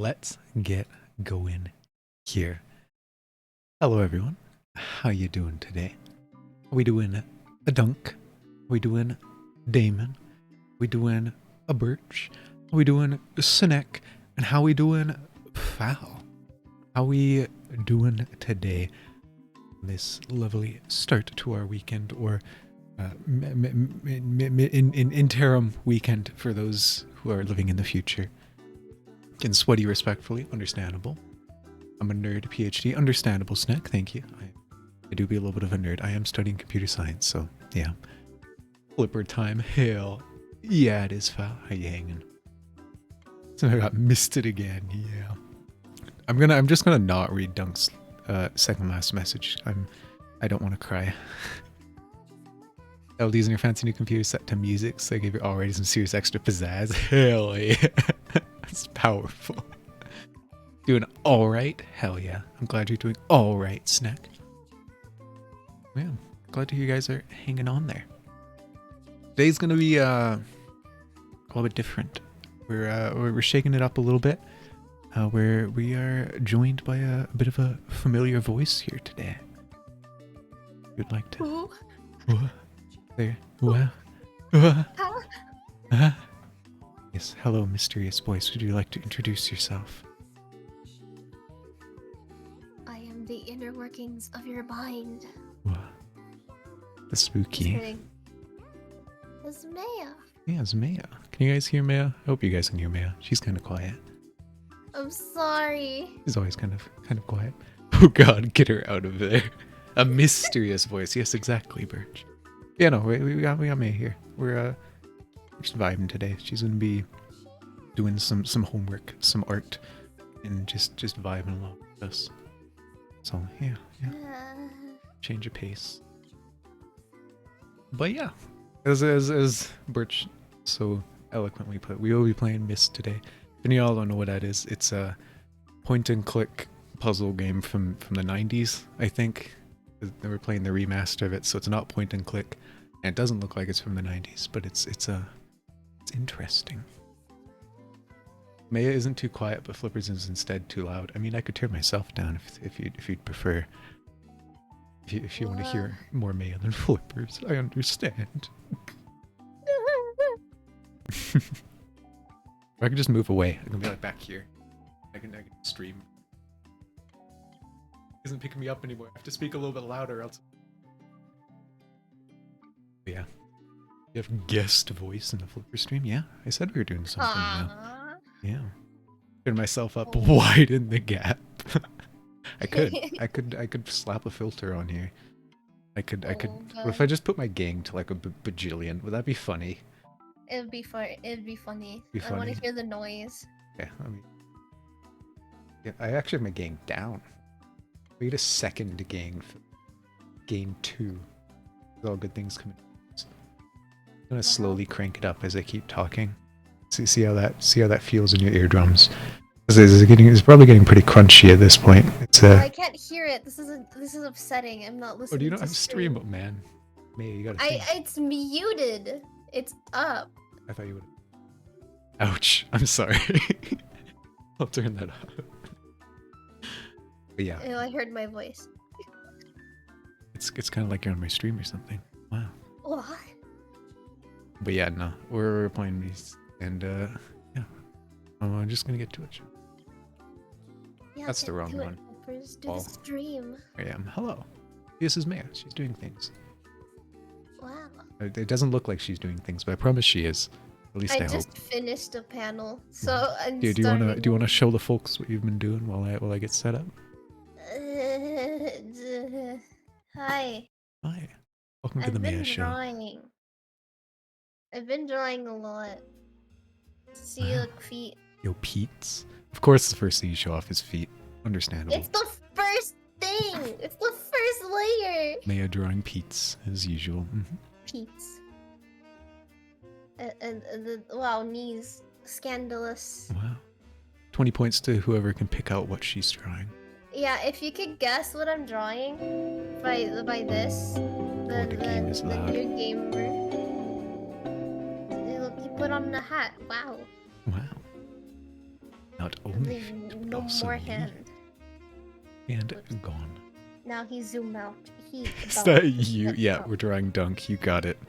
let's get going here. Hello everyone, how you doing today? Are we doing a Dunk? Are we doing Damon? Are we doing a Birch? Are we doing a Sinek? And how we doing Foul? How we doing today? This lovely start to our weekend, or interim weekend for those who are living in the future. Can sweaty respectfully, understandable. I'm a nerd PhD, understandable Snack, thank you. I do be a little bit of a nerd. I am studying computer science, so yeah. Flipper time, hell yeah, it is Foul. How you hanging? So I got missed it again, yeah. I'm just gonna not read Dunk's second last message. I don't want to cry. LEDs in your fancy new computer set to music, so they give you already some serious extra pizzazz. Hell yeah. That's powerful. Doing alright? Hell yeah. I'm glad you're doing alright, Snack. Yeah, glad to hear you guys are hanging on there. Today's gonna be a little bit different. We're shaking it up a little bit. Where we are joined by a bit of a familiar voice here today. You'd like to... There. Yes, hello, mysterious voice. Would you like to introduce yourself? I am the inner workings of your mind. The spooky. It's Maya. Yeah, it's Maya. Can you guys hear Maya? I hope you guys can hear Maya. She's kind of quiet. I'm sorry. She's always kind of quiet. Oh god, get her out of there. A mysterious voice. Yes, exactly, Birch. Yeah, no, we got Maya here. We're just vibing today. She's gonna be doing some homework, some art, and just vibing along with us. So yeah. Change of pace. But yeah, as Birch so eloquently put, we will be playing Myst today. And y'all don't know what that is. It's a point-and-click puzzle game from the 90s, I think. They were playing the remaster of it, so it's not point-and-click, and it doesn't look like it's from the 90s, but it's interesting. Maya isn't too quiet, but Flippers is instead too loud. I mean, I could turn myself down if you'd prefer. If you want to hear more Maya than Flippers, I understand. Or I could just move away. I can be like back here. I can stream. Isn't picking me up anymore. I have to speak a little bit louder else. But yeah. You have guest voice in the Flipper stream? Yeah. I said we were doing something now. Yeah. Turn myself up, widen the gap. I could slap a filter on here. I could what if I just put my gang to like a bajillion? Would that be funny? It'd be fun. It'd be funny. I want to hear the noise. Yeah, I actually have my gang down. We get a second gang. Game 2. All good things coming. I'm gonna slowly crank it up as I keep talking. See how that feels in your eardrums. It's probably getting pretty crunchy at this point. I can't hear it. This is upsetting. I'm not listening. Oh, do you not have stream? Oh man, Maya, you gotta. It's muted. It's up. I thought you would. Ouch! I'm sorry. I'll turn that up. But yeah. Oh, I heard my voice. It's kind of like you're on my stream or something. Wow. What? But yeah, no, we're playing these, and yeah, I'm just gonna get to it. Yeah, that's the wrong one. Do the stream. I am. Hello. This is Maya. She's doing things. Wow. It doesn't look like she's doing things, but I promise she is. At least I hope. I just finished a panel, so I'm do you wanna show the folks what you've been doing while I get set up? Hi. Hi. Welcome to the Maya Show. I've been drawing a lot. See, look, feet. Yo, Pete's. Of course, the first thing you show off is feet. Understandable. It's the first thing. It's the first layer. Maya drawing Pete's as usual. Pete's. And wow, knees scandalous. Wow. 20 points to whoever can pick out what she's drawing. Yeah, if you could guess what I'm drawing by this, the game is loud. The new gamer. Look, you put on the hat. Wow. Wow. Not only The fit, but no also more me. hand. And Oops. gone. Now he zoom out. He Is that you? Yeah, we're drawing Dunk. You got it.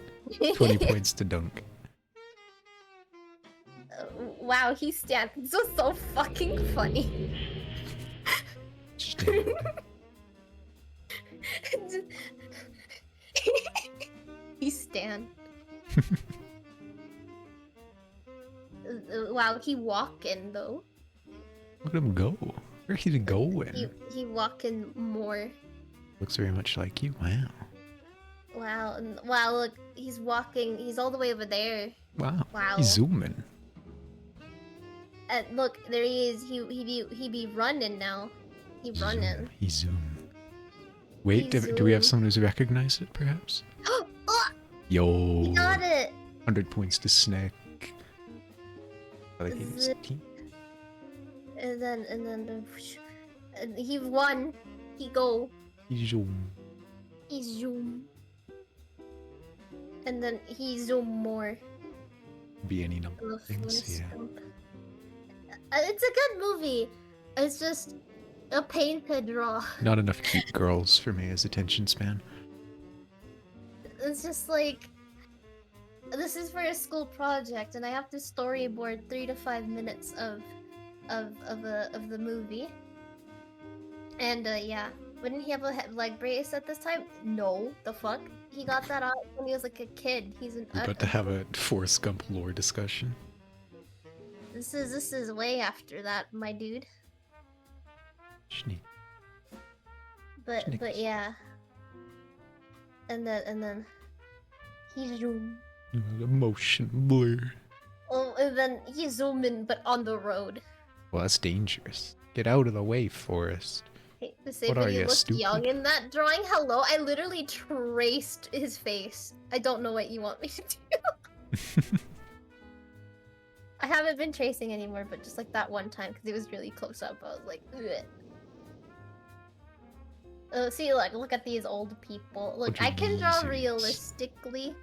20 points to Dunk. Wow, he stands. This was so fucking funny. Stand. He stand. Wow, he walking though. Look at him go. Where he going? He walking more. Looks very much like you. Wow. Wow, wow, look, he's walking. He's all the way over there. Wow. Wow. He's zooming. Look, there he is. He be running now. He running. He zoom. Wait, do we have someone who's recognized it, perhaps? Oh, Yo. he got it. 100 points to Snack. I like his team. And then he won. He go. He zoom. He zoom. And then he zoom more. Be any number of things, yeah. It's a good movie. It's just a pain to draw. Not enough cute girls for me as attention span. It's just like, this is for a school project, and I have to storyboard 3 to 5 minutes of the movie. And yeah, wouldn't he have a leg brace at this time? No, the fuck. He got that out when he was like a kid. He's an. We're about to have a Forrest Gump lore discussion. This is way after that, my dude. Schneek. But yeah. And then he zoom. The motion blur. Oh, and then he zoom in, but on the road. Well, that's dangerous. Get out of the way, Forrest. Hey, to say What that are he you, looked stupid? young in that drawing. Hello, I literally traced his face. I don't know what you want me to do. I haven't been tracing anymore, but just like that one time, because it was really close up, I was like, ugh. See, look at these old people. Look, I can draw Losers. realistically.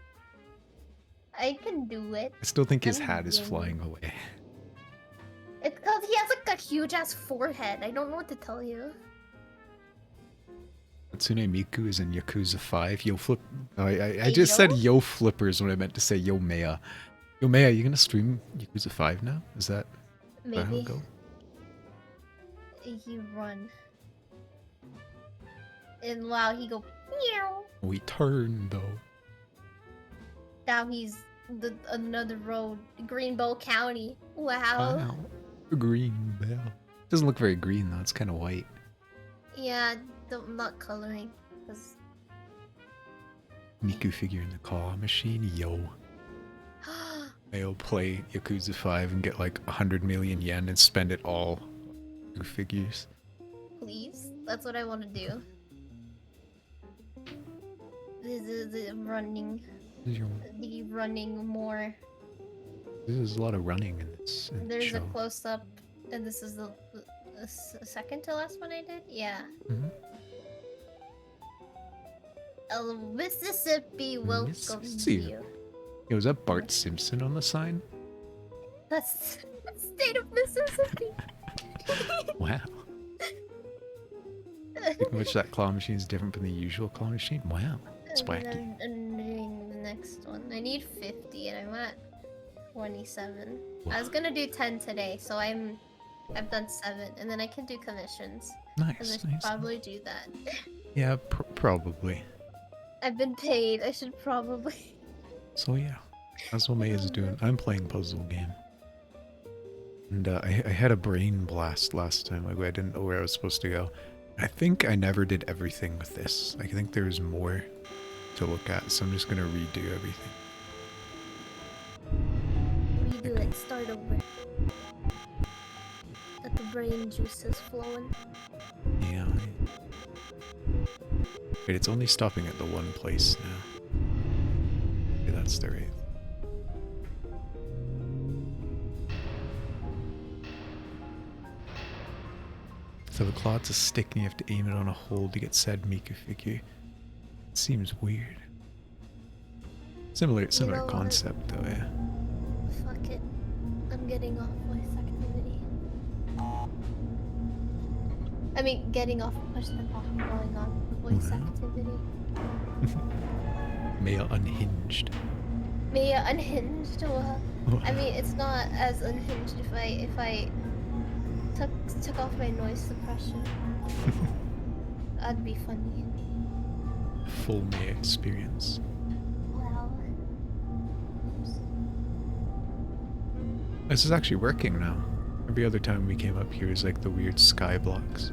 I can do it. I still think his I'm hat is young. flying away. It's because he has like a huge ass forehead. I don't know what to tell you. Hatsune Miku is in Yakuza 5. Yo flip. I Hey, just yo? said yo flippers when I meant to say yo Mea. Yo Mea, you gonna stream Yakuza 5 now? Is that how it'll Maybe. go? He run. And wow, he go meow. We turn though. Now he's another road, Greenbow County. Wow. Wow. Green bell. Doesn't look very green though. It's kind of white. Yeah, I'm not coloring. 'Cause... Miku figure in the claw machine. Yo. I'll play Yakuza 5 and get like 100 million yen and spend it all on figures. Please, that's what I want to do. The running, the running more. There's a lot of running in this There's show. a close up, and this is the second to last one I did. Yeah. Mhm. Mississippi, welcome Mississippi. to you. Yo, is that Bart Simpson on the sign? That's the state of Mississippi. Wow. Speaking of which, that claw machine is different from the usual claw machine. Wow. It's And then wacky. I'm doing the next one. I need 50 and I'm at 27. Wow. I was gonna do 10 today, so I've done 7, and then I can do commissions. And I Nice, should nice. probably do that. Yeah, probably. I've been paid. I should probably. So yeah, that's what May is doing. I'm playing puzzle game. And I had a brain blast last time. Like I didn't know where I was supposed to go. I think I never did everything with this. I think there's more to look at, so I'm just gonna redo everything. Redo it. Start over. Let the brain juices flowing. Yeah. Wait, it's only stopping at the one place now. Okay, that's the right. So the claw's a stick and you have to aim it on a hole to get said Miku figure. It seems weird. Similar know what? concept though, yeah. Fuck it. I'm getting off voice activity. I mean, getting off push the button, going on the voice activity. Maya unhinged. Maya unhinged. Well, Oh. I mean, it's not as unhinged if I took off my noise suppression. That'd be funny. Full Maya experience. Wow. Oops. This is actually working now. Every other time we came up here is like the weird sky blocks.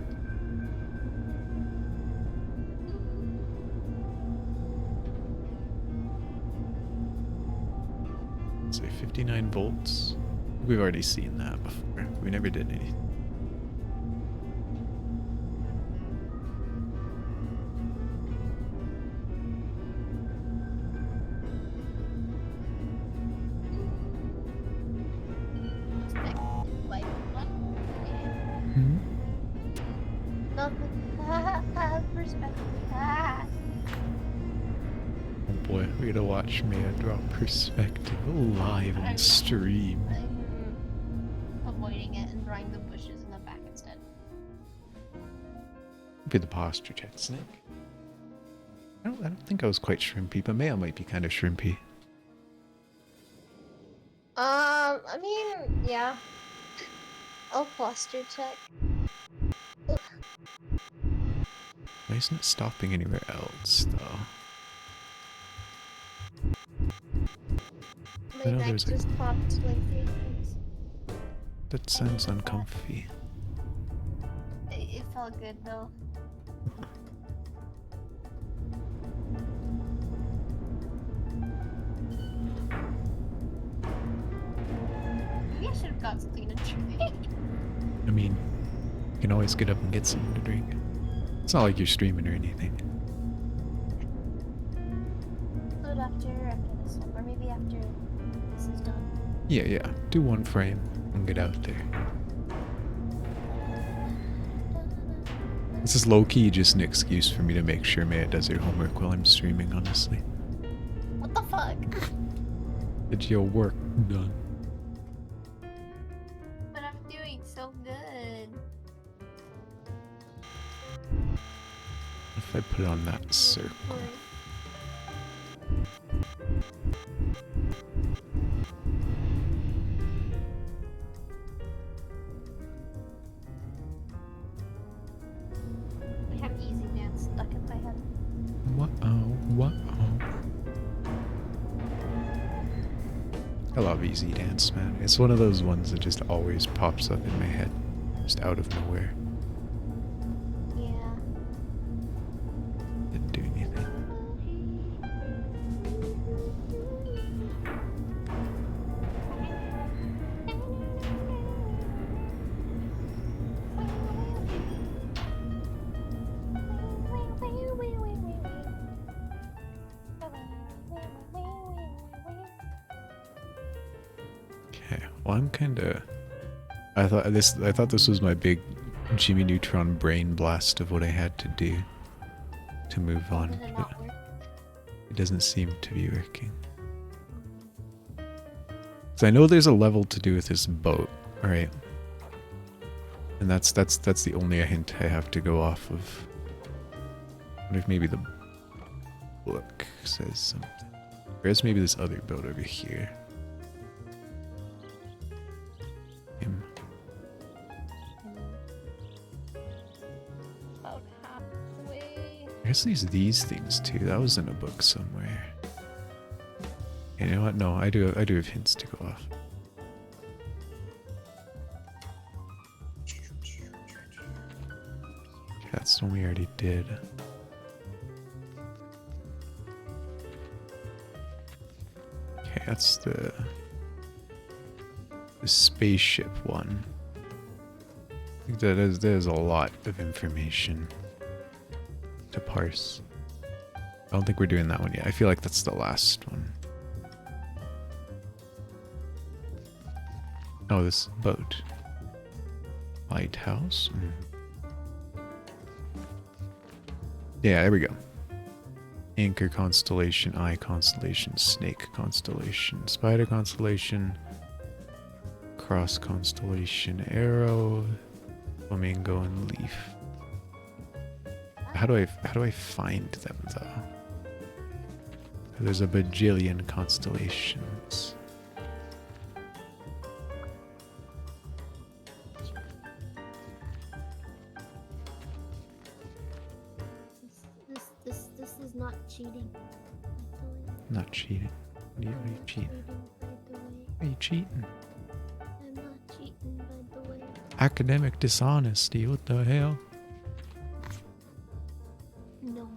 Let's say 59 volts. We've already seen that before. We never did anything. Hmm? Nothing. Perspective. Oh boy, we gotta watch Maya drop perspective live on stream. I'm avoiding it and drawing the bushes in the back instead. Be the posture check, Snake. I don't think I was quite shrimpy, but Maya might be kind of shrimpy. I mean, yeah. I'll posture check. Ugh. Why isn't it stopping anywhere else, though? My neck just popped like 3 times. That sounds uncomfy. It felt good though. Maybe I should have got something to drink. I mean, you can always get up and get something to drink. It's not like you're streaming or anything. Do it after this one, or maybe after this is done. Yeah. Do one frame and get out there. This is low-key just an excuse for me to make sure Maya does her homework while I'm streaming, honestly. What the fuck? Get your work done. But I'm doing so good. If I put on that circle. I have easy dance stuck in my head. What? I love Easy Dance, man. It's one of those ones that just always pops up in my head, just out of nowhere. Yeah. Didn't do anything. Okay, well I'm kinda... I thought this was my big Jimmy Neutron brain blast of what I had to do to move on. Did it But not work? it doesn't seem to be working. So I know there's a level to do with this boat, alright? And that's the only hint I have to go off of. I wonder if maybe the book says something. Or is maybe this other boat over here. Him. About halfway. I guess these things too. That was in a book somewhere. You know what? No, I do have hints to go off. That's the one we already did. Okay, that's the spaceship one. I think there's a lot of information to parse. I don't think we're doing that one yet. I feel like that's the last one. Oh, this boat. Lighthouse? Yeah, there we go. Anchor constellation, Eye constellation, Snake constellation, Spider constellation, Cross constellation, Arrow, Flamingo, and Leaf. How do I find them though? There's a bajillion constellations. This is not cheating. Not cheating. What are you cheating? Are you cheating? I'm not cheating, by the way. Academic dishonesty, what the hell? No.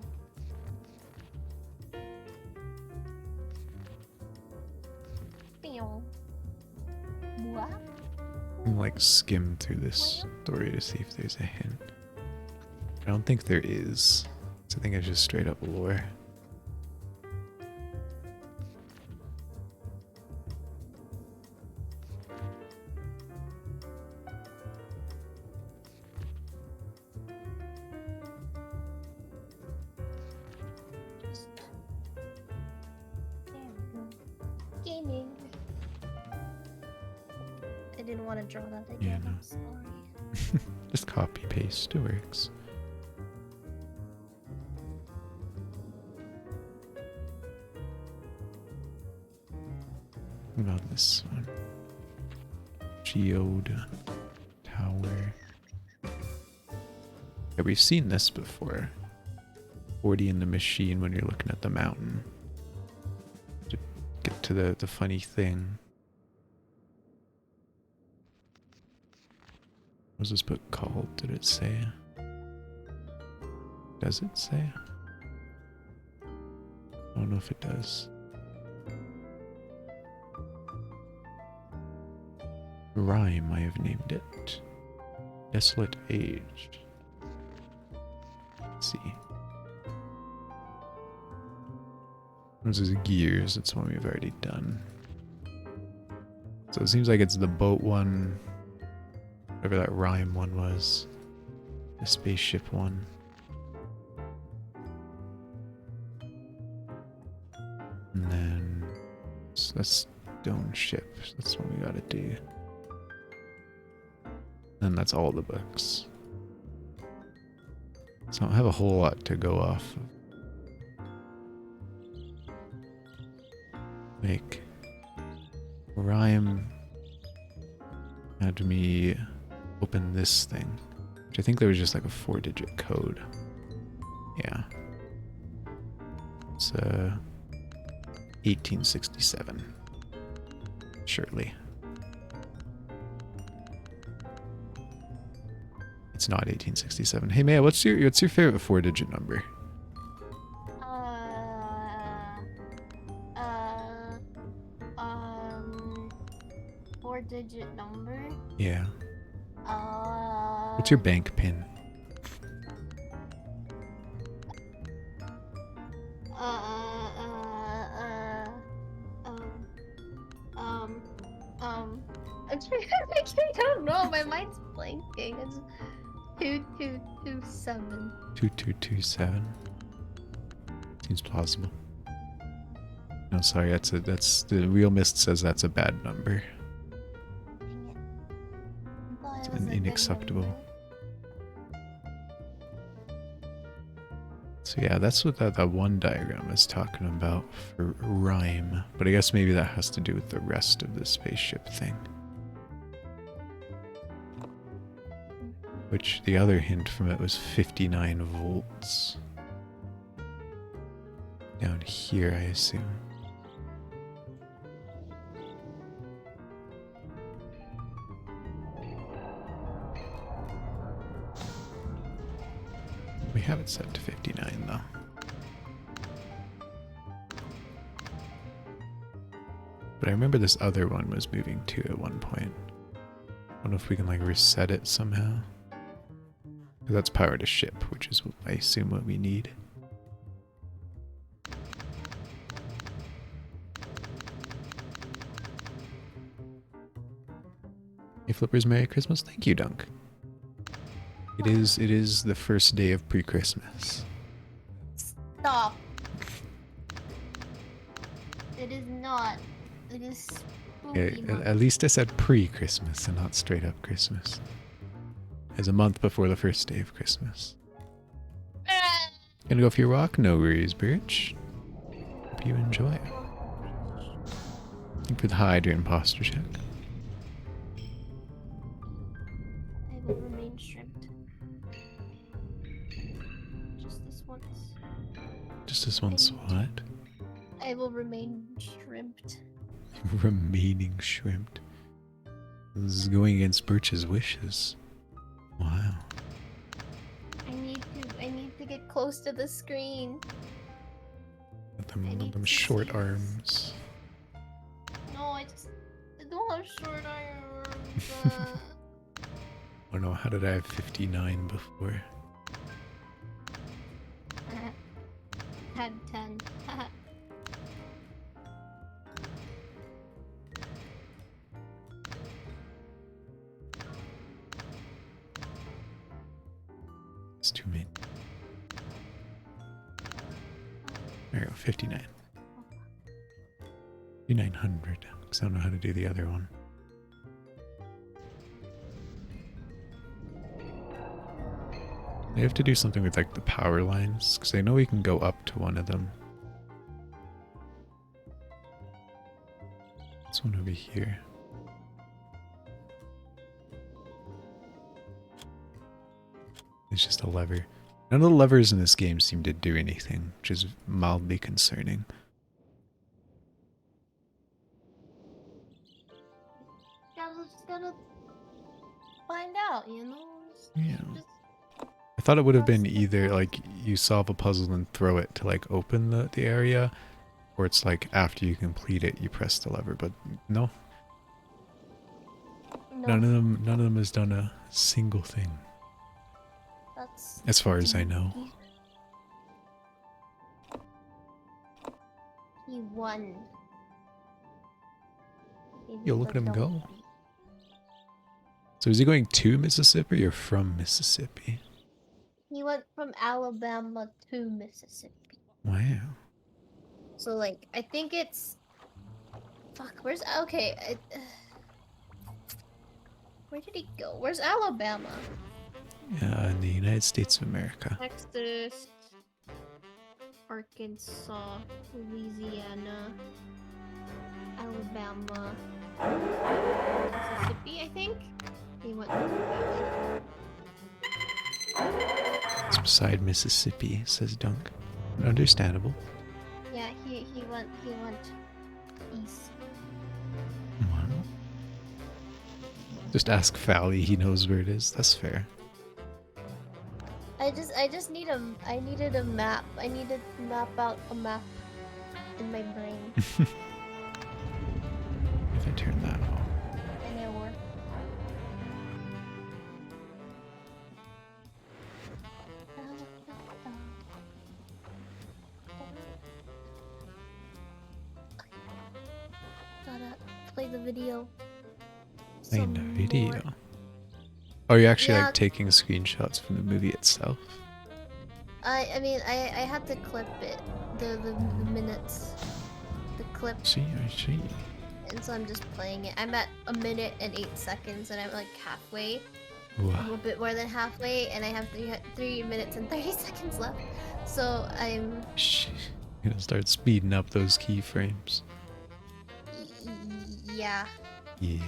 What? I'm like skim through this story to see if there's a hint. I don't think there is. I think it's just straight up lore. Gaming. I didn't want to draw that again. Yeah, no. I'm sorry. Just copy paste, it works. What about this one? Geode Tower. Yeah, we've seen this before. 40 in the machine when you're looking at the mountain. To get to the funny thing. What was this book called? Did it say? Does it say? I don't know if it does. Rhyme, I have named it. Desolate Age. Let's see. This is Gears, it's one we've already done. So it seems like it's the boat one, whatever that rhyme one was. The spaceship one. And then that's stone ship. That's what we gotta do. And that's all the books. So I don't have a whole lot to go off of. Like, rhyme had me open this thing, which I think there was just like a 4-digit code. Yeah. It's 1867. Surely. It's not 1867. Hey Maya, what's your favorite 4-digit number? 4-digit number. Yeah. What's your bank pin? I'm trying to think. I don't know. My mind's blanking. It's 2227. 2227. Seems plausible. No, sorry. That's the RealMYST says that's a bad number. It's unacceptable. So yeah, that's what that one diagram is talking about for rhyme. But I guess maybe that has to do with the rest of the spaceship thing. Which the other hint from it was 59 volts. Down here, I assume. We have it set to 59 though. But I remember this other one was moving too at one point. I don't know if we can like reset it somehow. That's power to ship, which is, I assume, what we need. Hey Flippers, Merry Christmas. Thank you, Dunk. It is the first day of pre-Christmas. Stop. It is not. It is spooky. Yeah, at least I said pre-Christmas and not straight up Christmas. As a month before the first day of Christmas. Gonna go for your walk? No worries, Birch. Hope you enjoy. Think for the Hydra imposter check. I will remain shrimped. Just this once. Just this once, what? I will remain shrimped. Remaining shrimped. This is going against Birch's wishes. Wow. I need to get close to the screen. Them short arms. No, I don't have short arms. Oh no, how did I have 59 before? Had 10. It's too many. There we go, 59. 5900, because I don't know how to do the other one. I have to do something with like the power lines, because I know we can go up to one of them. This one over here. It's just a lever. None of the levers in this game seem to do anything, which is mildly concerning. Just gotta find out, you know? Yeah. Just I thought it would have been either like you solve a puzzle and throw it to like open the area, or it's like after you complete it you press the lever, but no. None of them has done a single thing. That's as far as I know. He won. Yo, look at him go. So is he going to Mississippi or from Mississippi? He went from Alabama to Mississippi. Wow. So like, I think it's... Fuck, where's... Okay, where did he go? Where's Alabama? In the United States of America. Texas, Arkansas, Louisiana, Alabama, Mississippi, I think? He went that way. It's beside Mississippi, says Dunk. Understandable. Yeah, he went east. Wow. Just ask Fally, he knows where it is. That's fair. I just need I needed a map. I needed to map out a map in my brain. If I turn that off. And it worked. Gotta play the video. Play the some video. more. Oh, you're actually Yeah. like taking screenshots from the movie itself? I mean, I had to clip it, the minutes, the clip, I see. and so I'm just playing it. I'm at 1 minute and 8 seconds, and I'm like halfway, a Wow. little bit more than halfway, and I have 3 minutes and 30 seconds left. So I'm, Shh. You're gonna start speeding up those keyframes. yeah, Yeah.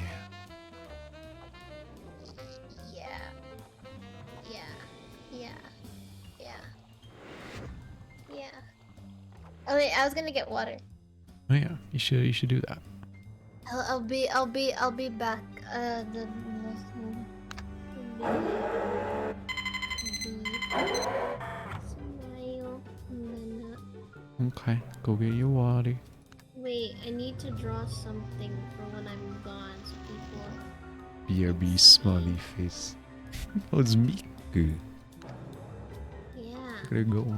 yeah. Oh wait, I was gonna get water. Oh yeah, you should do that. I'll be back. Smile. Okay, go get your water. Wait, I need to draw something for when I'm gone, so people. BRB smiley face. Oh, it's Miku. Yeah. Look at her go.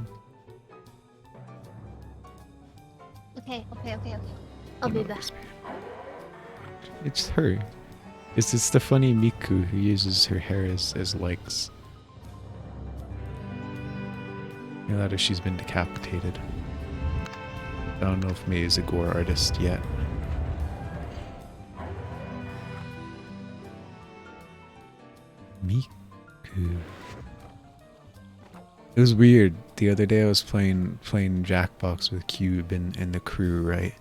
Okay. I'll be back. It's her. It's the funny Miku who uses her hair as legs. Either that or she's been decapitated. I don't know if May is a gore artist yet. Miku. It was weird. The other day I was playing Jackbox with Cube and the crew, right?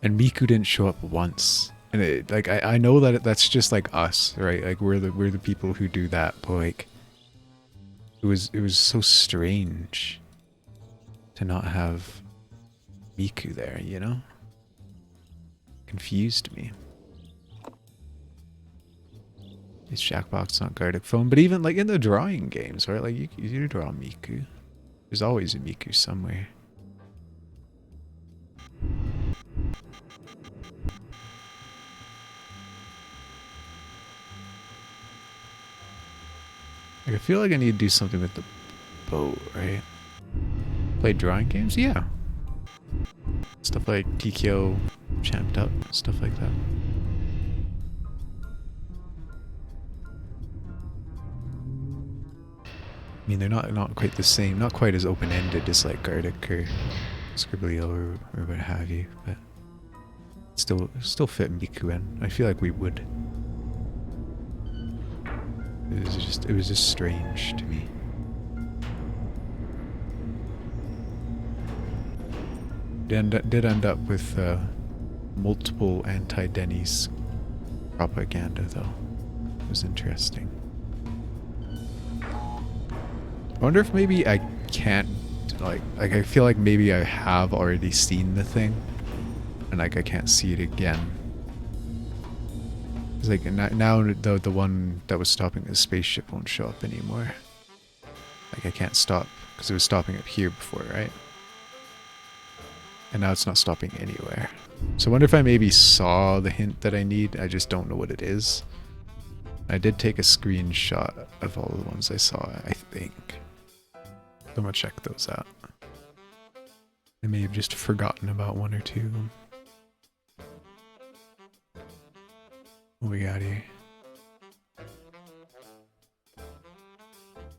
And Miku didn't show up once. And it, like I know that that's just like us, right? Like we're the people who do that, but like it was so strange to not have Miku there, you know? Confused me. Is Jackbox not guarded phone? But even like in the drawing games, right? Like you draw Miku. There's always a Miku somewhere. Like I feel like I need to do something with the boat, right? Play drawing games? Yeah. Stuff like TKO, Champed Up, stuff like that. I mean, they're not quite the same, not quite as open-ended as like Gardic or Scribblio or what have you, but still fit Miku in. I feel like we would. It was just strange to me. Did end up with multiple anti-Denny's propaganda though. It was interesting. I wonder if maybe I can't like I feel like maybe I have already seen the thing and like I can't see it again. It's like now the one that was stopping the spaceship won't show up anymore. Like I can't stop because it was stopping up here before, right? And now it's not stopping anywhere. So I wonder if I maybe saw the hint that I need. I just don't know what it is. I did take a screenshot of all the ones I saw, I think. I'm gonna check those out. I may have just forgotten about one or two of them. What we got here?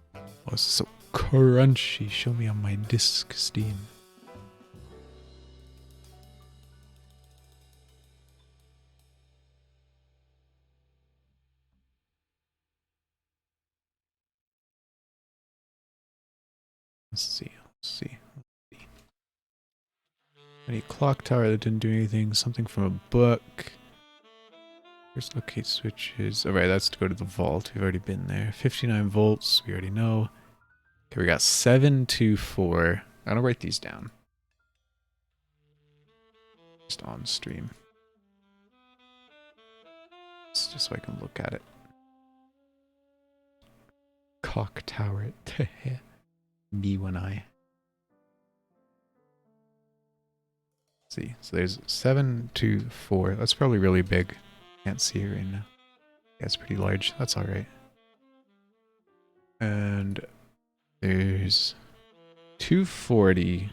Oh, this is so crunchy. Show me on my disc, Steam. Let's see. Any clock tower that didn't do anything. Something from a book. First locate switches. Alright, that's to go to the vault. We've already been there. 59 volts. We already know. Okay, we got 724. I'm gonna write these down. Just on stream. Just so I can look at it. Clock tower. Me when I. See, so there's 724. That's probably really big. Can't see it right now. Yeah, it's pretty large. That's alright. And there's 240,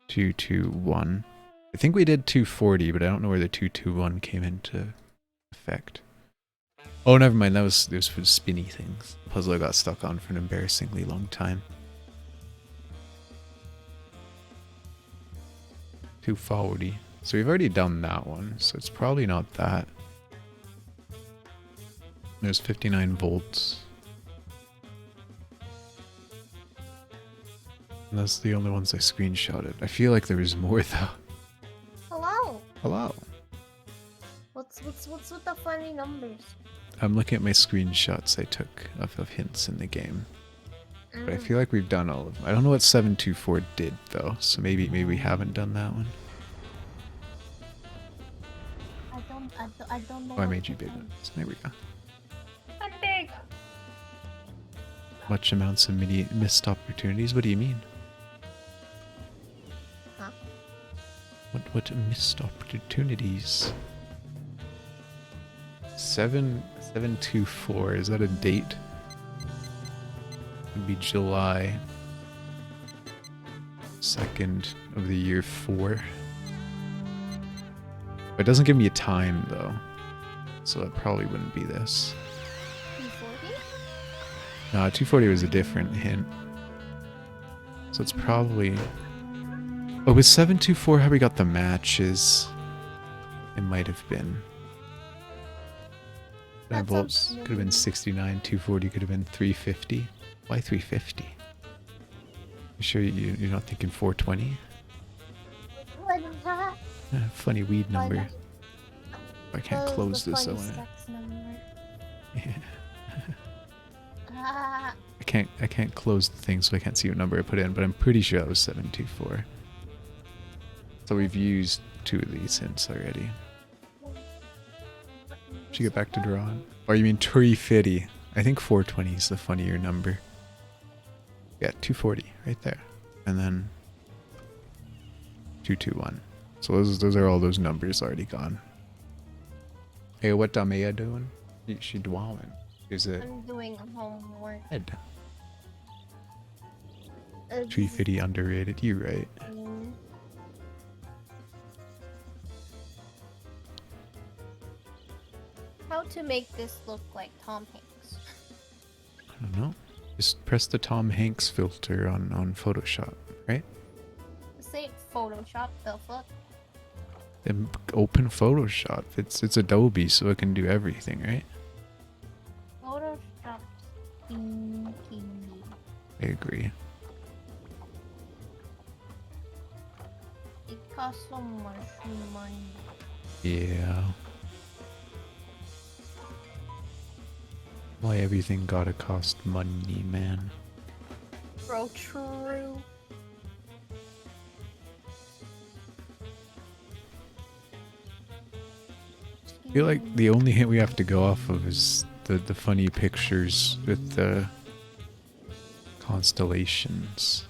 221. I think we did 240, but I don't know where the 221 came into effect. Oh, never mind. That was for the spinny things. The puzzle I got stuck on for an embarrassingly long time. 240. So we've already done that one, so it's probably not that. There's 59 volts. And that's the only ones I screenshotted. I feel like there was more though. Hello. Hello. What's with the funny numbers? I'm looking at my screenshots I took of hints in the game. But I feel like we've done all of them. I don't know what 724 did though, so maybe we haven't done that one. I don't know. Oh, I made you bigger. So there we go. I'm big. Much amounts of missed opportunities. What do you mean? Huh? What missed opportunities? 724. Is that a date? Would be July 2nd of the year 4. It doesn't give me a time though, so that probably wouldn't be this. 240? No, 240 was a different hint. So it's probably... Oh, with 724 how we got the matches? It might have been. 9 volts could have been 69, 240 could have been 350. Why 350? sure you're not thinking 420? What? Funny weed Why number. not? I can't Oh, the close this. I funny wanna. sex number. Yeah. Ah, I can't close the thing, so I can't see what number I put in. But I'm pretty sure that was 724. So we've used 2 of these hints already. Should you get back to drawing? Or you mean 350? I think 420 is the funnier number. Yeah, 240 right there, and then 221. So those are all those numbers already gone. Hey, what Damea doing? She dwelling. Is it I'm doing homework. head? It's 350 underrated. You right. fine. How to make this look like Tom Hanks? I don't know. Just press the Tom Hanks filter on Photoshop, right? This ain't Photoshop, the fuck? Then open Photoshop. It's Adobe, so it can do everything, right? Photoshop stinky. I agree. It costs so much money. Yeah. Why everything gotta cost money, man? Bro, true. I feel like the only hint we have to go off of is the funny pictures with the constellations.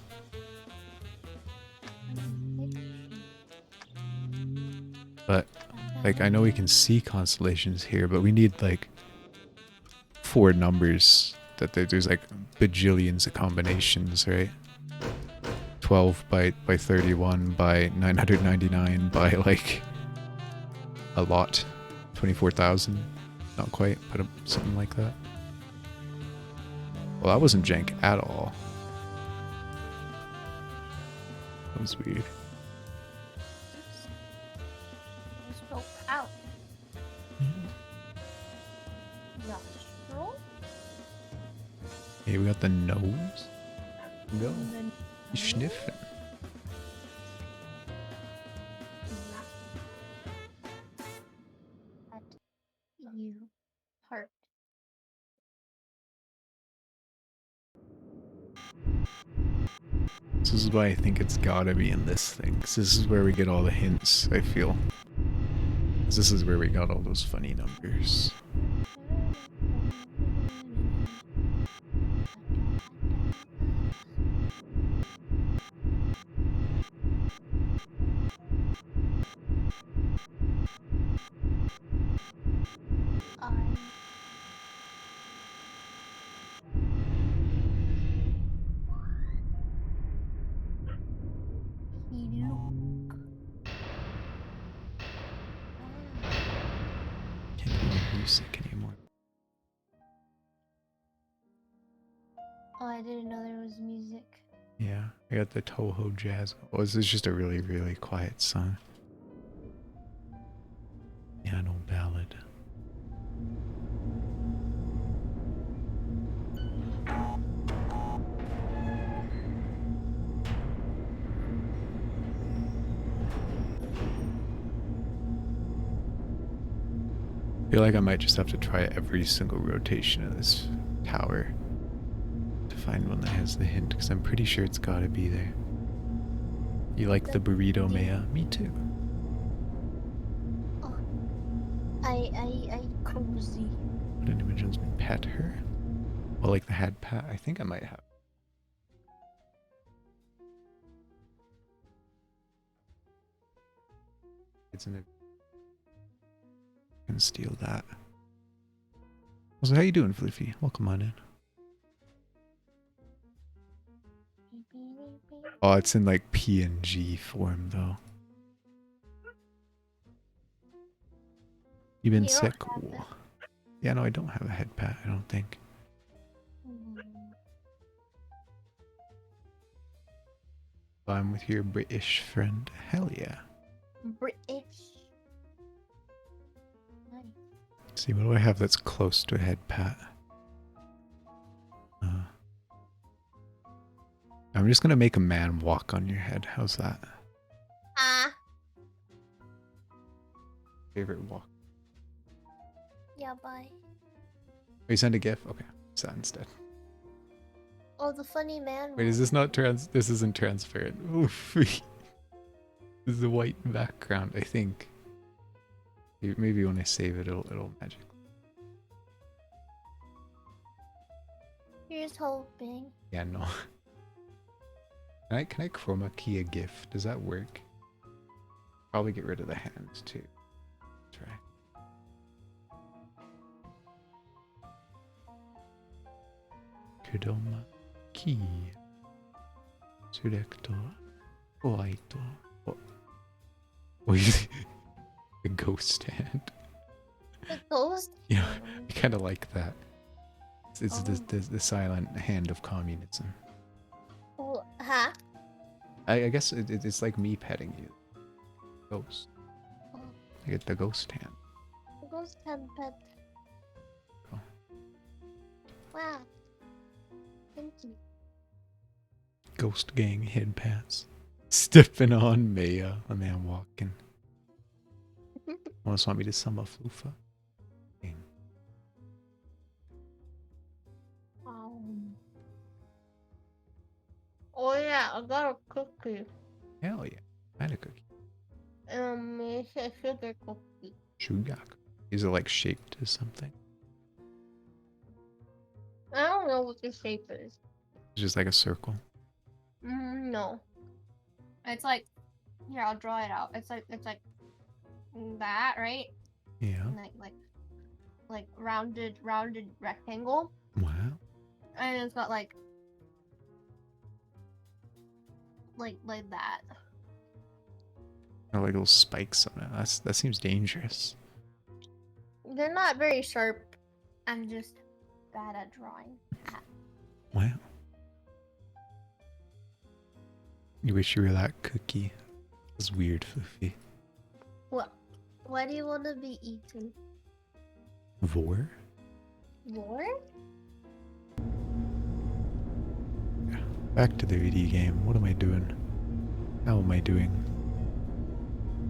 But like I know we can see constellations here, but we need like 4 numbers that there's like bajillions of combinations, right? 12 by 31 by 999 by like a lot. 24,000. Not quite, but something like that. Well, that wasn't jank at all. That was weird. Let's go out. Nostril? Hey, we got the nose. Go. He's sniffing. At you. Heart. This is why I think it's gotta be in this thing. 'Cause this is where we get all the hints, I feel. 'Cause this is where we got all those funny numbers. I. He look. Can't hear music anymore. Oh, I didn't know there was music. Yeah, I got the Toho Jazz. Oh, this is just a really, really quiet song. Piano ballad. I feel like I might just have to try every single rotation of this tower to find one that has the hint, because I'm pretty sure it's gotta be there. You like the burrito, Maya? Me too. Oh. I cozy. What individuals may pet her? Well, like the head pat? I think I might have. It's in a... Can steal that. So how you doing, Fliffy? Welcome on in. Oh, it's in like PNG form though. You been You don't sick? have Ooh. it. Yeah, no, I don't have a head pat, I don't think. I'm with your British friend. Hell yeah. British. Nice. See, what do I have that's close to a head pat? I'm just gonna make a man walk on your head. How's that? Favorite walk. Yeah, bye. Oh, you send a GIF? Okay, send that instead. Oh, the funny man. Wait, is this not this isn't transparent. Oof. This is a white background, I think. Maybe when I save it, it'll magic. Here's hoping. Yeah, no. Can I chroma key a GIF? Does that work? Probably get rid of the hands too. Try. Chroma key. Selector. White. Oh. Wait. The ghost hand. The ghost? Yeah, I kind of like that. It's Oh. the silent hand of communism. Oh, huh? I guess it's like me petting you. Ghost. Oh. I get the ghost hand. The ghost hand pet. Oh. Wow. Thank you. Ghost gang head pats. Stepping on me, a man walking. Almost want me to sum up Lufa. Oh yeah, I got a cookie. Hell yeah. I had a cookie. It's a sugar cookie. Sugar. Is it like shaped as something? I don't know what the shape is. It's just like a circle. No. It's like, here, I'll draw it out. It's like that, right? Yeah. And like rounded rectangle, Wow. and it's got like that. Or like little spikes on it. That seems dangerous. They're not very sharp. I'm just bad at drawing. Wow. You wish you were that cookie. That's weird, Floofy. What? Why do you want to be eaten? Vor? More? Back to the VD game. What am I doing? How am I doing?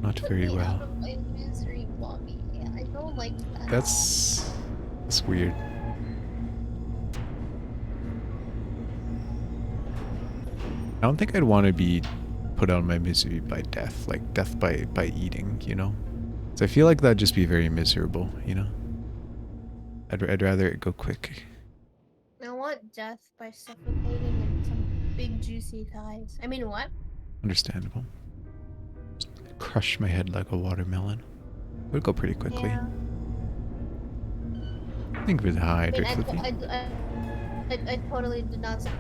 Not very Get well. out of my misery, mommy. Yeah, I don't like that. That's weird. I don't think I'd want to be put out of my misery by death, like death by eating, you know? So I feel like that'd just be very miserable, you know? I'd rather it go quick. I want death by suffocating in some big juicy thighs. I mean, what? Understandable. Just crush my head like a watermelon. It would go pretty quickly. Yeah. Think of it high, I mean, Flippy. I totally did not say.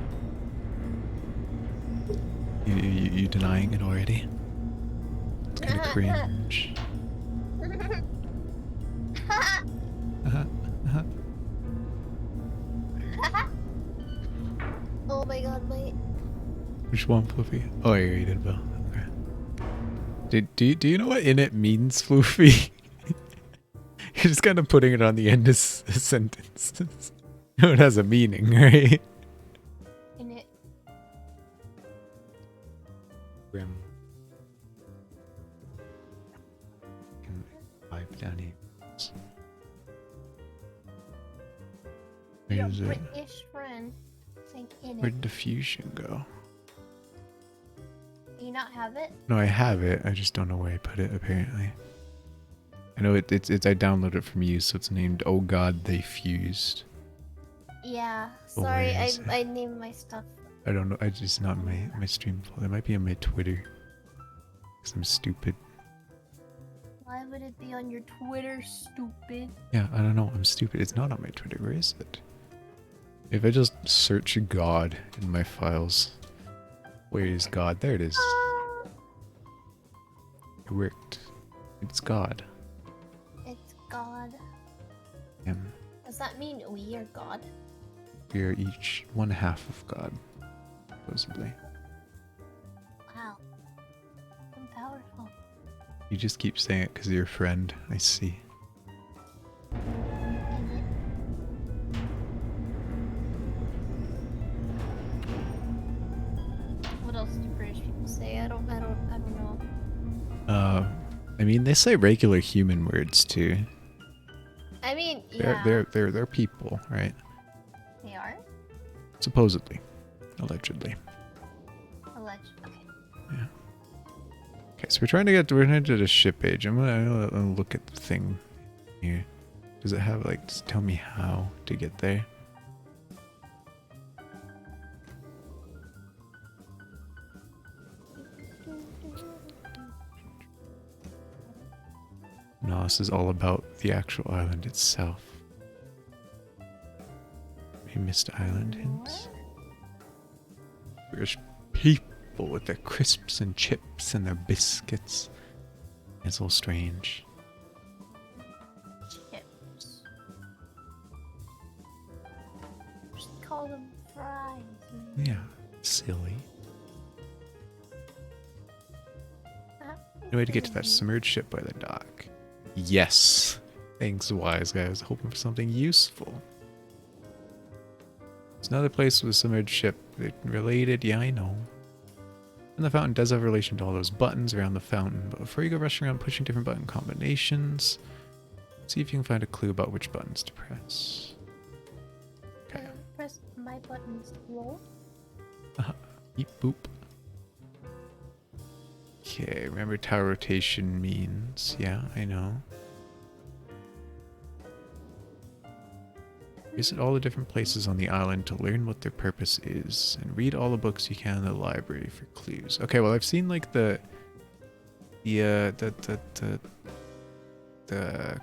You denying it already? It's kind of cringe. Oh my god, wait. Which one, Fluffy? Oh, yeah, you did well. Okay. Do you know what in it means, Fluffy? You're just kind of putting it on the end of a sentence. No, it has a meaning, right? In it. Grim. Can vibe down here. Your There's a. British friend saying in Where'd it. the fusion go? Do you not have it? No, I have it. I just don't know where I put it. Apparently, I know it's. I downloaded it from you, so it's named "Oh God, They Fused." Yeah. Oh, Sorry, where is it? I named my stuff. I don't know. I just not in my stream folder. It might be on my Twitter. Cause I'm stupid. Why would it be on your Twitter, stupid? Yeah, I don't know. I'm stupid. It's not on my Twitter. Where is it? If I just search God in my files, where is God? There it is. It worked. It's God. It's God. And Does that mean we are God? we are each one half of God, supposedly. Wow. I'm powerful. You just keep saying it because you're a friend. I see. In it. mean, they say regular human words too. I mean, yeah. They're people, right? They are? Supposedly. Allegedly. Okay. Yeah. Okay, so we're trying to do the ship page. I'm gonna look at the thing here. Does it have, like, just tell me how to get there? No, this is all about the actual island itself. Mist Island hints. There's people with their crisps and chips and their biscuits. It's all strange. Chips. Just call them fries. Yeah, silly. No way to get to that submerged ship by the dock. Yes. Thanks, wise guy. I was hoping for something useful. There's another place with a submerged ship. They're related. Yeah, I know. And the fountain does have a relation to all those buttons around the fountain. But before you go rushing around pushing different button combinations, see if you can find a clue about which buttons to press. Okay. Press my buttons. Roll. Beep boop. Okay, remember tower rotation means. Yeah, I know. Visit all the different places on the island to learn what their purpose is, and read all the books you can in the library for clues. Okay, well, I've seen like the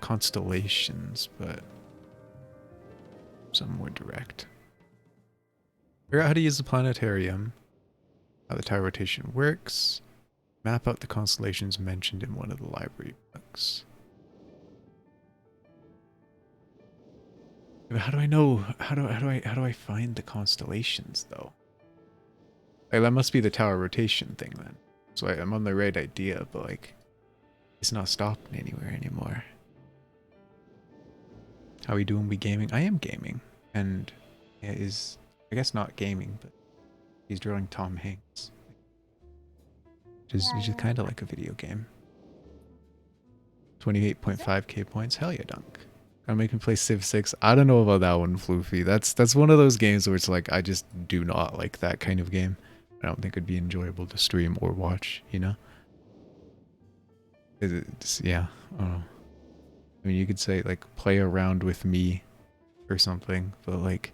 constellations, but some more direct. Figure out how to use the planetarium, how the tower rotation works, map out the constellations mentioned in one of the library books. How do I know? How do I find the constellations though? Like, that must be the tower rotation thing then. So I'm on the right idea, but like, it's not stopping anywhere anymore. How we doing? We gaming? I am gaming, and it is, I guess, not gaming, but he's drawing Tom Hanks, which is kind of like a video game. 28.5k points. Hell yeah, dunk. Gonna make me play Civ 6. I don't know about that one, Floofy. That's one of those games where it's like, I just do not like that kind of game. I don't think it'd be enjoyable to stream or watch, you know? Yeah, I don't know. I mean, you could say, like, play around with me or something, but, like,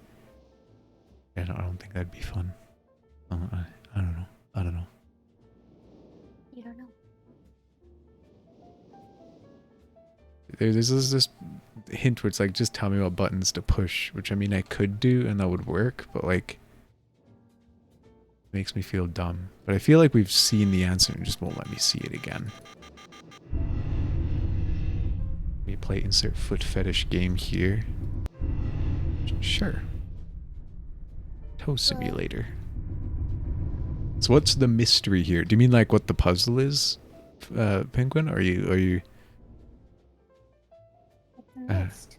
I don't think that'd be fun. I don't know. I don't know. You don't know. There's this hint where it's like, just tell me what buttons to push, which I mean I could do and that would work, but like, it makes me feel dumb. But I feel like we've seen the answer and just won't let me see it again. We play insert foot fetish game here. Sure. Toe simulator. So what's the mystery here? Do you mean like what the puzzle is, Penguin? Are you? Mist.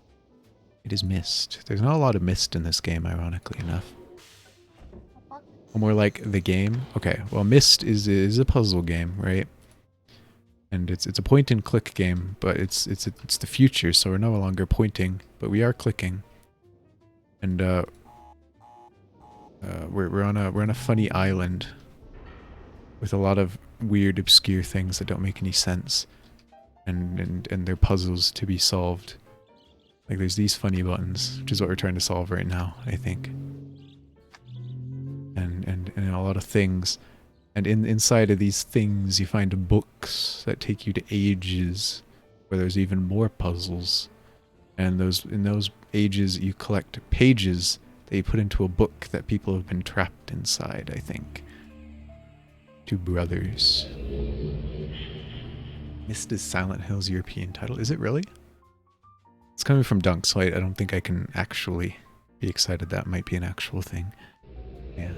It is mist. There's not a lot of mist in this game, ironically enough. Or more like the game. Okay, well, Myst is a puzzle game, right? And it's a point and click game, but it's the future, so we're no longer pointing, but we are clicking. And we're on a funny island with a lot of weird, obscure things that don't make any sense, and they're puzzles to be solved. Like, there's these funny buttons, which is what we're trying to solve right now, I think. And a lot of things. And inside of these things, you find books that take you to ages, where there's even more puzzles. And in those ages, you collect pages that you put into a book that people have been trapped inside, I think. Two brothers. Myst is Silent Hill's European title. Is it really? It's coming from Dunk, so I don't think I can actually be excited that might be an actual thing. Yeah.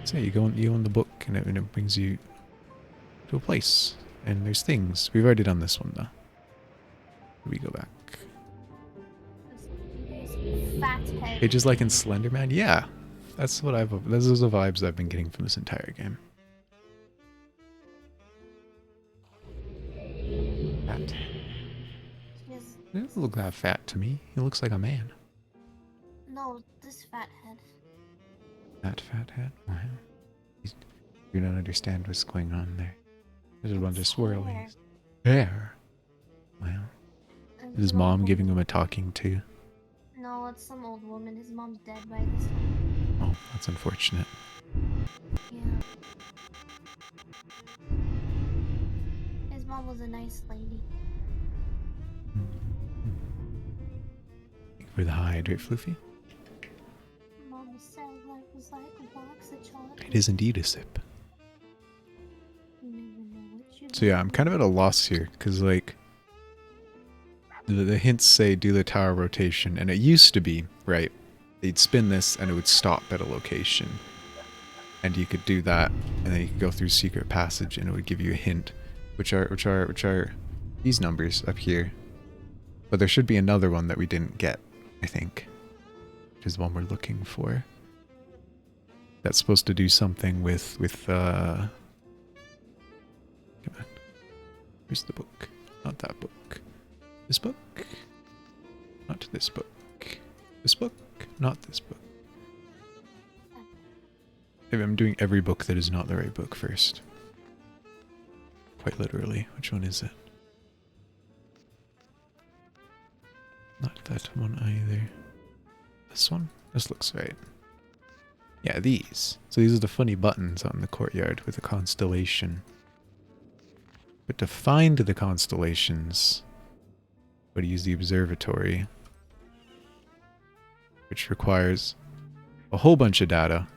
So you go in the book and it brings you to a place. And there's things. We've already done this one though. We go back. Fat head. Pages like in Slenderman? Yeah. Those are the vibes I've been getting from this entire game. He doesn't look that fat to me. He looks like a man. No, this fat head. That fat head? Wow. You don't understand what's going on there. There's a bunch of swirlies. Hair? Wow. And Is his an old mom giving woman. him a talking to? No, it's some old woman. His mom's dead by this time. Oh, that's unfortunate. Yeah. His mom was a nice lady. For the hydrate, Floofy? Mama said life was like a box of chocolates. It is indeed a sip. You never know what you So yeah, I'm kind of at a loss here, because like, the hints say do the tower rotation, and it used to be, right, they'd spin this and it would stop at a location. And you could do that, and then you could go through secret passage and it would give you a hint, which are these numbers up here. But there should be another one that we didn't get, I think, which is the one we're looking for. That's supposed to do something with come on. Where's the book? Not that book. This book? Not this book. This book? Not this book. Maybe I'm doing every book that is not the right book first. Quite literally. Which one is it? Not that one either. This one? This looks right. Yeah, these. So these are the funny buttons on the courtyard with the constellation. But to find the constellations, we use the observatory, which requires a whole bunch of data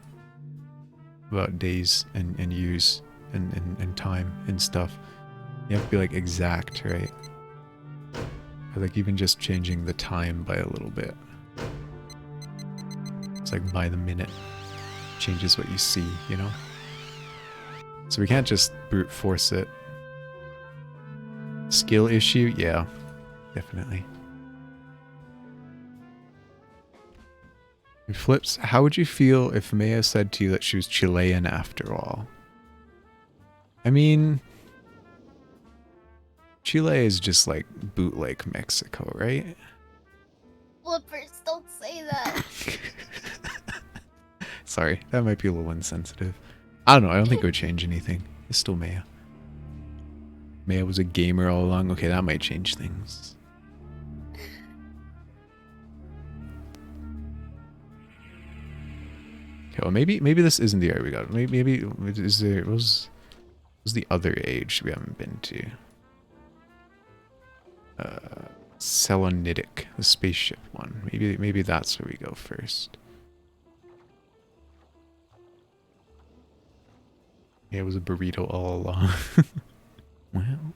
about days and years and time and stuff. You have to be like exact, right? Or like even just changing the time by a little bit. It's like by the minute changes what you see, you know? So we can't just brute force it. Skill issue? Yeah, definitely. And Flips, how would you feel if Maya said to you that she was Chilean after all? I mean, Chile is just like bootleg Mexico, right? Flippers, don't say that. Sorry, that might be a little insensitive. I don't know, I don't think it would change anything. It's still Maya. Maya was a gamer all along. Okay, that might change things. Okay, well maybe this isn't the area we got. Maybe is there was the other age we haven't been to? Selenitic, the spaceship one. Maybe that's where we go first. Yeah, it was a burrito all along. Well,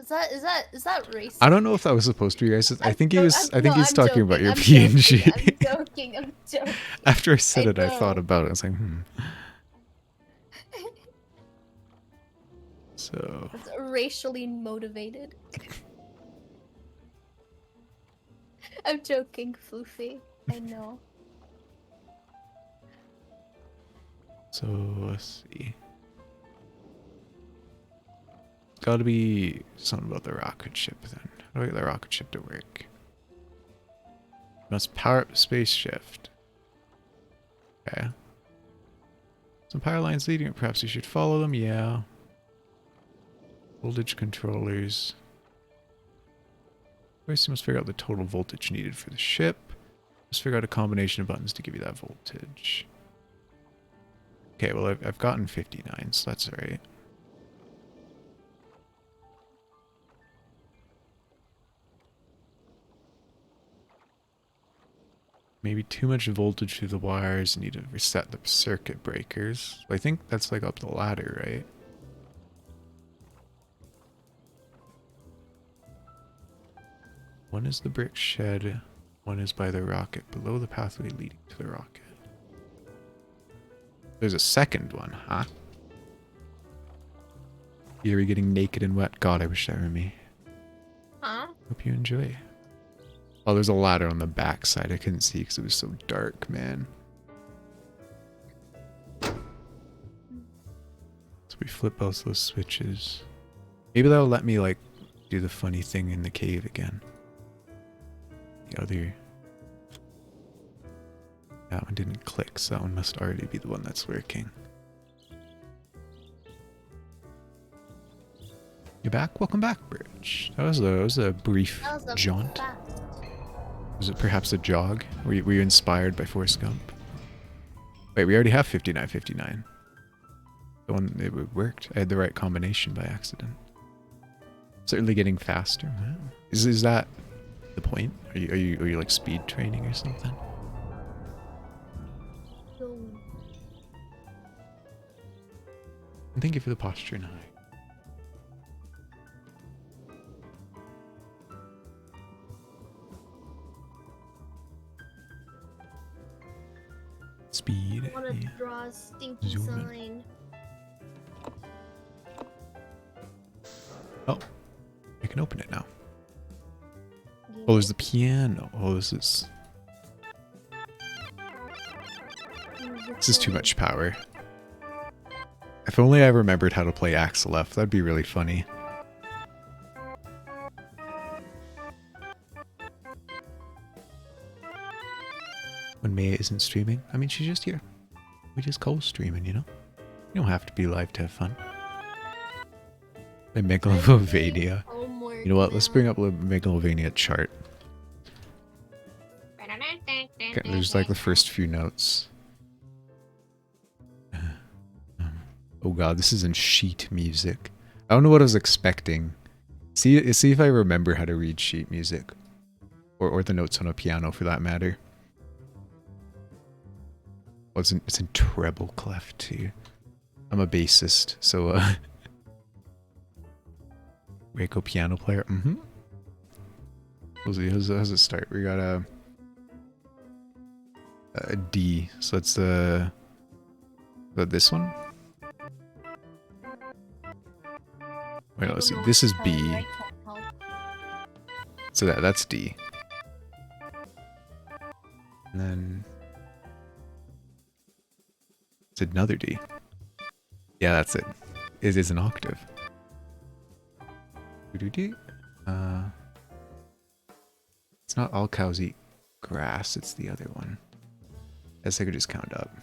Is that racist? I don't know if that was supposed to be racist. I think he was. I think no, he's I'm talking joking, about your I'm PNG. joking, I'm joking. After I said it, I know. thought about it. I was like, So. It's racially motivated. I'm joking, Floofy. I know. So let's see. Got to be something about the rocket ship then. How do I get the rocket ship to work? Must power up the space shift. Okay. Some power lines leading it. Perhaps you should follow them. Yeah. Voltage controllers. First, you must figure out the total voltage needed for the ship. Must figure out a combination of buttons to give you that voltage. Okay, well, I've gotten 59, so that's alright. Maybe too much voltage through the wires. Need to reset the circuit breakers. I think that's like up the ladder, right? One is the brick shed. One is by the rocket, below the pathway leading to the rocket. There's a second one, huh? Here we getting naked and wet. God, I wish that were me. Huh? Hope you enjoy. Oh, there's a ladder on the back side. I couldn't see because it was so dark, man. So we flip both those switches. Maybe that'll let me, like, do the funny thing in the cave again. The other... That one didn't click, so that one must already be the one that's working. You're back? Welcome back, Birch. That was a brief jaunt. Was it perhaps a jog? Were you inspired by Forrest Gump? Wait, we already have 5959. The one, it worked. I had the right combination by accident. Certainly getting faster. Wow. Is that the point? Are you like speed training or something? And thank you for the posture and high. Speed. I want to draw a stinky Zoom sign. Oh, I can open it now. Oh, there's the piano. Oh, this is too much power. If only I remembered how to play Axel F, that'd be really funny. When Maya isn't streaming, I mean, she's just here. We just co-streaming, you know? You don't have to be live to have fun. Like Megalovania. You know what? Let's bring up the Megalovania chart. Okay, there's like the first few notes. Oh god, this is in sheet music. I don't know what I was expecting. See if I remember how to read sheet music. Or the notes on a piano for that matter. Oh, it's in treble clef too. I'm a bassist, so Reiko piano player. Mm-hmm. How's it start? We got a D. So that's this one? Wait, let's see. This is B. So that's D. And then it's another D. Yeah, that's it. It is an octave. It's not all cows eat grass, it's the other one. I guess I could just count up.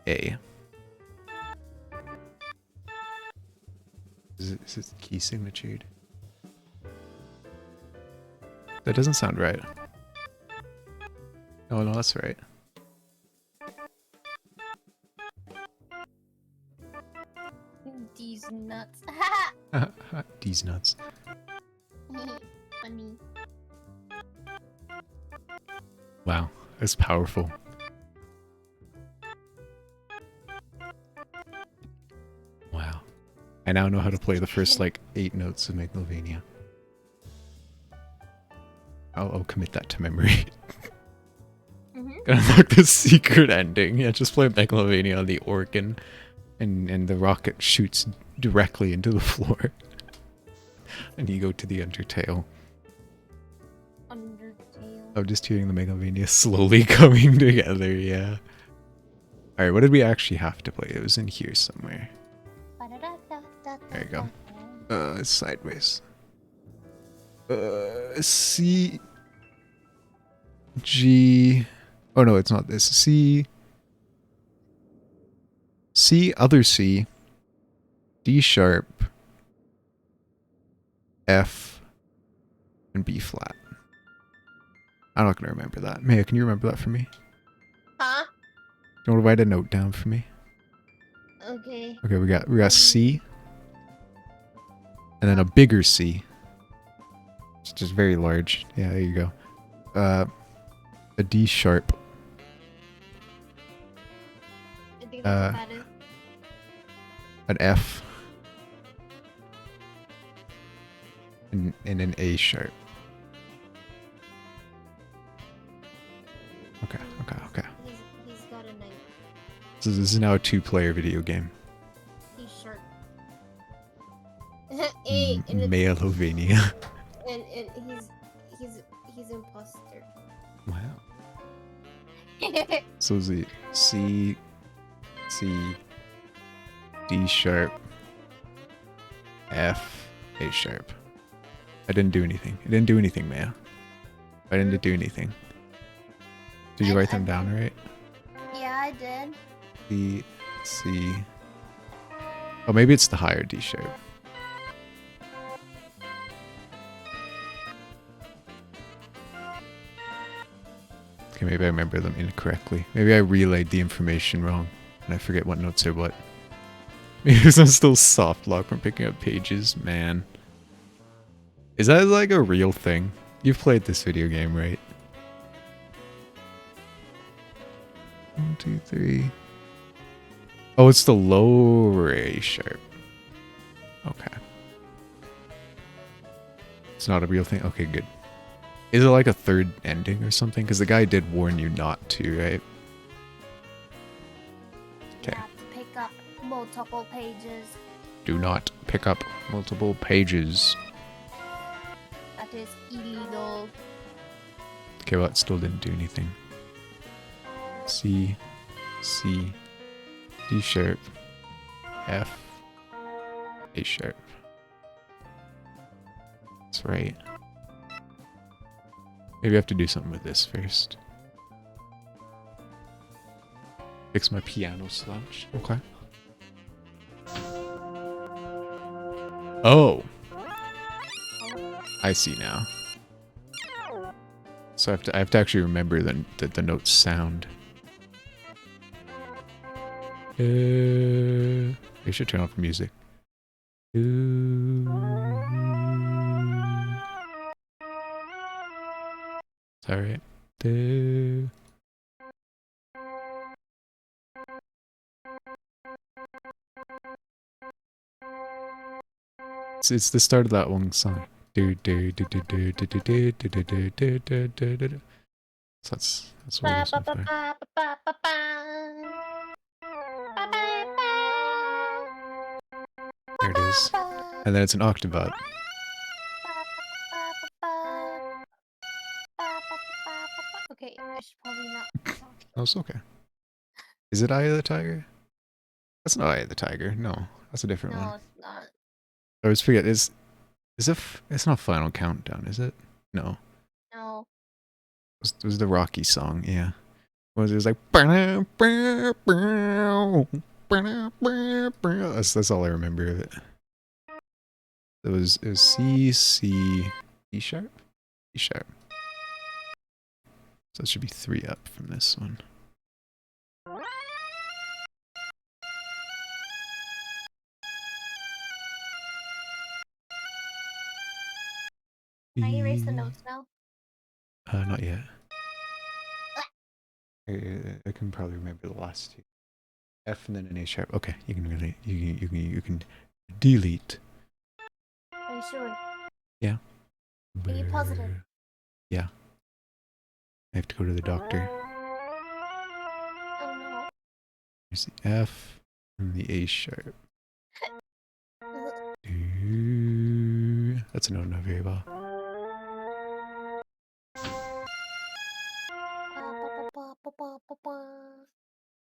A. Is it key signatured? That doesn't sound right. Oh no, that's right. These nuts. These nuts. Funny. Wow, that's powerful. Wow. I now know how to play the first, like, 8 notes of Megalovania. I'll commit that to memory. Gonna unlock the secret ending. Yeah, just play Megalovania on the organ, and the rocket shoots directly into the floor. And you go to the Undertale. I'm just hearing the Megalovania slowly coming together, yeah. Alright, what did we actually have to play? It was in here somewhere. There you go. It's sideways. C... G... Oh no, it's not this. C... C, other C. D sharp. F. And B flat. I'm not gonna remember that. Maya, can you remember that for me? Huh? You want to write a note down for me? Okay. Okay, we got C. And then a bigger C. It's just very large. Yeah, there you go. A D sharp. I think that's about it. An F. And an A sharp. Okay. He's got a 9. So this is now a 2-player video game. He's sharp. A and Megalovania. and he's imposter. Wow. So is it C, D sharp, F, A sharp. I didn't do anything. I didn't do anything, Maya. I didn't do anything. Did you write them down right? Yeah, I did. D, C. Oh, maybe it's the higher D sharp. Okay, maybe I remember them incorrectly. Maybe I relayed the information wrong, and I forget what notes are what. Maybe I'm still soft lock from picking up pages, man. Is that like a real thing? You've played this video game, right? 1, 2, 3. Oh, it's the lower A sharp. Okay. It's not a real thing? Okay, good. Is it like a third ending or something? Because the guy did warn you not to, right? You have to pick up multiple pages. Do not pick up multiple pages. That is illegal. Okay, well, it still didn't do anything. C, C, D sharp, F, A sharp. That's right. Maybe I have to do something with this first. Fix my piano slouch. Okay. Oh! I see now. So I have to actually remember the notes sound. I should turn off the music. Is that right? It's the start of that one song. So that's what it is so far. There it is. And then it's an octave. Okay, I should probably not. Oh, it's okay. Is it Eye of the Tiger? That's not Eye of the Tiger. No, that's a different one. No, it's not. I always forget. Is it? It's not Final Countdown, is it? No. No. It was the Rocky song, yeah. It was like that's all I remember of it. It was C C E sharp? E sharp. So it should be 3 up from this one. Can I erase the notes now? Not yet. I can probably remember the last 2. F and then an A sharp. Okay, you can delete. Are you sure? Yeah. Are you positive? Yeah. I have to go to the doctor. Oh no. Here's the F and the A sharp. That's a no, not very well.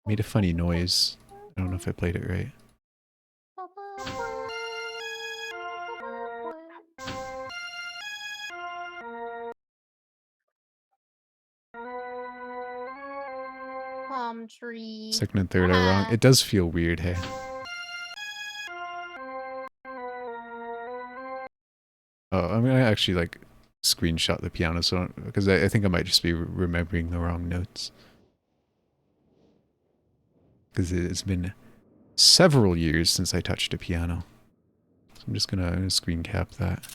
Made a funny noise. I don't know if I played it right. Palm tree. Second and third are wrong. It does feel weird, hey. Oh, I'm gonna actually like screenshot the piano so because I think I might just be remembering the wrong notes. Because it's been several years since I touched a piano. So I'm just gonna screen cap that.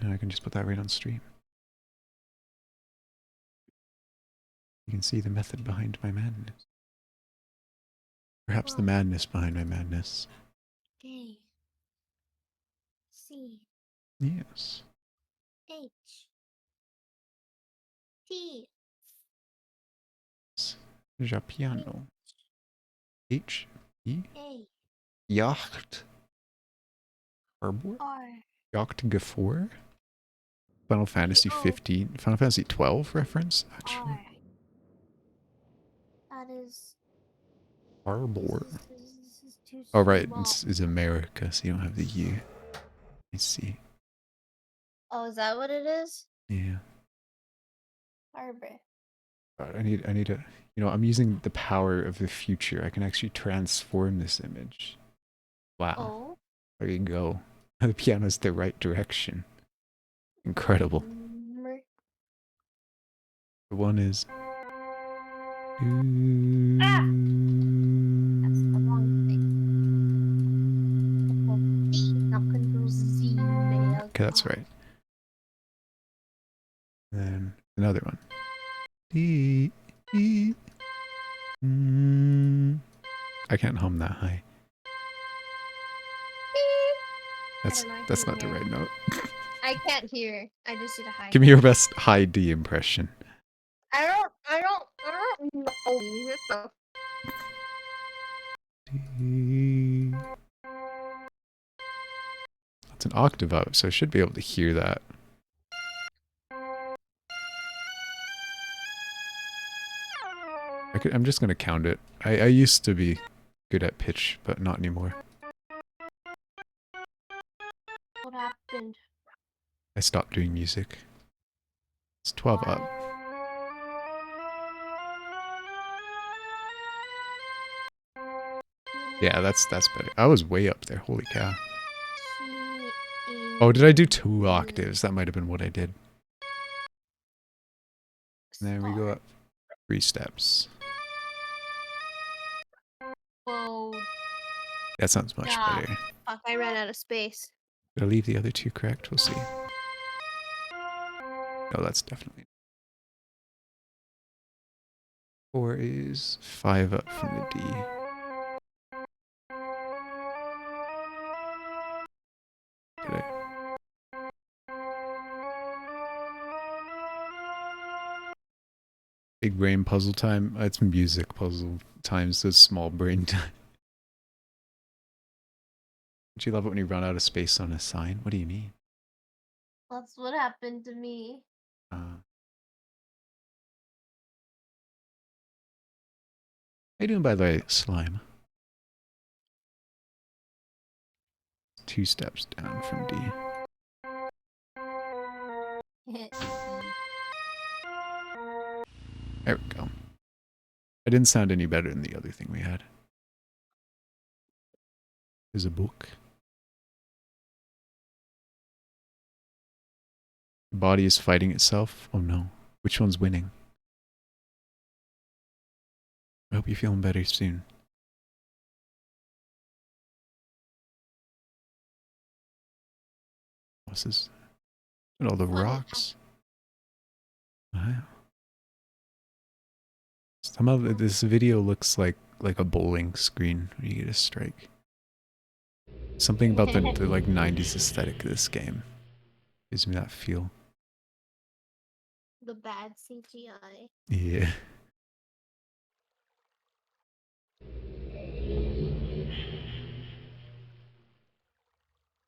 And I can just put that right on stream. You can see the method behind my madness. Perhaps the madness behind my madness. A. C. Yes. H. T. Ja piano. H. E. A. Yacht. Harbor. R. Yacht Gafor. Final Fantasy 15. Final Fantasy 12 reference, actually. R. That is... Harbor. too Oh, right. small. It's America, so you don't have the U. I see. Oh, is that what it is? Yeah. Harbor. God, I need a, you know, I'm using the power of the future. I can actually transform this image. Wow. Oh. There you go. The piano's the right direction. Incredible. The one is. Ah! That's the wrong thing. Control C, not Control Z, man. Okay, that's right. And then another one. D, E, I can't hum that high. That's not the right note. I can't hear. I just did a high. Give me your best high D impression. I don't know. D. That's an octave up, so I should be able to hear that. I'm just gonna count it. I used to be good at pitch, but not anymore. What happened? I stopped doing music. It's 12 up. Yeah, that's better. I was way up there. Holy cow. Oh, did I do 2 octaves? That might have been what I did. And then we go up 3 steps. Whoa. That sounds much better. Fuck, I ran out of space. Did I leave the other 2 correct? We'll see. No, that's definitely. 4 is 5 up from the D. Did I? Big brain puzzle time. It's music puzzle times so small brain time. Don't you love it when you run out of space on a sign? What do you mean? That's what happened to me. How you doing, by the way, slime? 2 steps down from D. There we go. I didn't sound any better than the other thing we had. There's a book. The body is fighting itself. Oh no. Which one's winning? I hope you're feeling better soon. What's this? And all the rocks. Wow. Somehow this video looks like a bowling screen when you get a strike. Something about the like 90s aesthetic of this game gives me that feel. The bad CGI. Yeah.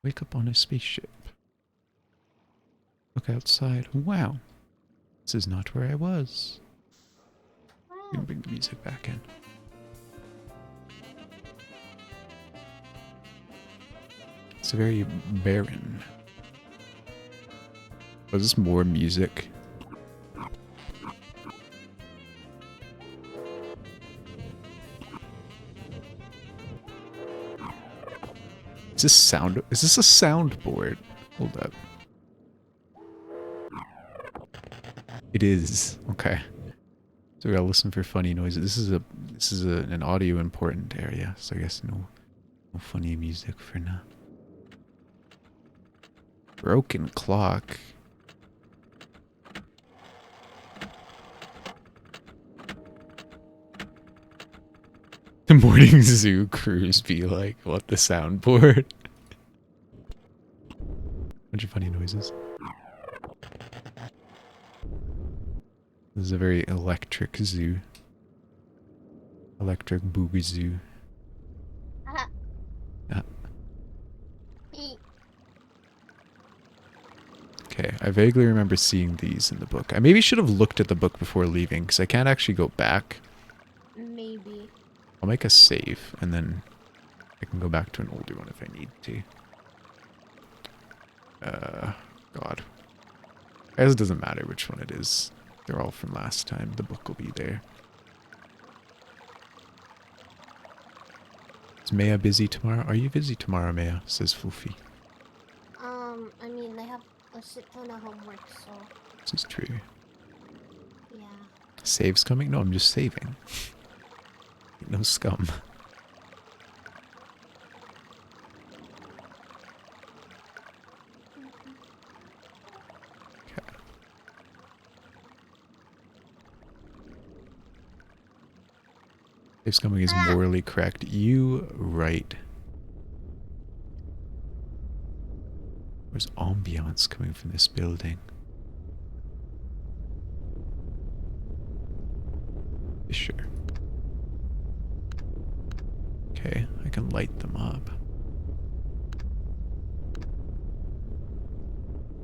Wake up on a spaceship. Look outside. Wow. This is not where I was. We can bring the music back in. It's very barren. Was this more music? Is this a soundboard? Hold up. It is. Okay. So we gotta listen for funny noises. This is an audio important area, so I guess no funny music for now. Broken clock. The morning zoo cruise be like, what, the soundboard? Bunch of funny noises. This is a very electric zoo. Electric boogie zoo. Okay, I vaguely remember seeing these in the book. I maybe should have looked at the book before leaving, because I can't actually go back. Maybe. I'll make a save, and then I can go back to an older one if I need to. God. I guess it doesn't matter which one it is. They're all from last time. The book will be there. Is Maya busy tomorrow? Are you busy tomorrow, Maya? Says Fulfi. I mean, I have a shit ton of homework, so This is true. yeah. Save's coming? No, I'm just saving. No scum. Okay. Save's coming is Ah! morally correct. You right. There's ambiance coming from this building. Sure. Okay, I can light them up.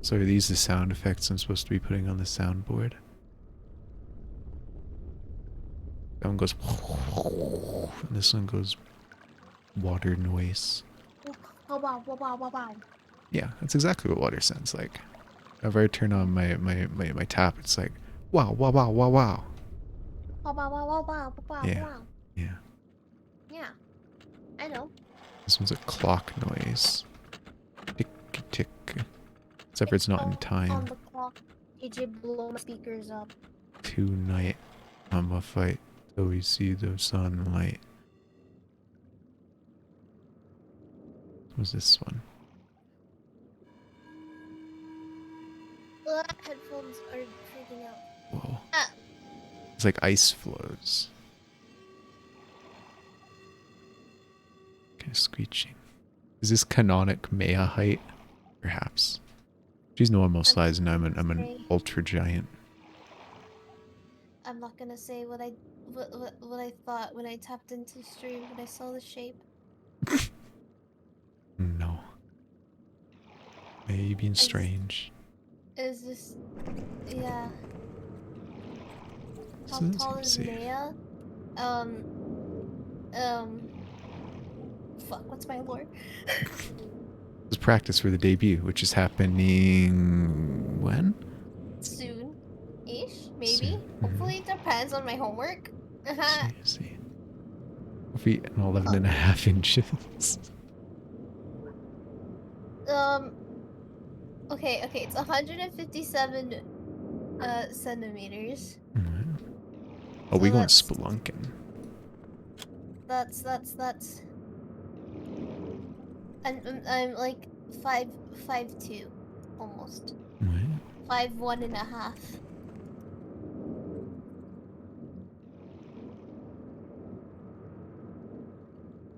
So are these the sound effects I'm supposed to be putting on the soundboard? That one goes and this one goes water noise. Yeah, that's exactly what water sounds like. Whenever I turn on my tap, it's like wow, wow, wow, wow, wow. Yeah, yeah. Yeah, I know. This one's a clock noise. Tick, tick. Except for it's not in On time. the clock, DJ blow my speakers up. Tonight, I'ma fight till we see the sunlight. What's this one? Headphones are freaking out. Whoa. Ah, It's like ice flows. Kind of screeching. Is this canonic Maya height? Perhaps. She's normal I'm size and I'm not an gonna say. ultra giant. I'm not gonna say what I thought when I tapped into stream when I saw the shape. No. Maybe being I just, strange. it's just, yeah. So How let's tall is see. Maya? Um, um, fuck, what's my lore? Let's practice for the debut, which is happening when? Soon-ish, maybe? Soon. Hopefully it depends on my homework. See. Feet and 11 and a half inches. Um, okay, it's 157 centimeters. Oh, So we going that's spelunking. that's I'm like 5'2", almost. What? 5'1 and a half.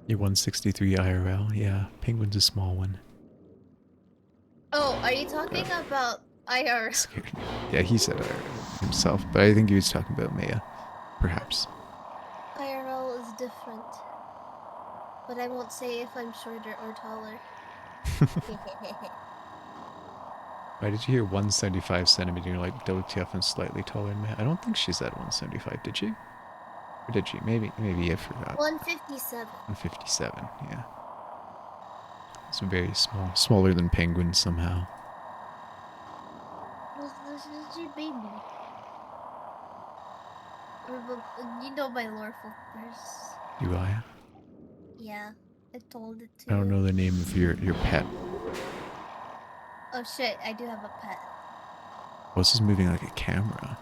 You're 163 IRL. Yeah, penguin's a small one. Oh, are you talking about IR? Scared. Yeah, he said IRL himself, but I think he was talking about Maya. Perhaps. IRL is different. But I won't say if I'm shorter or taller. Why did you hear 175 centimeter? You're like WTF and slightly taller than Maya. I don't think she said 175, did she? Or did she? Maybe I forgot. 157. 157, yeah. It's very small. Smaller than penguins somehow. This is your baby. You know my lore first. Do I? Yeah, I told it to I don't you. know the name of your pet. Oh shit, I do have a pet. Oh, this is moving like a camera.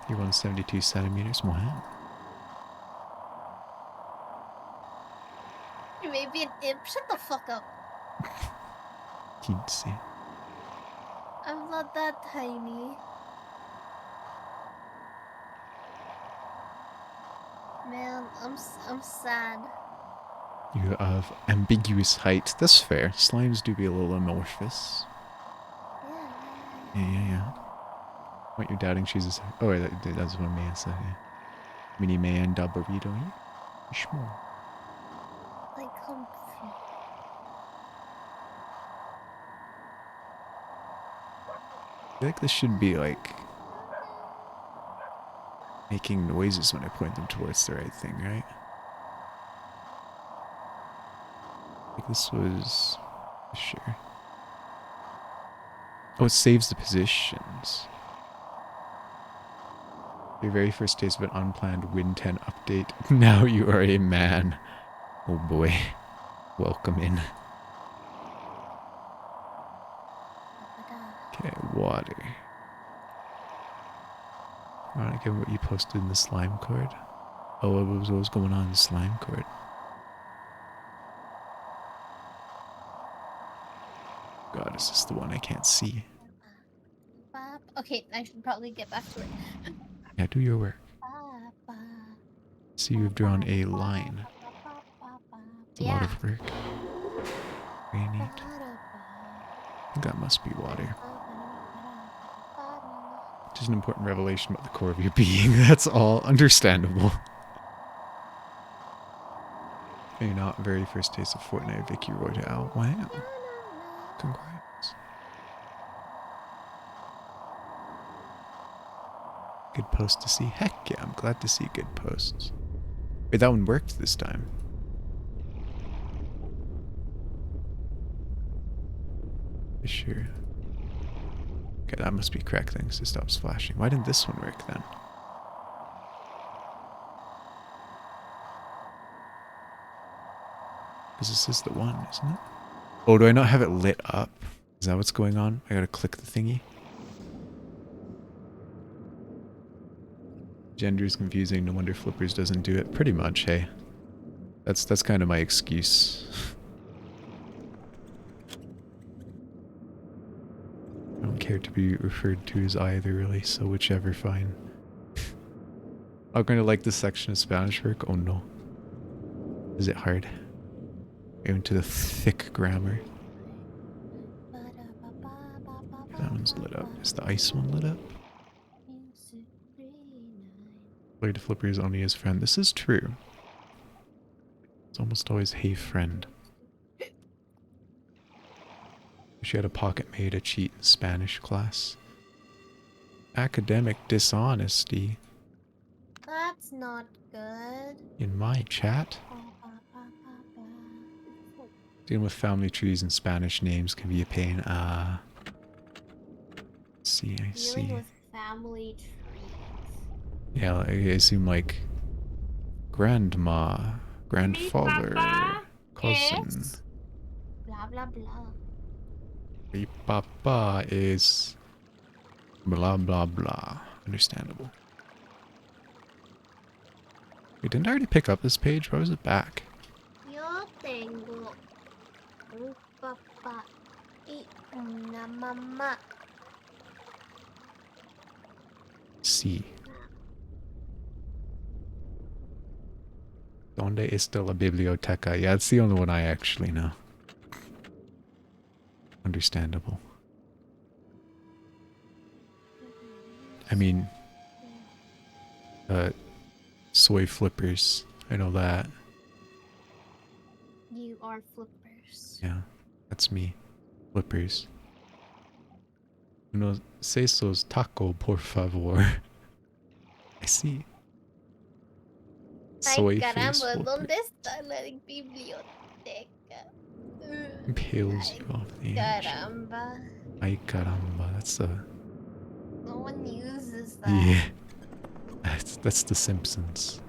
You're 172 centimeters. Wow. You may be an imp. Shut the fuck up. Teensy. I'm not that tiny. Man, I'm sad. You have ambiguous height. That's fair. Slimes do be a little amorphous. Yeah. What, you're doubting she's a... Oh, wait, that's what Maya said, yeah. Mini man, da burrito, yeah. Small. Like comfy. I feel like this should be like... making noises when I point them towards the right thing, right? Like this was... Sure. Oh, it saves the positions. Your very first taste of an unplanned Win 10 update. Now you are a man. Oh boy. Welcome in. Okay, water. Alright, again, what you posted in the slime cord. Oh, what was going on in the slime cord? God, is this the one I can't see? Okay, I should probably get back to it. Yeah, do your work. See, you've drawn a line. It's a lot of work. Very neat. I think that must be water. Just an important revelation about the core of your being. That's all. Understandable. You're not very first taste of Fortnite, Vicky Royale. Wow. Congrats. Good post to see. Heck yeah, I'm glad to see good posts. Wait, that one worked this time. For sure. Okay, that must be correct things to stop splashing. Why didn't this one work then? Because this is the one, isn't it? Oh, do I not have it lit up? Is that what's going on? I gotta click the thingy. Gender is confusing. No wonder Flippers doesn't do it. Pretty much, hey. That's kind of my excuse. I don't care to be referred to as either, really, so whichever, fine. I'm gonna like this section of Spanish work. Oh no. Is it hard? Into the thick grammar. That one's lit up. Is the ice one lit up? Play to Flippers only as friend. This is true. It's almost always hey friend. She had a pocket made a cheat in Spanish class. Academic dishonesty. That's not good. In my chat? Dealing with family trees and Spanish names can be a pain. I see. Dealing with family trees. Yeah, I assume like grandma, grandfather, cousin. Blah blah blah. Mi papa is blah blah blah. Understandable. Wait, didn't I already pick up this page? Why was it back? Yo tengo un papá y una mamá. C. Donde está la biblioteca? Yeah, it's the only one I actually know. Understandable. I mean, soy flippers. I know that. You are Flippers. Yeah, that's me. Flippers. Unos sesos taco, por favor. I see. Soy Ay, face caramba, ¿dónde flippers. está la biblioteca? Impales you off the edge. Caramba. Ay caramba, that's the... No one uses that. Yeah. That's the Simpsons.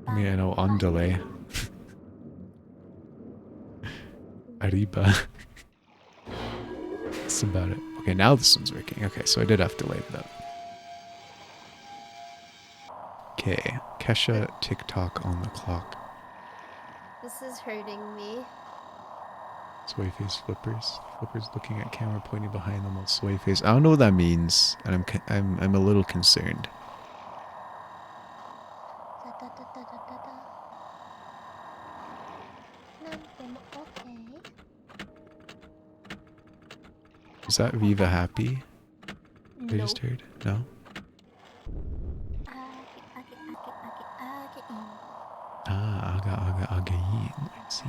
I mean, I know andale. Arriba. That's about it. Okay, now this one's working. Okay, so I did have to light it up. Okay, Kesha TikTok on the clock. This is hurting me. Sway face flippers. Flippers looking at camera pointing behind them while sway face. I don't know what that means, and I'm a little concerned. Is that Viva Happy? I just heard? No? Ah, again. I see.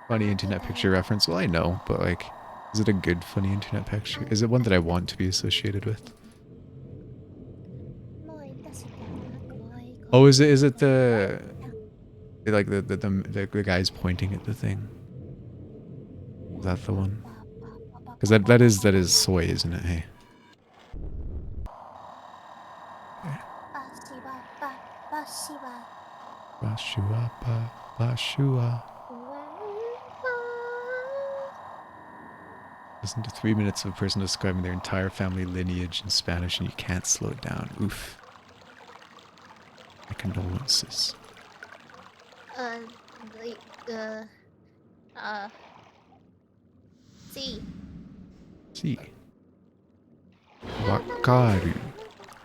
Funny internet picture reference. Well, I know, but like, Is it a good, funny internet picture? Is it one that I want to be associated with? Oh, is it the like the guys pointing at the thing? Is that the one? Because that is soy, isn't it? Hey. Bashua pa bashua. Listen to 3 minutes of a person describing their entire family lineage in Spanish, and you can't slow it down. Oof. My condolences. Like, see. See. Wakaru.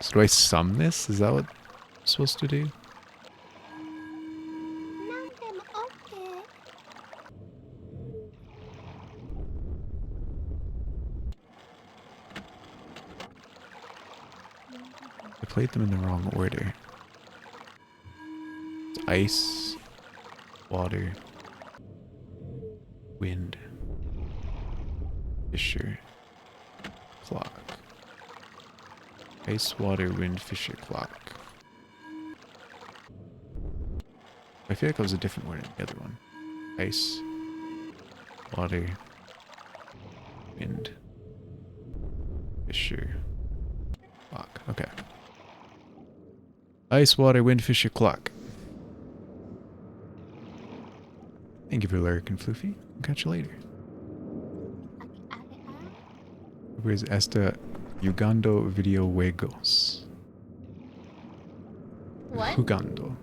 So do I sum this? Is that what I'm supposed to do? I played them in the wrong order. It's ice, water, wind, fisher, clock. Ice, water, wind, fisher, clock. I feel like I was a different word in the other one. Ice, water, wind, fisher, clock. Okay. Ice, water, wind, fisher, clock. Thank you for lurking, Floofy. I'll catch you later. Where's esta Jugando videojuegos? What? Jugando.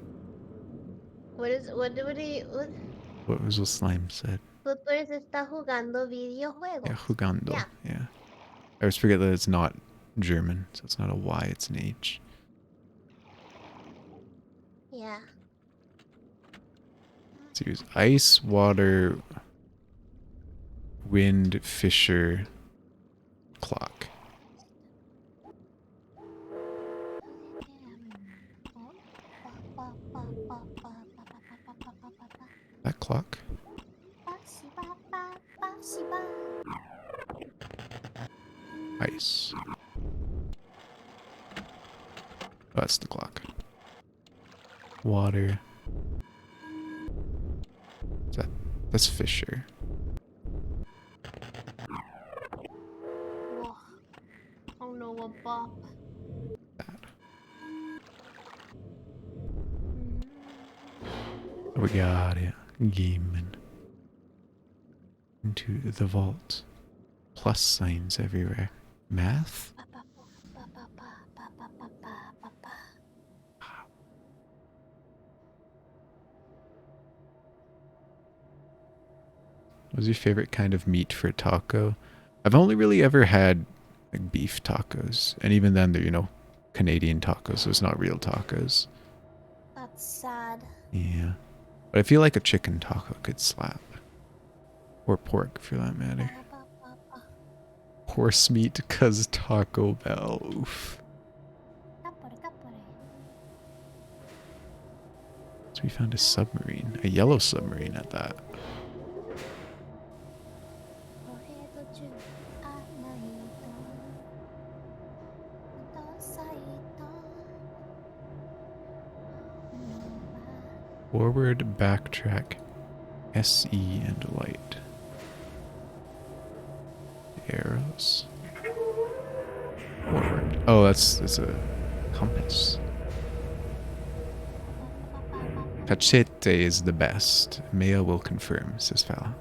What What was what Slime said? Tutores está jugando videojuegos. Yeah, jugando. Yeah. Yeah. I always forget that it's not German, so it's not a Y, it's an H. Yeah. So use ice, water, wind, fisher, clock. That clock? Ice. Oh, that's the clock. Water. That's fisher. Whoa. Oh no, a bop. That. We got it. Gaming. Into the vault. Plus signs everywhere. Math? What's your favorite kind of meat for a taco? I've only really ever had like beef tacos, and even then they're, you know, Canadian tacos, so it's not real tacos. That's sad. Yeah. But I feel like a chicken taco could slap. Or pork, for that matter. Horse meat, cause Taco Bell. Oof. So we found a submarine. A yellow submarine at that. Forward, backtrack, SE, and light. Arrows. Forward. Oh, that's a compass. Cachete is the best. Maya will confirm, says Fala.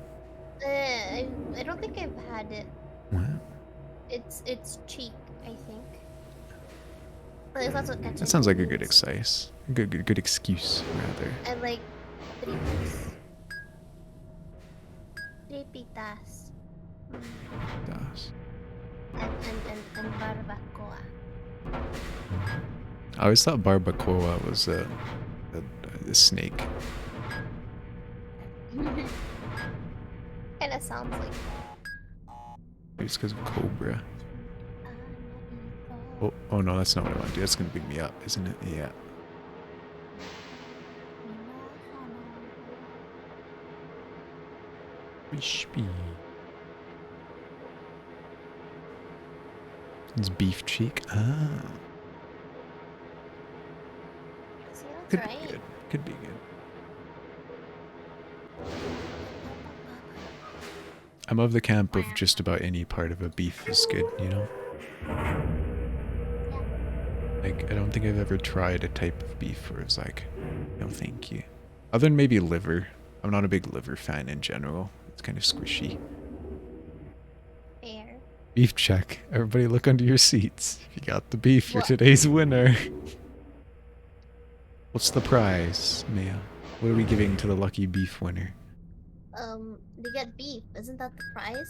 I don't think I've had it. What? It's cheek, I think. At least that's what That sounds like a good means. excuse. Good excuse, rather. I like tripas. Tripitas. Does. And barbacoa. I always thought barbacoa was a snake. Kinda sounds like It's because of cobra. Oh no, that's not what I want to do. That's gonna pick me up, isn't it? Yeah. Crispy. It's beef cheek. Ah, See, that's could right. be good. Could be good. I'm of the camp of just about any part of a beef is good, you know? Yeah. Like, I don't think I've ever tried a type of beef where it's like, no thank you. Other than maybe liver. I'm not a big liver fan in general. It's kind of squishy. Fair. Beef check. Everybody look under your seats. If you got the beef, you're What? today's winner. What's the prize, Mia? What are we giving to the lucky beef winner? They get beef. Isn't that the prize?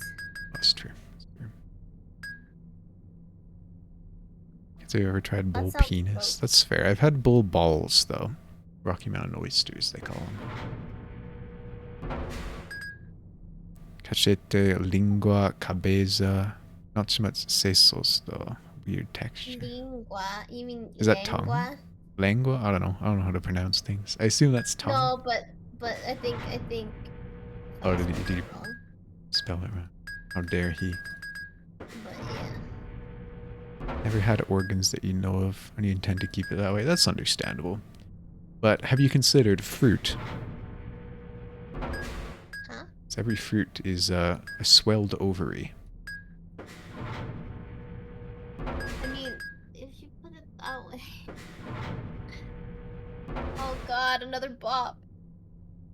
That's true. That's true. Have you ever tried That bull sounds penis? gross. That's fair. I've had bull balls, though. Rocky Mountain oysters, they call them. Cachete, lingua, cabeza. Not so much sesos, though. Weird texture. Lingua? You mean Is that tongue? lengua? Lengua? I don't know. I don't know how to pronounce things. I assume that's tongue. No, but I think. Oh, I did spelled he it wrong. spell it wrong? How dare he? But yeah. Never had organs that you know of, and you intend to keep it that way. That's understandable. But have you considered fruit? Huh? So every fruit is a swelled ovary. I mean, if you put it that way. Oh god, another bop.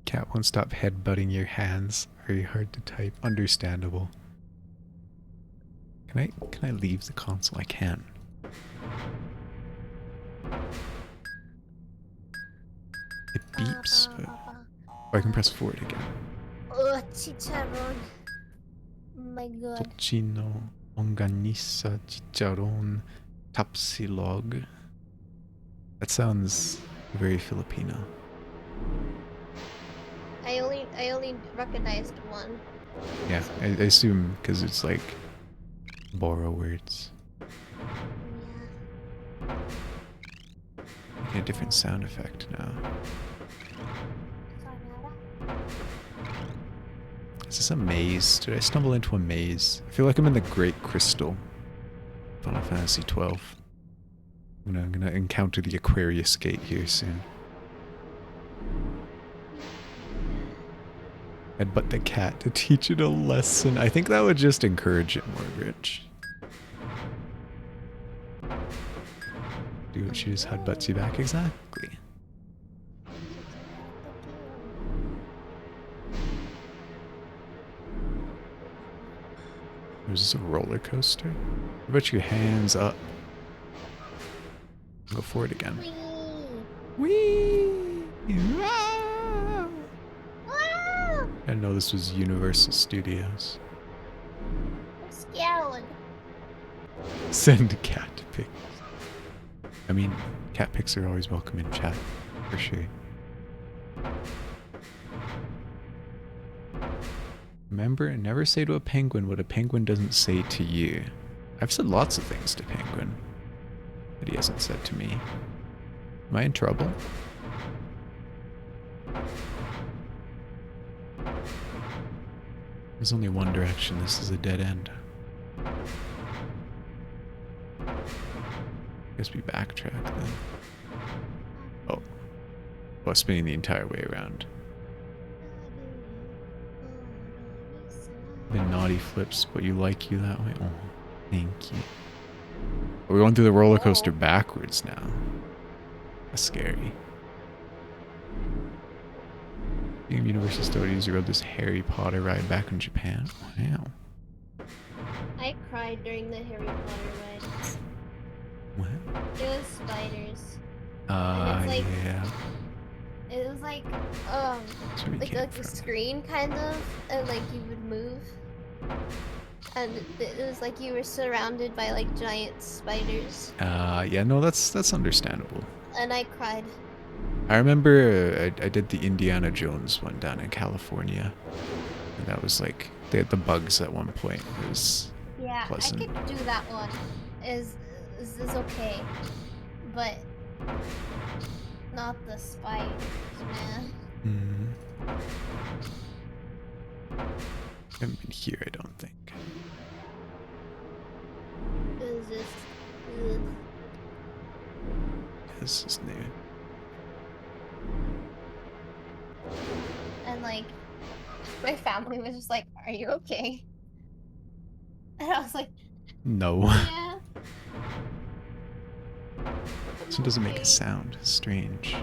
Cat won't stop headbutting your hands. Very hard to type. Understandable. Can I leave the console? I can. It beeps, but I can press forward again. Oh, chicharron. My god. Tocino, longanisa, chicharron, tapsilog. That sounds very Filipino. I only recognized one. Yeah, I assume because it's like Boro words. Yeah. Get a different sound effect now. Is this a maze? Did I stumble into a maze? I feel like I'm in the Great Crystal. Final Fantasy 12. I'm gonna encounter the Aquarius Gate here soon. Headbutt the cat to teach it a lesson. I think that would just encourage it more, Rich. Do what she just headbutts you back exactly. Is this a roller coaster? Put your hands up. Go for it again. Whee! Ah! Ah! I didn't know this was Universal Studios. I'm scared. Send cat pics. I mean, cat pics are always welcome in chat, for sure. Remember, never say to a penguin what a penguin doesn't say to you. I've said lots of things to Penguin that he hasn't said to me. Am I in trouble? There's only one direction. This is a dead end. Guess we backtrack then. Oh. Oh, spinning the entire way around. The naughty flips, but you like you that way? Oh, thank you. We're going through the roller coaster backwards now. That's scary. Universal Studios rode this Harry Potter ride back in Japan. Wow. I cried during the Harry Potter ride. What? It was spiders. Like, yeah. It was like, like a screen kind of, and like you would move. And it was like you were surrounded by like giant spiders. Yeah, no, that's understandable. And I cried. I remember I did the Indiana Jones one down in California. And that was like, they had the bugs at one point. It was pleasant. I could do that one. Is okay. But not the spiders, man. I haven't been here, I don't think. It was is just. Ugh. This is new. And like, my family was just like, "Are you okay?" And I was like, No. "Yeah." This one doesn't make a sound. Strange.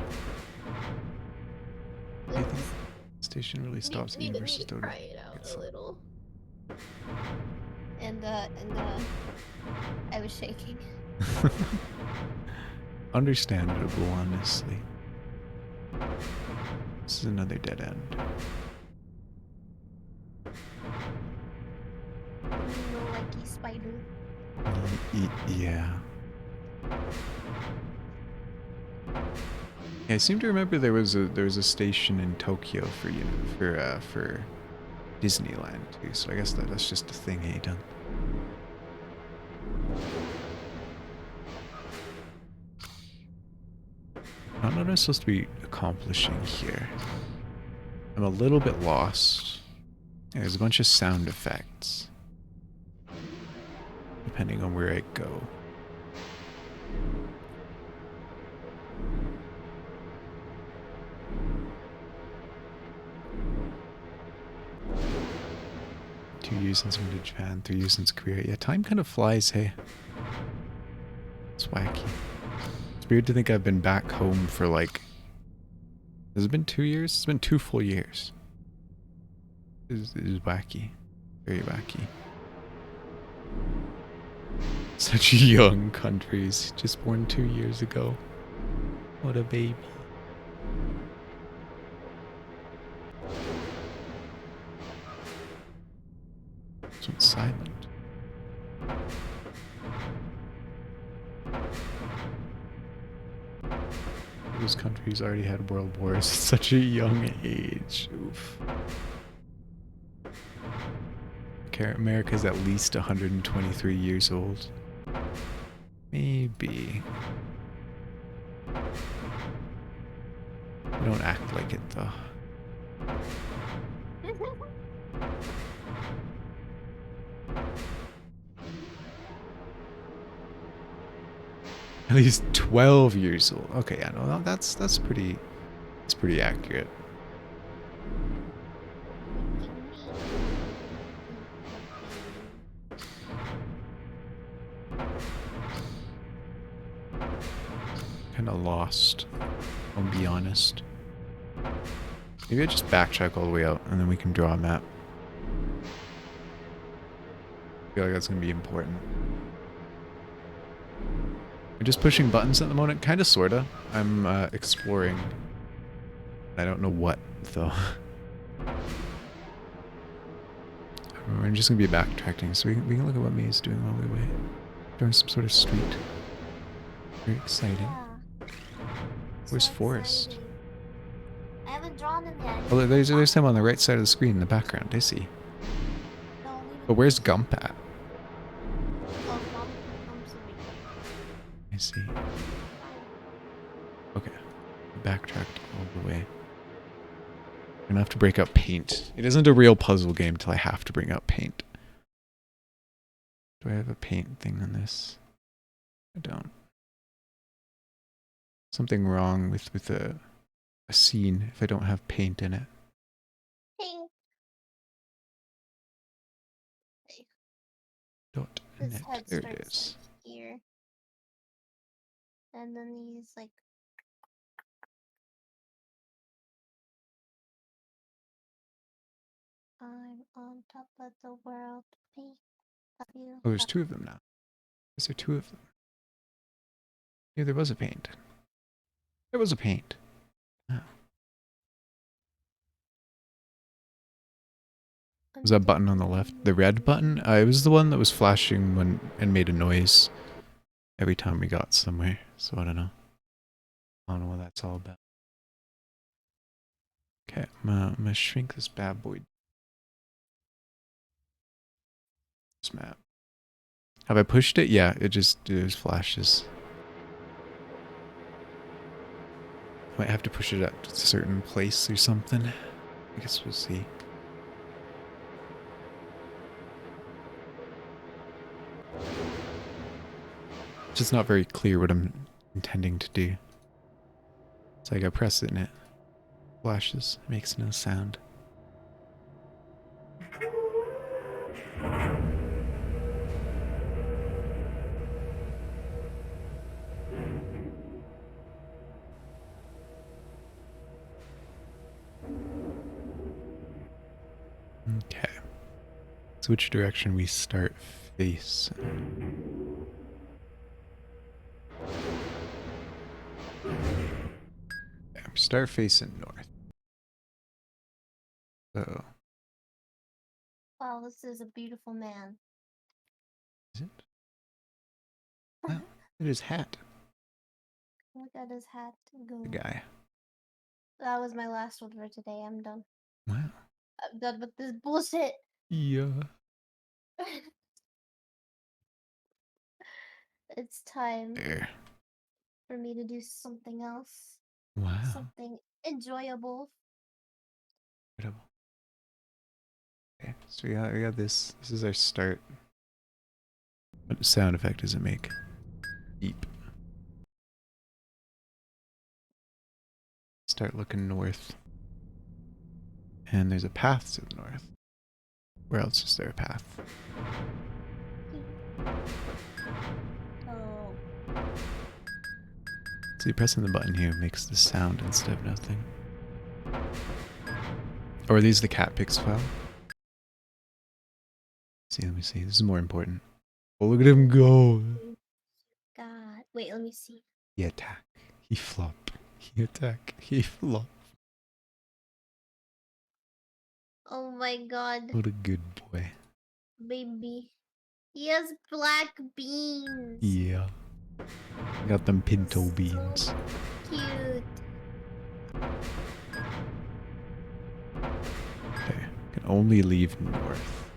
Do you think the station really stops Need universe to story? try it out a little. And I was shaking. Understandable, honestly. This is another dead end. No lucky spider. Yeah. Yeah, I seem to remember there was a station in Tokyo for for Disneyland too. So I guess that's just a thing he done. I don't know what I'm supposed to be accomplishing here. I'm a little bit lost. Yeah, there's a bunch of sound effects. Depending on where I go. Years since I'm in Japan, 3 years since Korea. Yeah, time kind of flies, hey. It's wacky. It's weird to think I've been back home for like... Has it been 2 years? It's been 2 full years. It is wacky. Very wacky. Such young countries. Just born 2 years ago. What a baby. This one's silent. Those countries already had world wars at such a young age. Oof. Okay, America's at least 123 years old. Maybe. They don't act like it though. At least 12 years old. Okay, yeah, no, that's pretty accurate. Kind of lost, I'll be honest. Maybe I just backtrack all the way out and then we can draw a map. I feel like that's going to be important. I'm just pushing buttons at the moment, kind of, sorta. I'm exploring. I don't know what, though. We're just going to be backtracking, so we can look at what Mia's doing while we wait. During some sort of street. Very exciting. Yeah. Where's So Forrest? exciting. I haven't drawn him yet. Oh, there's him on the right side of the screen in the background, I see. No, But where's Gump at? Oh, Gump's over here. I see. Okay. Backtracked all the way. I'm gonna have to break out paint. It isn't a real puzzle game till I have to bring out paint. Do I have a paint thing on this? I don't. Something wrong with a scene if I don't have paint in it. Pink. Dot His net. head There starts it is. like here. And then he's like I'm on top of the world. Peek of you. Oh, there's 2 of them now. Is there 2 of them? Yeah, there was a paint. There was a paint. Oh. Was that button on the left? The red button? It was the one that was flashing when and made a noise every time we got somewhere. So I don't know. I don't know what that's all about. Okay, I'm gonna shrink this bad boy. This map. Have I pushed it? Yeah, it just flashes. Might have to push it at a certain place or something. I guess we'll see. It's just not very clear what I'm intending to do. It's like I press it and it flashes, it makes no sound. Okay. So which direction we start facing? Okay, start facing north. So, Wow, this is a beautiful man. is it? Wow, look at his hat. Look at his hat go. The guy. That was my last one for today. I'm done. Wow. I'm done with this bullshit. Yeah. It's time There. for me to do something else. Wow. Something enjoyable. Incredible. Okay, so we got this. This is our start. What sound effect does it make? Beep. Start looking north. And there's a path to the north. Where else is there a path? Oh. See, pressing the button here makes the sound instead of nothing. Or are these the cat pics file? See, let me see. This is more important. Oh, look at him go. God. Wait, let me see. He attack. He flop. He attack. He flop. Oh my god. What a good boy. Baby. He has black beans. Yeah. Got them pinto So beans. cute. Okay. Can only leave north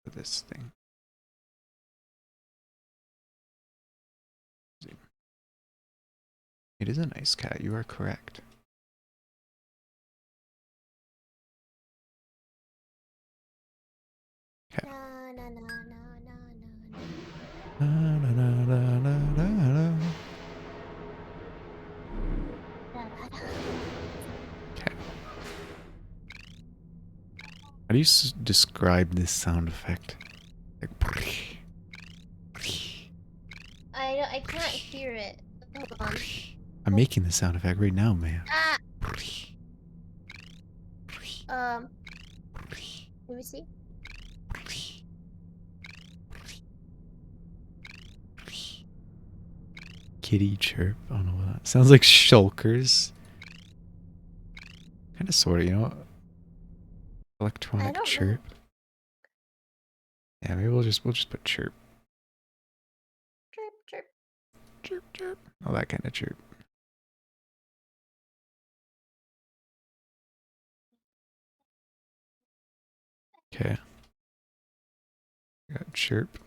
for this thing. It is a nice cat. You are correct. Okay. Na, na, na, na, na, na, Na, na, na, na, na, na, na. na. Okay. How do you describe this sound effect? Like, I can't hear it. Hold on. I'm making the sound effect right now, man. Ah! Let me see. Kitty chirp. I don't know what that sounds like. Shulkers. Kind of, sort of, you know. I Electronic don't chirp. know. Yeah, maybe we'll just put chirp. Chirp, chirp. Chirp, chirp. Oh, that kind of chirp. Okay. Got chirp.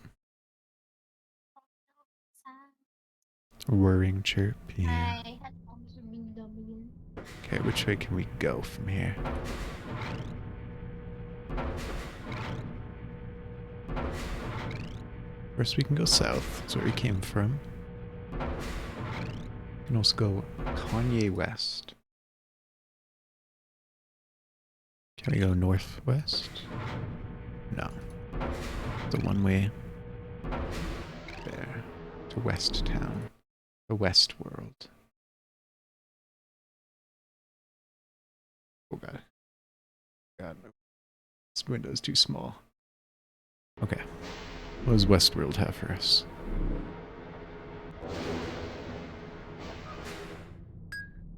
Whirring chirp. Yeah. Okay, which way can we go from here? First we can go south. That's where we came from. We can also go Kanye West. Can we go northwest? No. It's a one-way there to West Town. The West World. Oh god. God, this window's too small. Okay. What does Westworld have for us?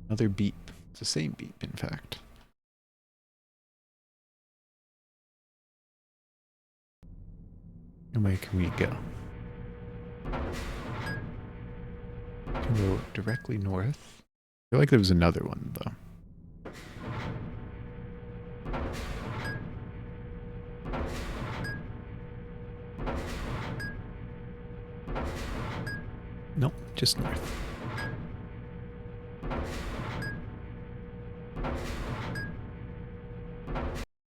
Another beep. It's the same beep, in fact. And where can we go? We can go directly north. I feel like there was another one, though. Nope, just north.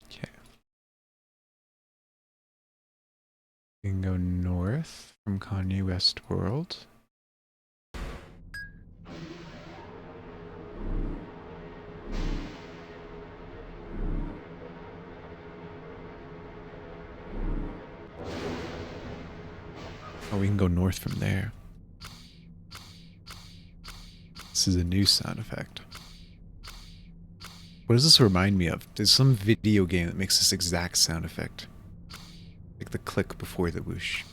Okay. We can go north from Kanye West. Rest World. Oh, we can go north from there. This is a new sound effect. What does this remind me of? There's some video game that makes this exact sound effect. Like the click before the whoosh.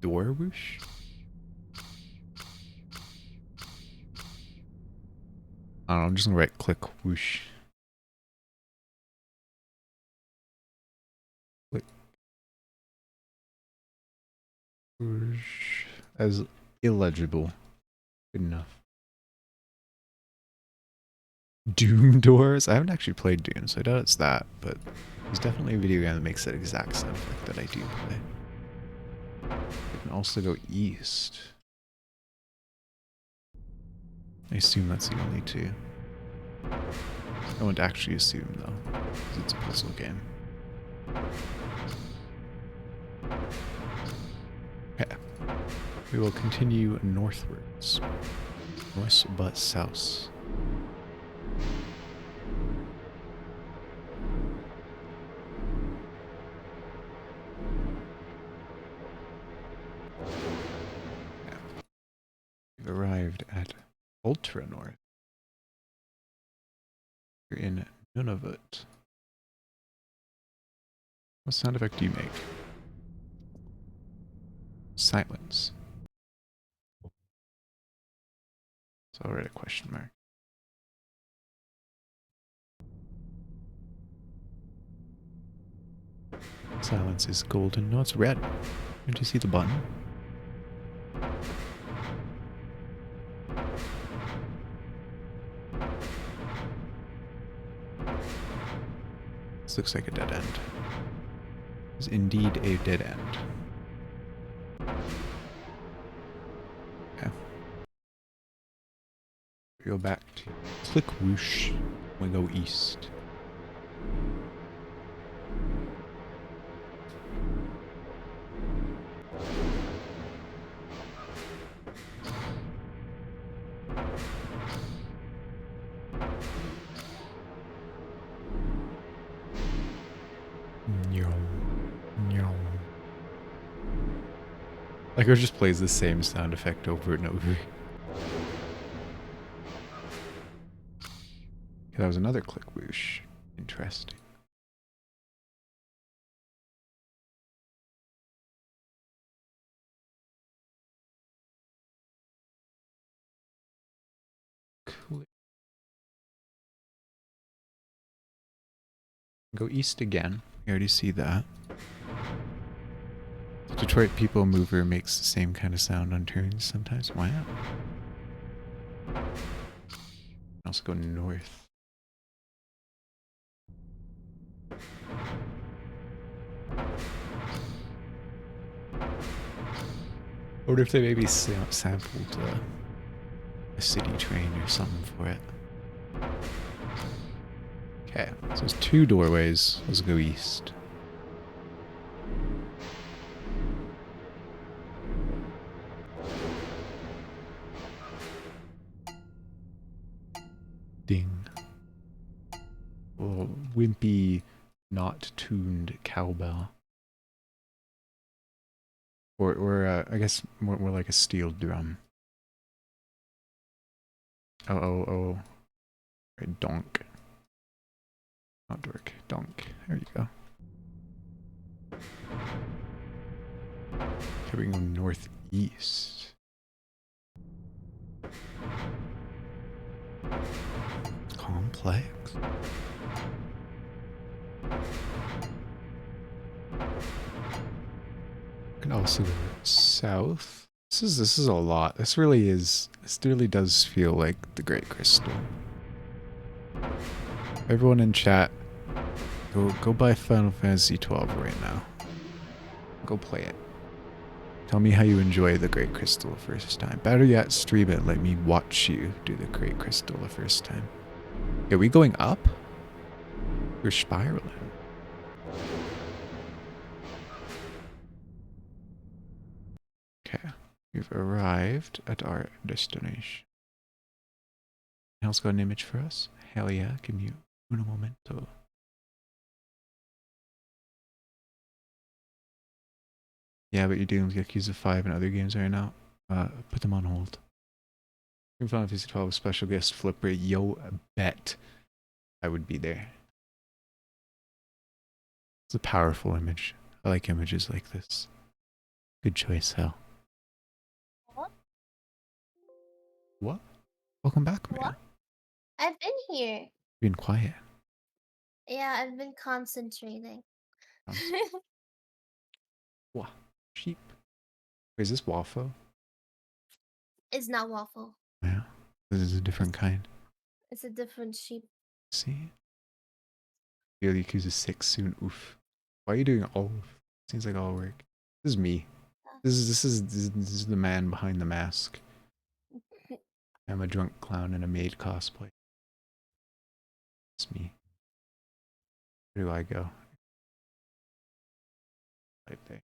Door whoosh? I don't know, I'm just gonna write click whoosh. Click whoosh. As illegible. Good enough. Doom doors? I haven't actually played Doom, so I doubt it's that, but there's definitely a video game that makes that exact sound effect that I do play. We can also go east. I assume that's the only two. I won't actually assume though, because it's a puzzle game. Okay. We will continue northwards. North but south. We've arrived at Ultra North. You're in Nunavut. What sound effect do you make? Silence. So I'll write a question mark. Silence is golden. No, it's red. Don't you see the button? This looks like a dead end. It's indeed a dead end. Okay. We go back to click whoosh. We go east. Like it just plays the same sound effect over and over. Okay, that was another click whoosh. Interesting. Click. Go east again. You already see that. Detroit People Mover makes the same kind of sound on turns sometimes. Wow. Also go north. I wonder if they maybe sampled a city train or something for it. Okay, so there's two doorways. Let's go east. Ding. Little wimpy, not tuned cowbell. Or I guess more like a steel drum. Oh. Right, donk. Not dork. Donk. There you go. Okay, we can go northeast. Complex. We can also go south. This is a lot. This really does feel like the Great Crystal. Everyone in chat, go buy Final Fantasy XII right now. Go play it. Tell me how you enjoy the Great Crystal the first time. Better yet, stream it. Let me watch you do the Great Crystal the first time. Are we going up? We're spiraling. Okay. We've arrived at our destination. Else got an image for us? Hell yeah, give me un momento. Yeah, but you're dealing with Yakuza 5 and other games right now. Put them on hold. Final Fantasy 12 special guest Flipper. Yo, bet I would be there. It's a powerful image. I like images like this. Good choice, Hal. What? What? Welcome back, man. What? I've been here. Being quiet. Yeah, I've been concentrating. What? Sheep. Wait, is this waffle? It's not waffle. Yeah. This is a different kind. It's a different sheep. See? Feel Yakuza 6 soon. Oof. Why are you doing all of? Seems like all work. This is me. This is the man behind the mask. I'm a drunk clown in a maid cosplay. It's me. Where do I go? Right there.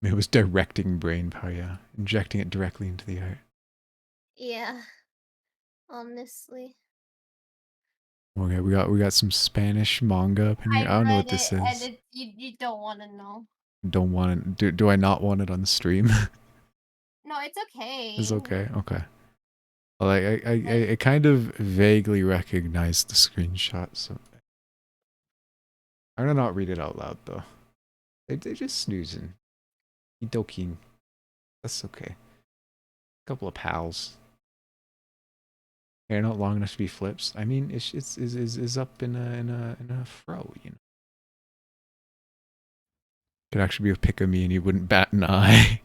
It was directing brain power, yeah. Injecting it directly into the art. Yeah. Honestly. Okay, we got some Spanish manga up in here. I don't know what this is. And you don't want to know. Don't want it. Do I not want it on the stream? No, it's okay. It's okay. Okay. Well, I kind of vaguely recognized the screenshot, so I'm gonna not read it out loud though. They're just snoozing. Doking. That's okay. Couple of pals. They're not long enough to be flips. I mean, it's up in a fro, you know. Could actually be a pick of me and you wouldn't bat an eye.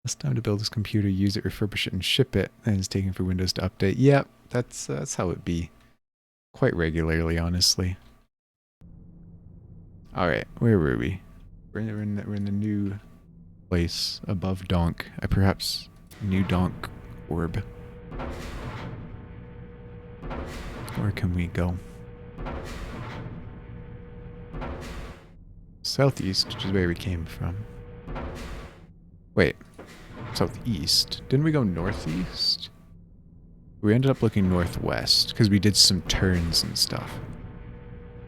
It's time to build this computer, use it, refurbish it, and ship it. And it's taking for Windows to update. Yep, that's how it be. Quite regularly, honestly. All right, where were we? We're in the new place above Donk. Perhaps new Donk orb. Where can we go? Southeast, which is where we came from. Wait, southeast? Didn't we go northeast? We ended up looking northwest because we did some turns and stuff.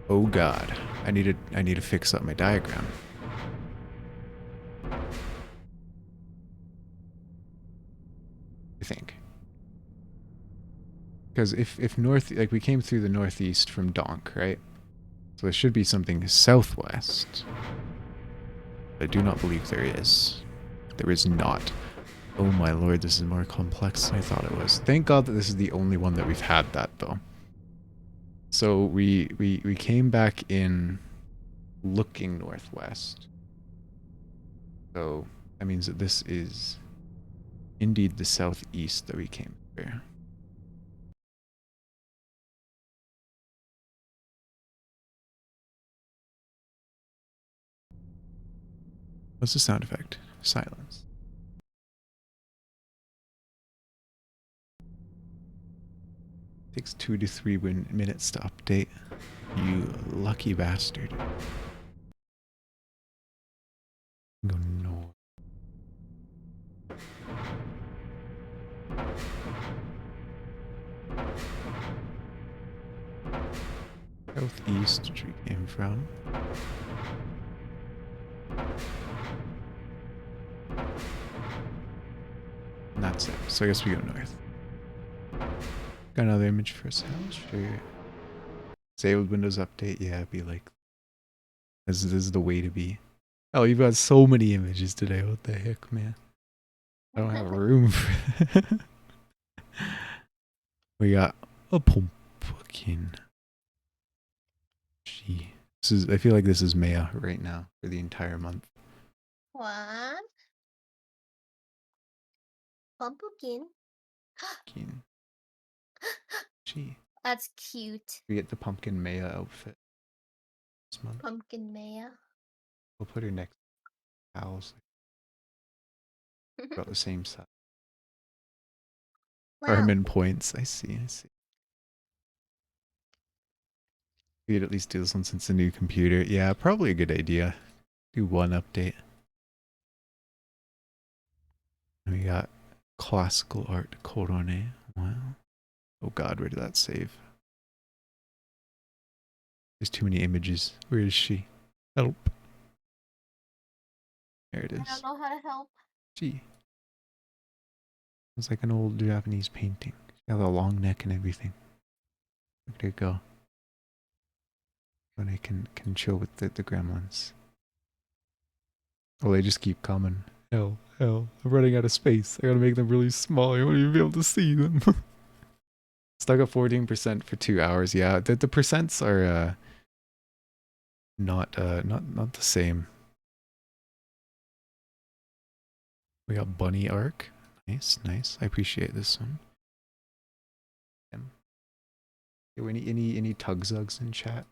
Oh god, I need to fix up my diagram. I think. Because if north, like we came through the northeast from Donk, right? So there should be something southwest. I do not believe there is. There is not. Oh my lord, this is more complex than I thought it was. Thank god that this is the only one that we've had that though. So we came back in looking northwest. So that means that this is indeed the southeast that we came through. What's the sound effect? Silence. Takes 2 to 3 minutes to update. You lucky bastard. Go north. Southeast, which we came from. And that's it. So I guess we go north. Got another image for us. Sure. Disabled Windows update. Yeah, it'd be like this is the way to be. Oh, you've got so many images today. What the heck, man? I don't have room for. We got a pumpkin. Gee, this is. I feel like this is Maya right now for the entire month. What? Pumpkin? Pumpkin. Gee. That's cute. We get the pumpkin Maya outfit this month. Pumpkin Maya. We'll put her next to Al's. About the same size. Wow. Armin points. I see. We could at least do this one since the new computer. Yeah, probably a good idea. Do one update. And we got classical art Corone. Wow. Oh god, where did that save? There's too many images. Where is she? Help. There it I is. don't know how to help. Gee. It's like an old Japanese painting. She has a long neck and everything. Look at her go. When I can chill with the gremlins. Oh, they just keep coming. Hell, I'm running out of space. I gotta make them really small. I won't even be able to see them. Stuck at 14% for 2 hours. Yeah, the percents are not the same. We got Bunny Arc. Nice. I appreciate this one. Any tugzugs in chat?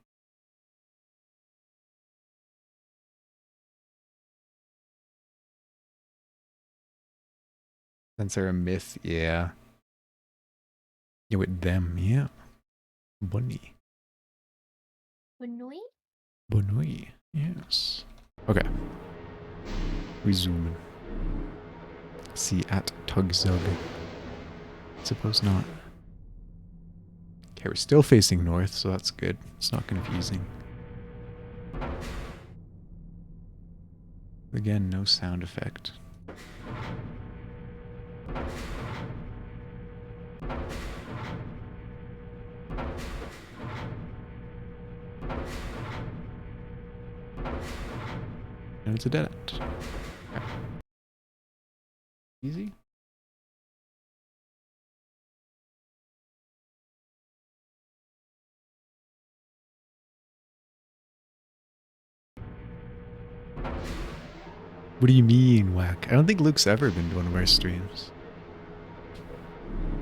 Since they're a myth, yeah. Yeah, with them, yeah. Bunny. Bunui? Bunui, yes. Okay. Resuming. See at Tugzug. Suppose not. Okay, we're still facing north, so that's good. It's not confusing. Again, no sound effect. And it's a dead end. Okay. Easy. What do you mean, whack? I don't think Luke's ever been to one of our streams.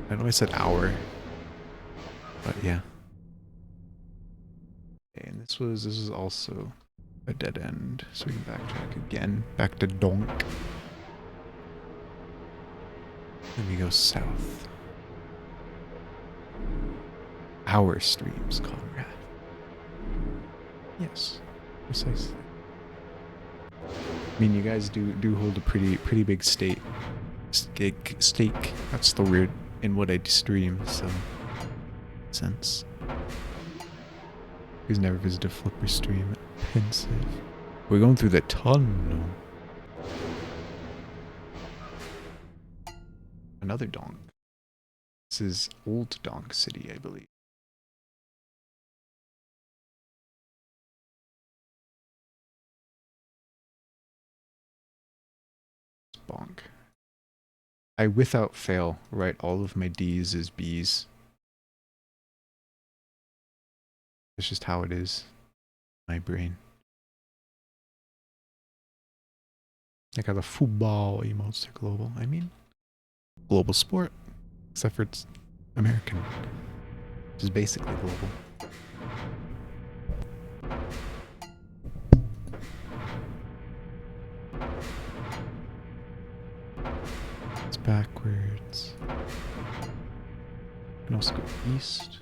I know I said hour. But yeah. Okay, and this is also a dead end. So we can backtrack again. Back to Donk. Then we go south. Our streams, comrade. Yes, precisely. I mean, you guys do hold a pretty big stake. That's the weird in what I stream. So, sense. Who's never visited a Flipper stream? Pensive. We're going through the tunnel. Another donk. This is Old Donk City, I believe. Bonk. I without fail write all of my D's as B's. It's just how it is. My brain. Like how the football emotes are global. I mean, global sport. Except for it's American. Which is basically global. It's backwards. You can also go east.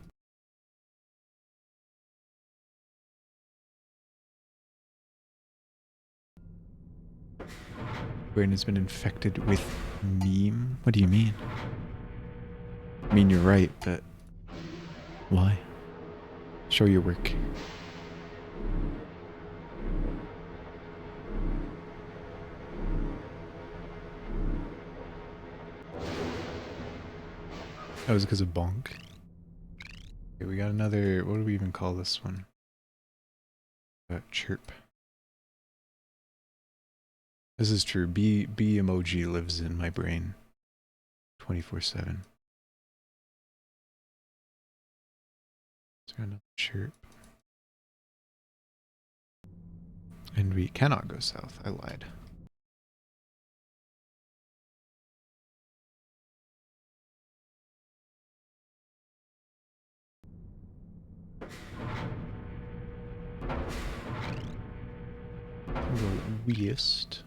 Brain has been infected with meme? What do you mean? I mean, you're right, but why? Show your work. That was because of bonk. Okay, we got another, what do we even call this one? Chirp. This is true. B emoji lives in my brain 24/7. Is there another chirp? And we cannot go south. I lied. Go west.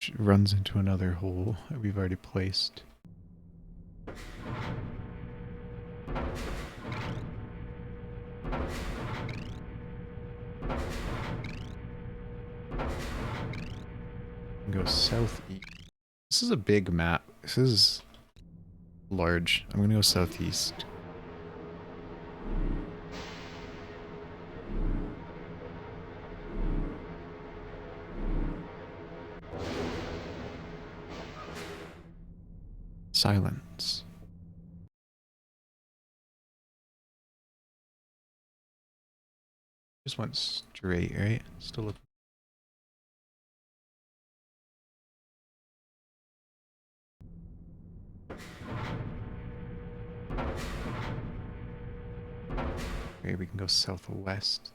Which runs into another hole that we've already placed. go southeast. This is a big map. This is large. I'm gonna go southeast. Silence. Just went straight, right? Still look. Okay, we can go southwest.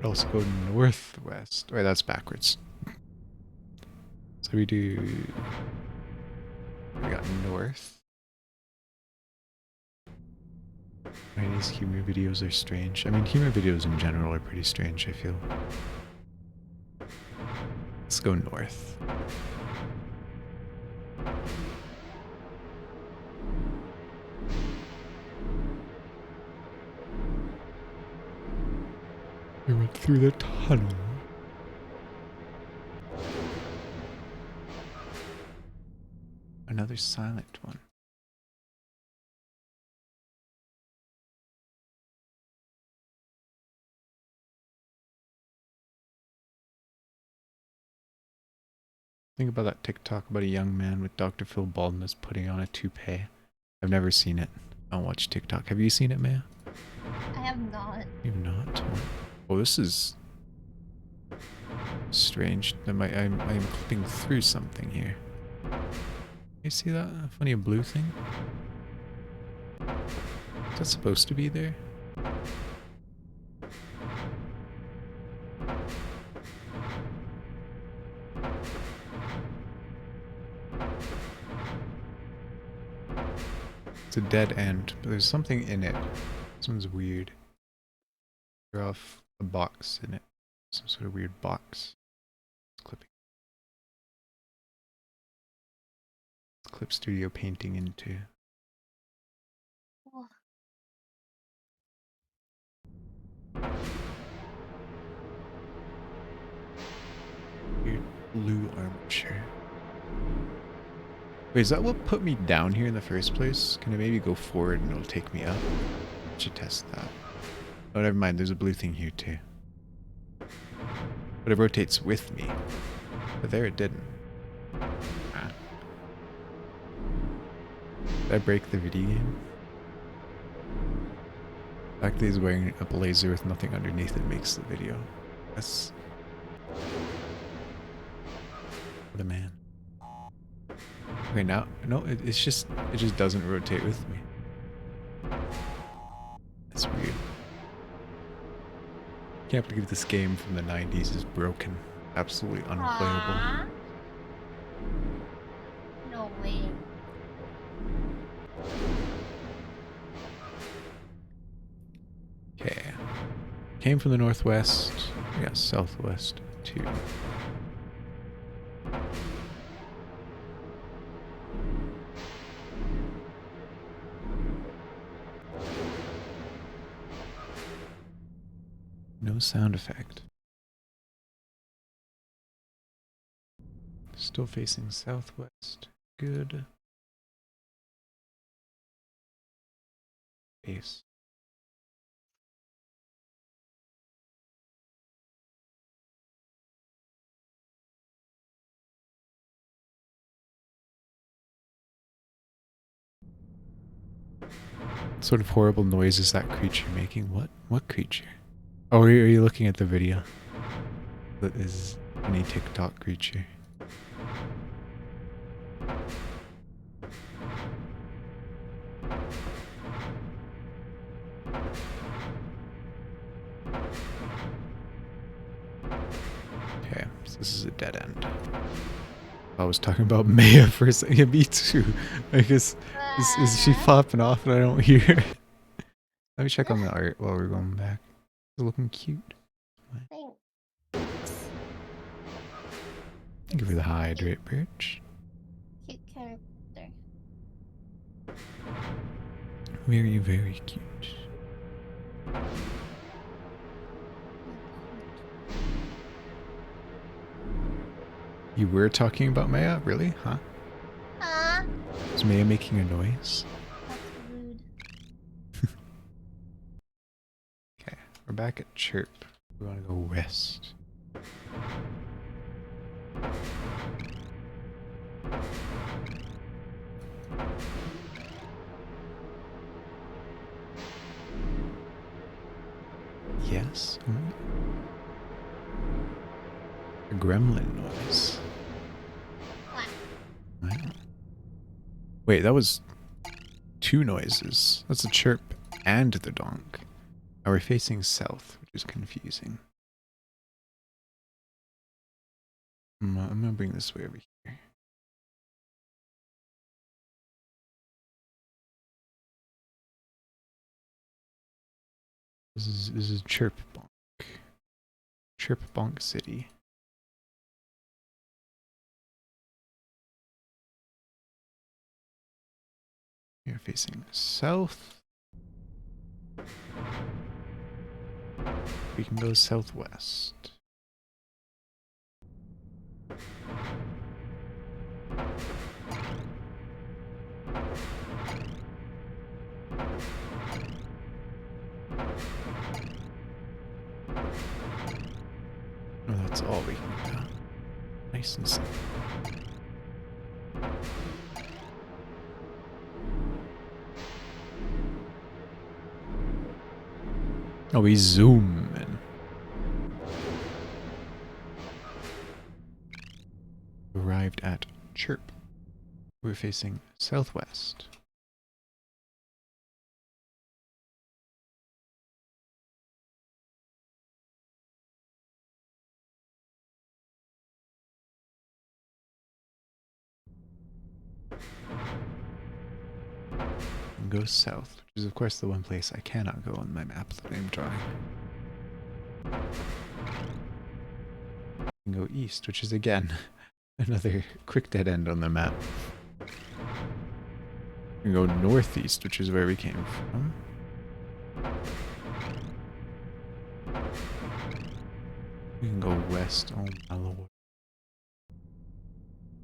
But also go northwest. Wait, that's backwards. So we got north. These humor videos are strange. I mean, humor videos in general are pretty strange, I feel. Let's go north. We went through the tunnel. Another silent one. Think about that TikTok about a young man with Dr. Phil baldness putting on a toupee. I've never seen it. I don't watch TikTok. Have you seen it, Maya? I have not. You've not? Oh, this is strange. I'm clipping through something here. You see that funny blue thing? Is that supposed to be there? It's a dead end, but there's something in it. This one's weird. They're off a box in it. Some sort of weird box. It's clipping. Clip Studio painting into. Oh. Weird blue armature. Wait, is that what put me down here in the first place? Can I maybe go forward and it'll take me up? I should test that. Oh, never mind. There's a blue thing here too. But it rotates with me. But there it didn't. Ah. Did I break the video game? The fact that he's wearing a blazer with nothing underneath it makes the video. That's... What a man. Okay, now, no, it just doesn't rotate with me. That's weird. Can't believe this game from the 90s is broken. Absolutely unplayable. Aww. No way. Okay. Came from the northwest. We got southwest too. No sound effect. Still facing southwest. Good. Base. What sort of horrible noise is that creature making? What creature? Oh, are you looking at the video? That is any TikTok creature. Okay, so this is a dead end. I was talking about Maya for a second. Yeah, me too. I guess is she popping off and I don't hear her? Let me check on the art while we're going back. It's looking cute. Thanks. Give her the hydrate, Birch. Cute character. Very, very cute. You were talking about Maya? Really? Huh? Ah, Is Maya making a noise? that's rude. Okay, we're back at Chirp. We want to go west. Yes. A gremlin noise. What? Wow. Wait, that was two noises. That's a chirp and the donk. Now we're facing south, which is confusing. I'm gonna bring this way over here. This is Chirp Bonk. Chirp Bonk City. We're facing south. We can go southwest. Oh, that's all we can do. Nice and simple. Oh, we zoom in. Arrived at Chirp. We're facing southwest. And go south, which is of course the one place I cannot go on my map that I'm drawing. And go east, which is again another quick dead end on the map. We can go northeast, which is where we came from. We can go west. Oh my lord.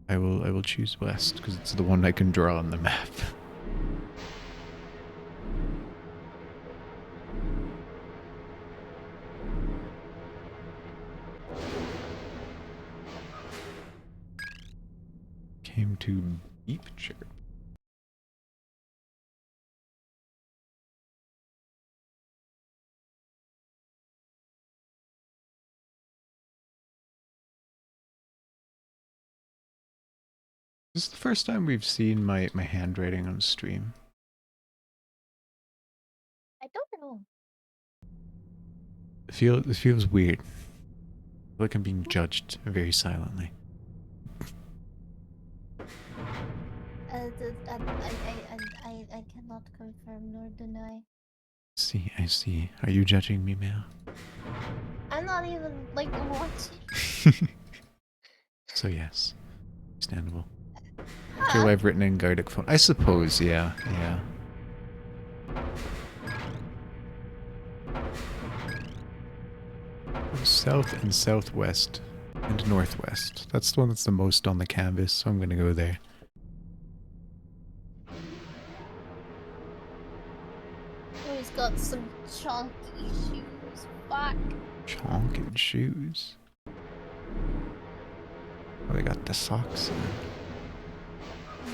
I will choose west because it's the one I can draw on the map. Came to Beep Chirp. This is the first time we've seen my handwriting on stream. I don't know. It feels weird. I feel like I'm being judged very silently. I cannot confirm nor deny. I see. Are you judging me, Mia? I'm not even like watching. So yes, understandable. Feel I've written in Gardic phone. I suppose, yeah. South and southwest and northwest. That's the one that's the most on the canvas, so I'm gonna go there. Oh, he's got some chunky shoes. Fuck. Chonkin shoes. Oh, they got the socks on. Yeah.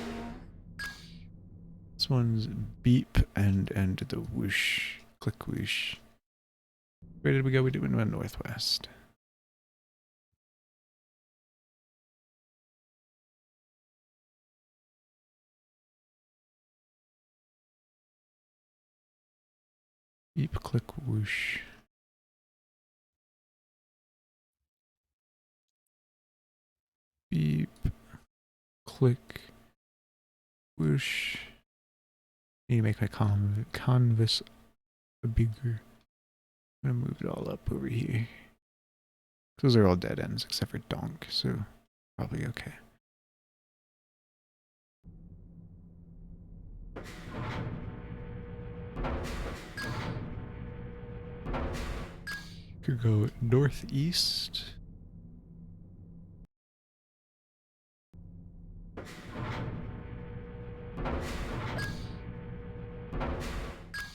This one's beep and the whoosh. Click whoosh. Where did we go? We went northwest. Beep, click, whoosh. Beep, click, whoosh. Need to make my canvas bigger. I'm gonna move it all up over here. Those are all dead ends except for donk, so probably okay. Could go northeast.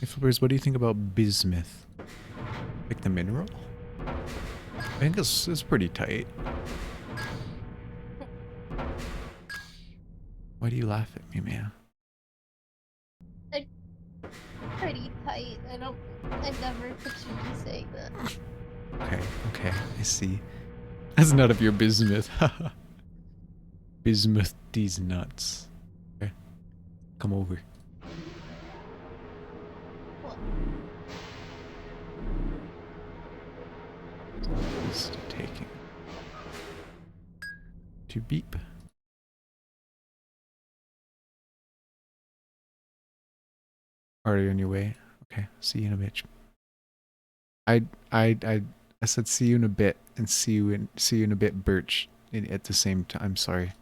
Hey Flippers, what do you think about bismuth? Like the mineral? I think it's pretty tight. Why do you laugh at me, man? Like, pretty tight. I never pictured you saying that. Okay, I see. That's none of your bismuth. Bismuth these nuts. Okay, come over. What? Just taking. To beep. Already on your way? Okay, see you in a bit. I I I said see you in a bit and see you in a bit, Birch. At the same time. Sorry.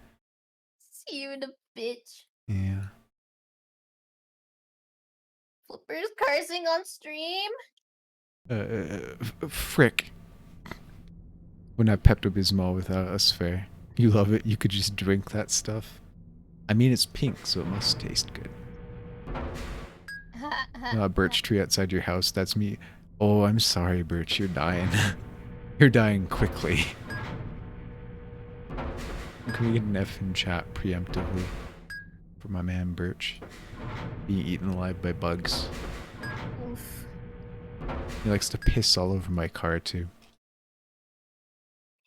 See you in a bitch. Yeah. Flippers cursing on stream? Frick. Wouldn't have Pepto-Bismol without us, fair. You love it. You could just drink that stuff. I mean, it's pink, so it must taste good. Birch tree outside your house. That's me. Oh, I'm sorry, Birch. You're dying. You're dying quickly. Can we get an F in chat preemptively for my man Birch being eaten alive by bugs? Oof. He likes to piss all over my car too.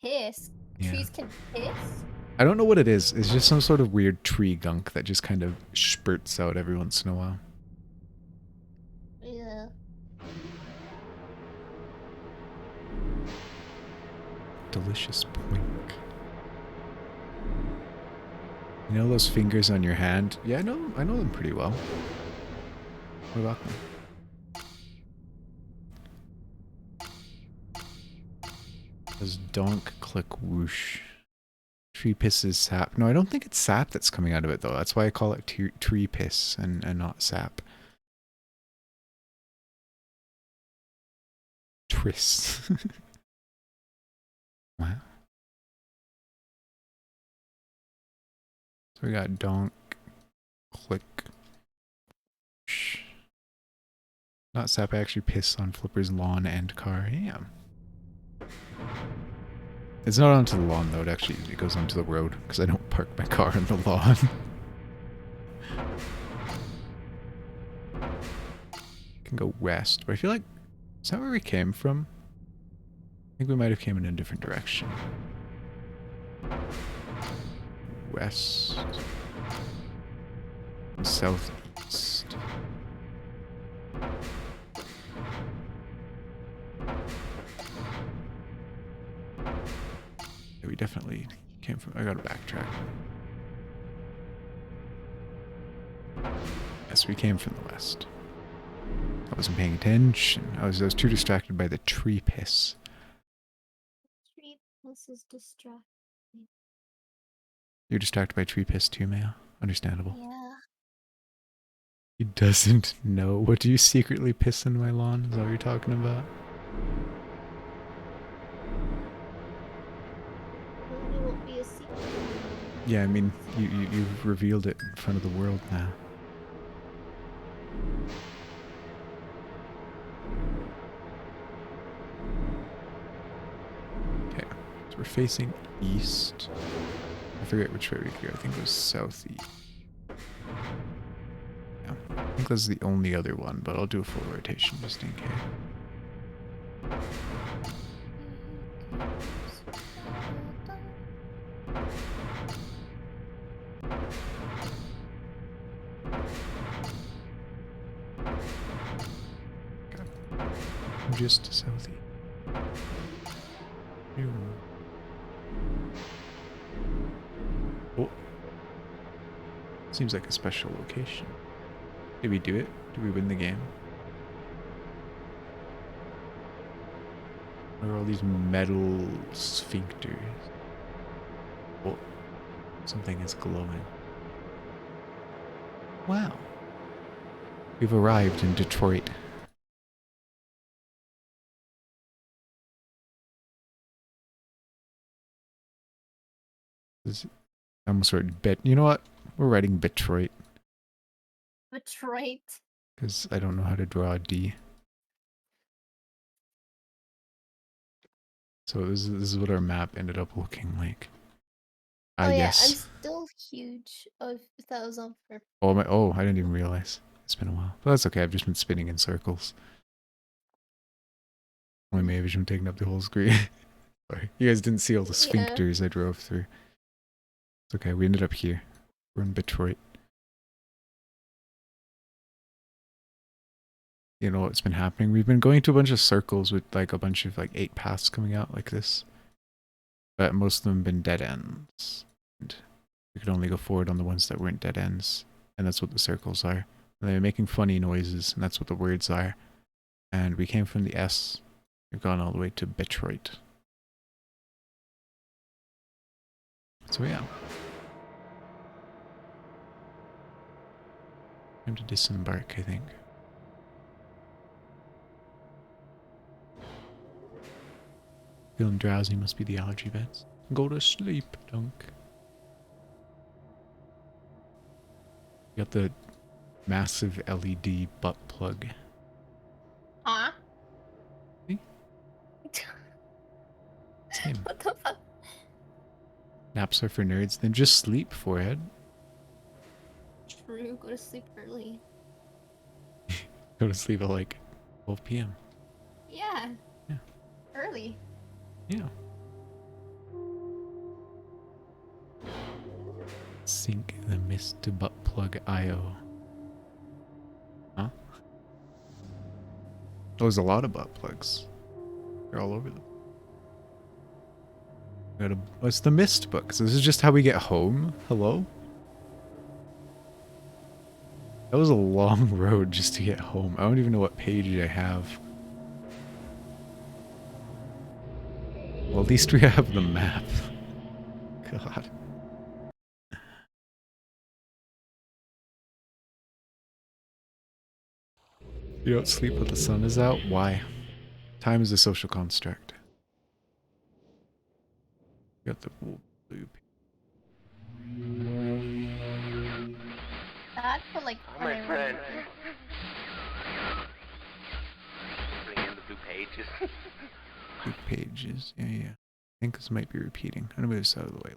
Piss? Yeah. Trees can piss? I don't know what it is. It's just some sort of weird tree gunk that just kind of spurts out every once in a while. Yeah. Delicious poink. You know those fingers on your hand? Yeah, I know them pretty well. What about them? Does donk click whoosh? Tree piss is sap. No, I don't think it's sap that's coming out of it though. That's why I call it tree piss and not sap. Tris. Wow. So we got donk, click, whoosh. Not sap, I actually piss on Flipper's lawn and car. Damn. It's not onto the lawn though, it goes onto the road because I don't park my car on the lawn. Can go west, but I feel like, is that where we came from? I think we might have came in a different direction. West. Southeast. Yeah, we definitely came from, I gotta backtrack. Yes, we came from the west. I wasn't paying attention. I was too distracted by the tree piss. Tree piss is distracting. You're distracted by tree piss too, Maya. Understandable. Yeah. He doesn't know. What do you secretly piss in my lawn? Is that what you're talking about? It won't be a secret. Yeah, I mean, you've revealed it in front of the world now. Okay, so we're facing east. I forget which way we go. I think it was southeast. Yeah, I think that's the only other one, but I'll do a full rotation just in case. Just southeast. Oh. Seems like a special location. Did we do it? Did we win the game? What are all these metal sphincters? Oh. Something is glowing. Wow. We've arrived in Detroit. I almost wrote bit. You know what? We're writing Detroit. Detroit. because I don't know how to draw a D. So this is what our map ended up looking like. Oh yeah, I'm Yes. still huge. Oh, if that was on purpose. Oh, I didn't even realize. It's been a while. But that's okay, I've just been spinning in circles. Only maybe I'm taking up the whole screen. Sorry. You guys didn't see all the Yeah. sphincters I drove through. It's okay, we ended up here. We're in Detroit. You know what's been happening? We've been going to a bunch of circles with like a bunch of like 8 paths coming out like this. But most of them have been dead ends. And we could only go forward on the ones that weren't dead ends. And that's what the circles are. And they're making funny noises, and that's what the words are. And we came from the S. We've gone all the way to Detroit. So yeah. Time to disembark, I think. Feeling drowsy, must be the allergy beds. Go to sleep, Dunk. Got the massive LED butt plug. Huh? See? Same. What the fuck? Naps are for nerds, then just sleep, forehead. True, go to sleep early. Go to sleep at like 12 p.m. Yeah. Yeah. Early. Yeah. Sync the mist to butt plug IO. Huh? Oh, there's a lot of butt plugs. They're all over them. What's the mist book? So this is just how we get home? Hello? That was a long road just to get home. I don't even know what page I have. Well, at least we have the map. God. You don't sleep when the sun is out? Why? Time is a social construct. You got the blue. That, but like when My I friend. read Bring in the blue pages. Blue pages. Yeah, yeah. I think this might be repeating. I'm gonna move this out of the way.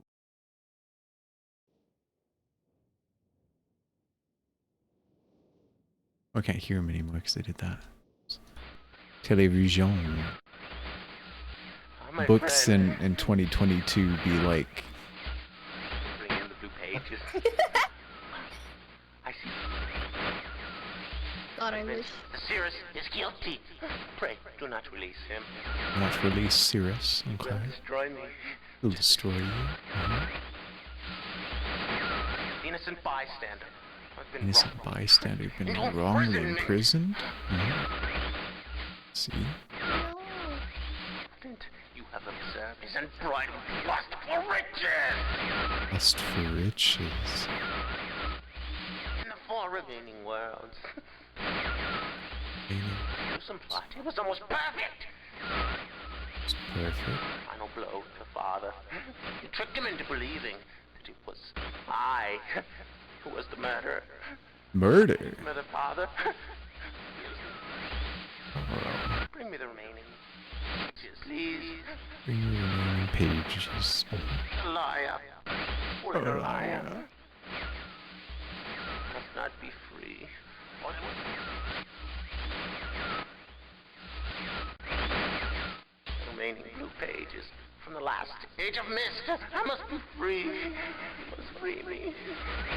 I can't hear him anymore because I did that. Television. My Books friend. in 2022 be like... Bring in the blue pages. I see. God, I wish. Cyrus is guilty. Pray, do not release him. Not release Cirrus. He Okay. will destroy me. He'll destroy you. Innocent bystander. I've been Innocent wrong. bystander been You wrongly imprisoned me. imprisoned? See? No. Didn't you have observed his unbridled lust for riches? Lust for riches. In the 4 remaining worlds. Maybe Gruesome plot. It was almost perfect. it's perfect. Final blow to the father. You tricked him into believing that it was I who was the murderer. Murder? Mother, father. Oh, Bring me the remaining pages, please. bring me the remaining pages. Liar. Little liar. Must not be free. What the remaining blue pages from the last age of mist. I must be free. You must free me.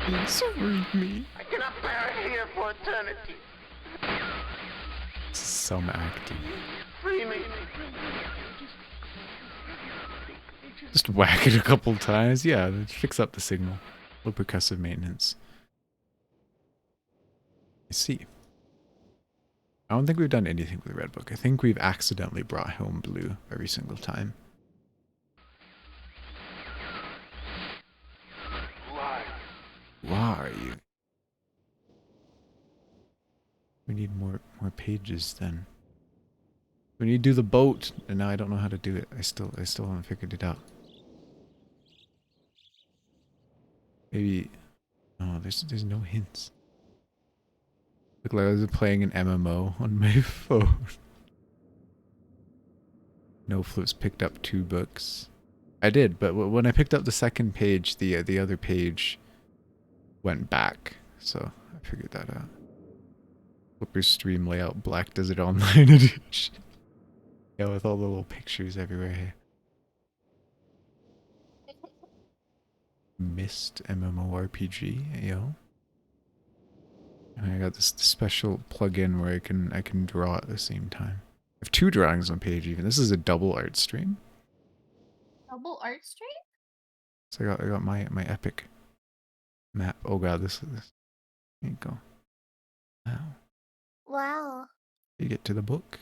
Please free me. I cannot bear it here for eternity. Some acting. Free me. Just whack it a couple times. Yeah, fix up the signal. Low percussive maintenance. I see. I don't think we've done anything with the Red Book. I think we've accidentally brought home blue every single time. Why? Why are you? We need more pages then. We need to do the boat, and now I don't know how to do it. I still haven't figured it out. Maybe... Oh, there's no hints. Look like I was playing an MMO on my phone. No Flips picked up 2 books. I did, but when I picked up the second page, the other page went back. So I figured that out. Flipper's stream layout, Black Desert Online edition. Yeah, with all the little pictures everywhere here. Myst MMORPG, yo. And I got this special plugin where I can draw at the same time. I have 2 drawings on page even. This is a double art stream. Double art stream? So I got my epic map. Oh god, this is this. There you go. Wow. Wow. You get to the book.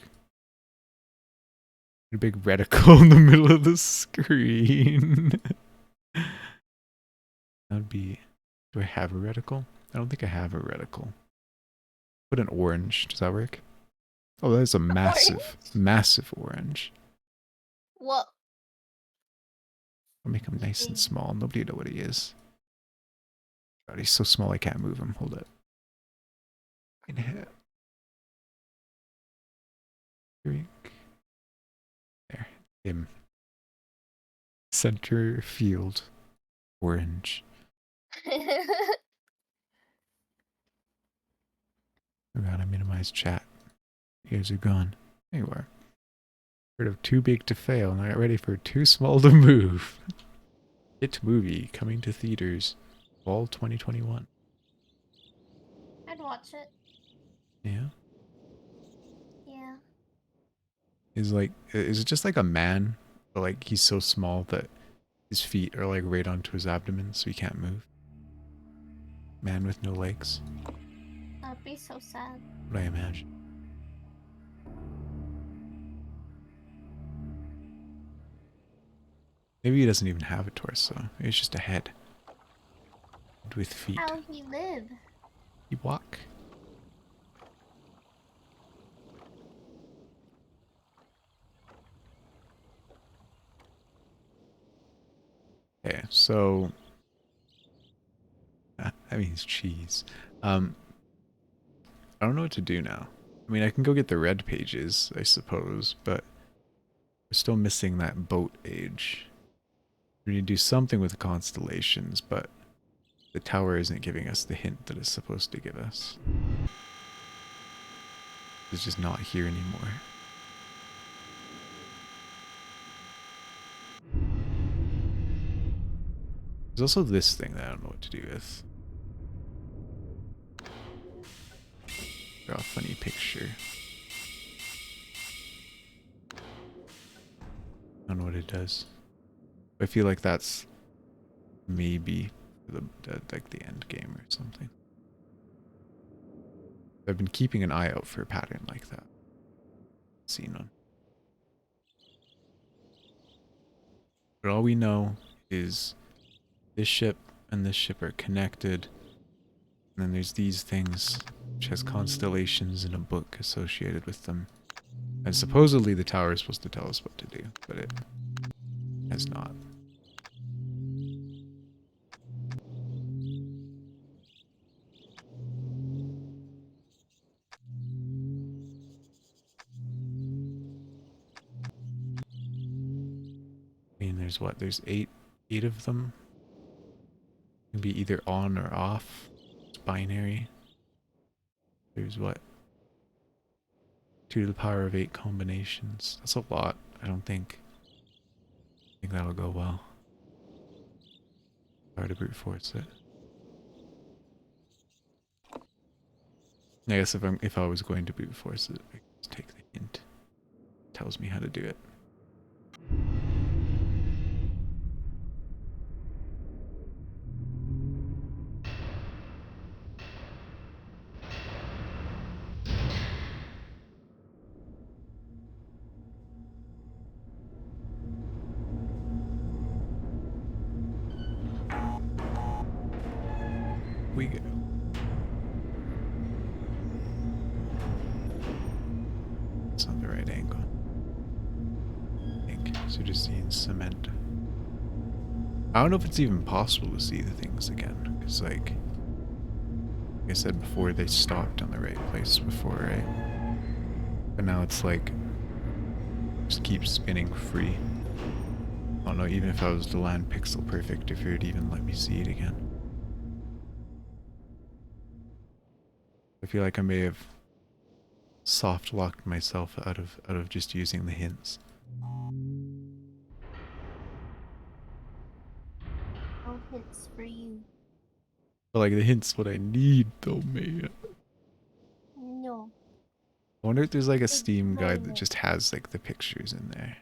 A big reticle in the middle of the screen. That'd be. Do I have a reticle? I don't think I have a reticle. Put an orange. Does that work? Oh, that is a massive, massive orange. What? I'll make him nice and small. Nobody know what he is. God, he's so small I can't move him. Hold it. In here. Drink. There. Him. Center field. Orange. Oh god, I minimized chat. You guys are gone. There you are. Heard of too big to fail, and I got ready for too small to move. Hit movie coming to theaters fall 2021. I'd watch it. Yeah. Yeah. Is it just like a man, but like he's so small that his feet are like right onto his abdomen, so he can't move. Man with no legs. That'd be so sad. What I imagine. Maybe he doesn't even have a torso. Maybe it's just a head. With feet. How he live? He walk. Okay, so I mean it's cheese. I don't know what to do now. I mean I can go get the red pages, I suppose, but we're still missing that boat age. We need to do something with the constellations, but the tower isn't giving us the hint that it's supposed to give us. It's just not here anymore. There's also this thing that I don't know what to do with. Draw a funny picture. I don't know what it does. I feel like that's maybe like the end game or something. I've been keeping an eye out for a pattern like that. Seen one. But all we know is this ship and this ship are connected. And then there's these things, which has constellations and a book associated with them. And supposedly the tower is supposed to tell us what to do, but it has not. I mean, there's what? There's eight of them. Can be either on or off. It's binary. There's what? 2 to the power of 8 combinations. That's a lot. I don't think that'll go well. Try to brute force it. I guess if I was going to brute force it, I could just take the hint. It tells me how to do it. We go. It's not the right angle. I think. So just seeing cement. I don't know if it's even possible to see the things again. Because, like, I said before, they stopped on the right place before, right? But now it's like, just keeps spinning free. I don't know, even if I was to land pixel perfect, if it would even let me see it again. I feel like I may have soft locked myself out of just using the hints. No hints for you. But like the hints what I need though, man. No. I wonder if there's like a Big Steam guide that no. just has like the pictures in there.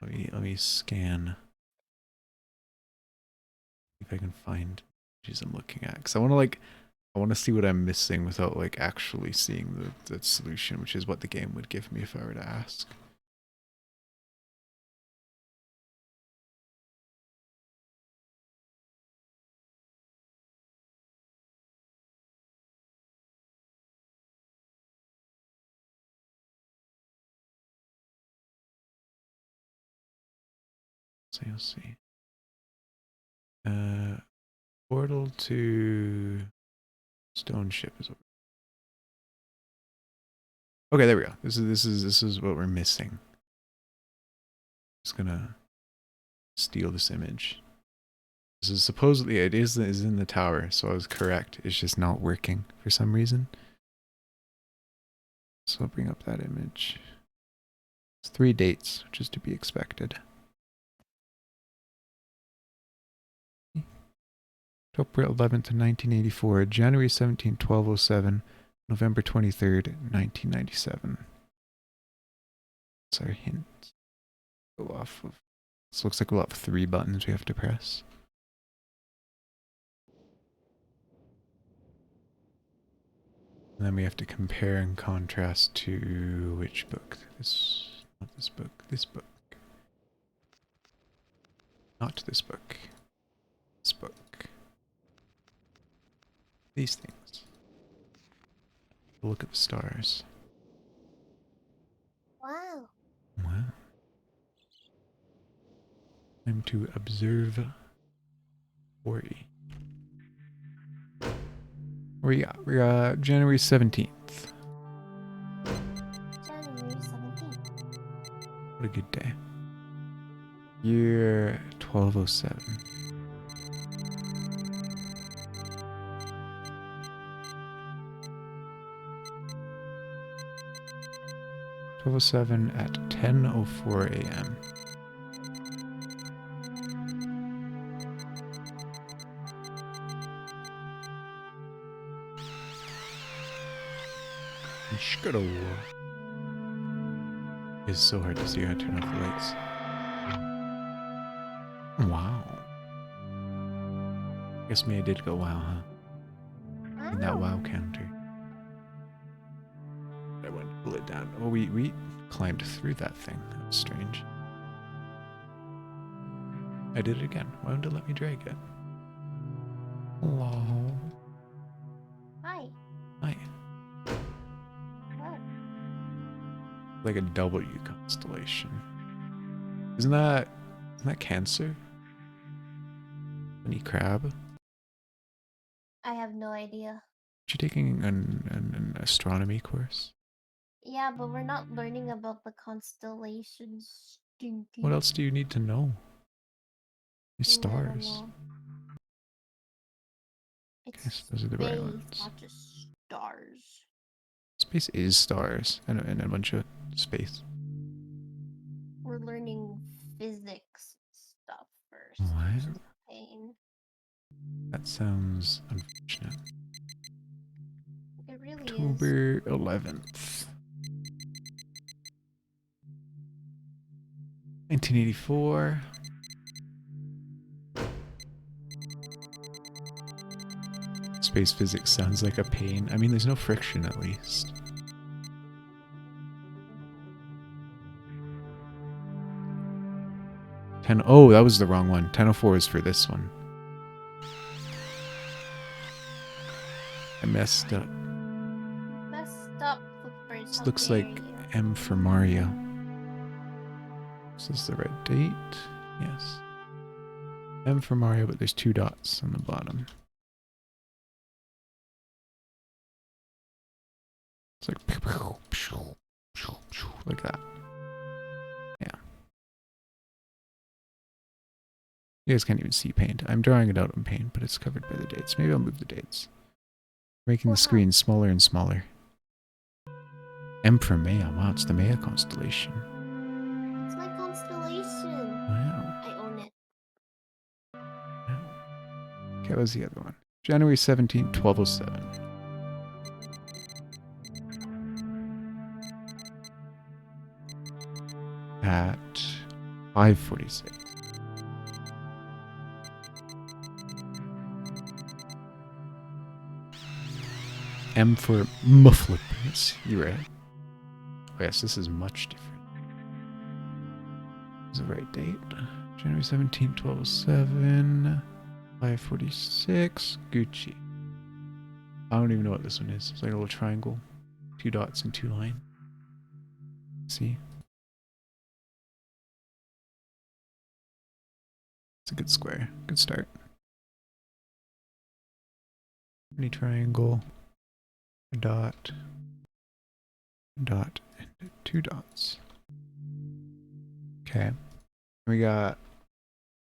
Let me scan. If I can find images I'm looking at. Because I want to see what I'm missing without like actually seeing the solution, which is what the game would give me if I were to ask. So you'll see. Portal to Stone Ship is over. Okay, there we go. This is what we're missing. Just gonna steal this image. This is supposedly it is in the tower, so I was correct. It's just not working for some reason. So I'll bring up that image. It's 3 dates, which is to be expected. October 11th, 1984, January 17th, 1207, November 23rd, 1997. That's our hint. Go off of. This looks like we'll have 3 buttons we have to press. And then we have to compare and contrast to which book? Not this book, this book. Not this book. This book. These things. Look at the stars. Wow. Wow. Time to observe Ori. We're January 17th. January 17th. What a good day. Year 1207. At 10:04 a.m. It's so hard to see how to turn off the lights. Wow. Guess me I did go wow, huh? In that wow counter. I went to pull it down. Oh, we climbed through that thing. That was strange. I did it again. Why wouldn't it let me drag it? Hello. Hi. Hi. Hello. Like a W constellation. Isn't that Cancer? Honey crab? I have no idea. Are you taking an astronomy course? Yeah, but we're not learning about the constellations. What else do you need to know? These I don't stars. know. Okay, It's so those are the right space, ones. not just stars. Space is stars and a bunch of space. We're learning physics stuff first, What? which is a pain. That sounds unfortunate. It really is. October 11th. 1984. Space physics sounds like a pain. I mean, there's no friction at least. Oh, that was the wrong one. 1004 is for this one. I messed up. Messed up footprints. This looks like M for Mario. Is this the right date? Yes. M for Mario, but there's 2 dots on the bottom. It's like like that. Yeah. You guys can't even see paint. I'm drawing it out on paint, but it's covered by the dates. Maybe I'll move the dates. Making the screen smaller and smaller. M for Maya. Wow, it's the Maya constellation. It's my constellation. Wow. I own it. Okay, what was the other one? January 17th, 1207. At 5:46. M for mufflers. You're right. Oh yes, this is much different. Is the right date? January 17th, 1207. 5:46. Gucci. I don't even know what this one is. It's like a little triangle. 2 dots and 2 lines. See? It's a good square. Good start. Any triangle. A dot. A dot. And 2 dots. Okay. We got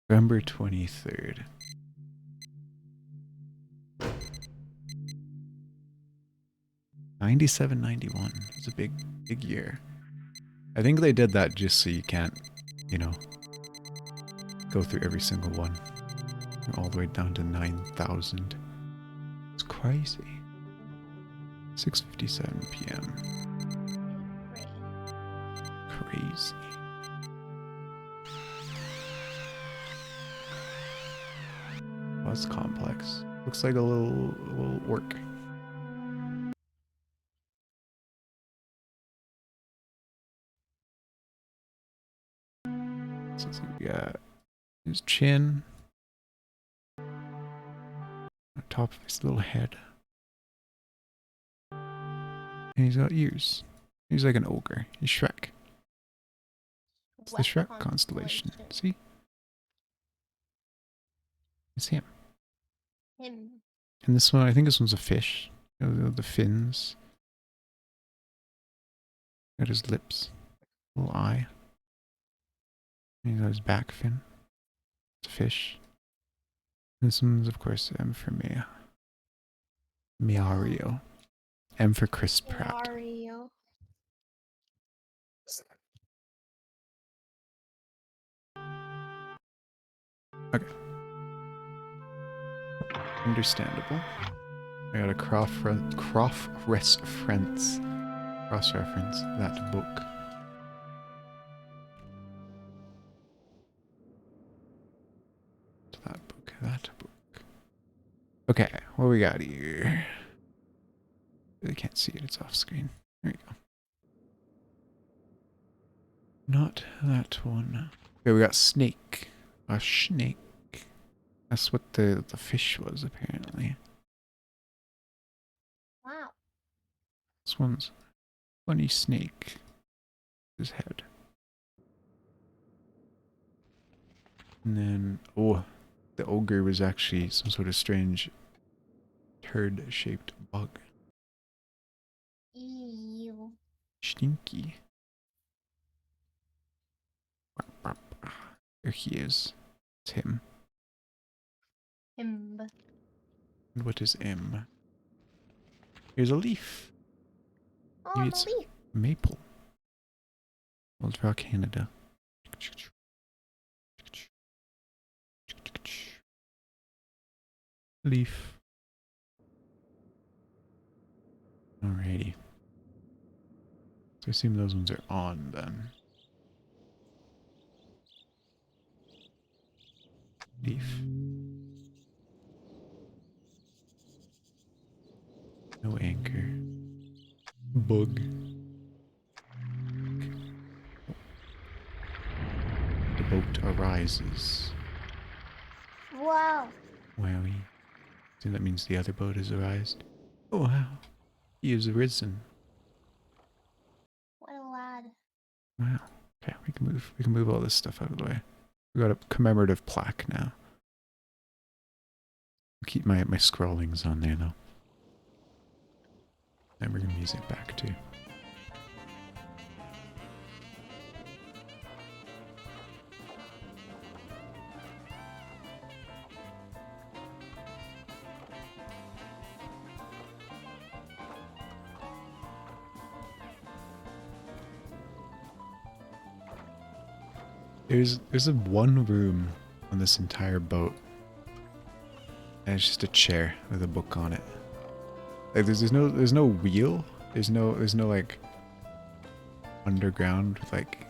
November 23rd. '97-91. It's a big year. I think they did that just so you can't, you know, go through every single one. All the way down to 9,000. It's crazy. 6:57 p.m. Crazy. Oh, it's complex. Looks like a little work. So we got his chin. On top of his little head. And he's got ears. He's like an ogre. He's Shrek. It's the Shrek constellation. See? It's him. Him. And this one, I think this one's a fish. You know, the fins. Got his lips. Little eye. And he's got his back fin. It's a fish. This one's, of course, M for Mia. Miario. M for Chris Pratt. Mario. Okay. Understandable. I got a cross-reference that book. That book. Okay, what we got here? Really can't see it, it's off screen. There you go. Not that one. Okay, we got snake. A snake. That's what the fish was, apparently. Wow. This one's funny snake. His head. And then, oh, the ogre was actually some sort of strange turd-shaped bug. Ew. Stinky. There he is. It's him. Him. And what is M? Here's a leaf. Oh, Maybe the it's leaf. maple. We'll draw Canada. Leaf. Alrighty. So I assume those ones are on then. Leaf. No anchor. Bug. The boat arises. Wow. Wowie. So that means the other boat has arisen. Oh wow. He is arisen. What a lad. Wow. Okay, we can move all this stuff out of the way. We got a commemorative plaque now. I'll keep my scrollings on there though. And bring the music back too. There's a one room on this entire boat, and it's just a chair with a book on it. Like there's no wheel. There's no like underground with like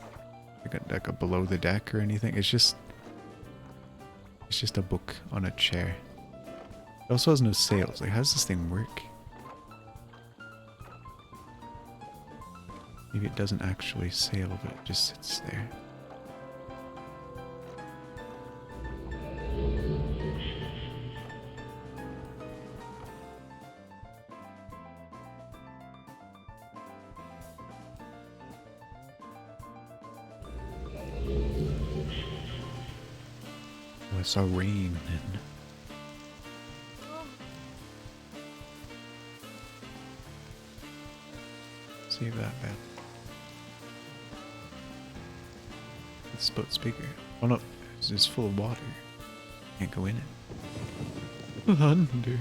a below the deck or anything. It's just a book on a chair. It also has no sails. Like how does this thing work? Maybe it doesn't actually sail, but it just sits there. Oh, I saw rain and save that bad. This boat's bigger. Oh no, it's full of water. Can't go in it. Under.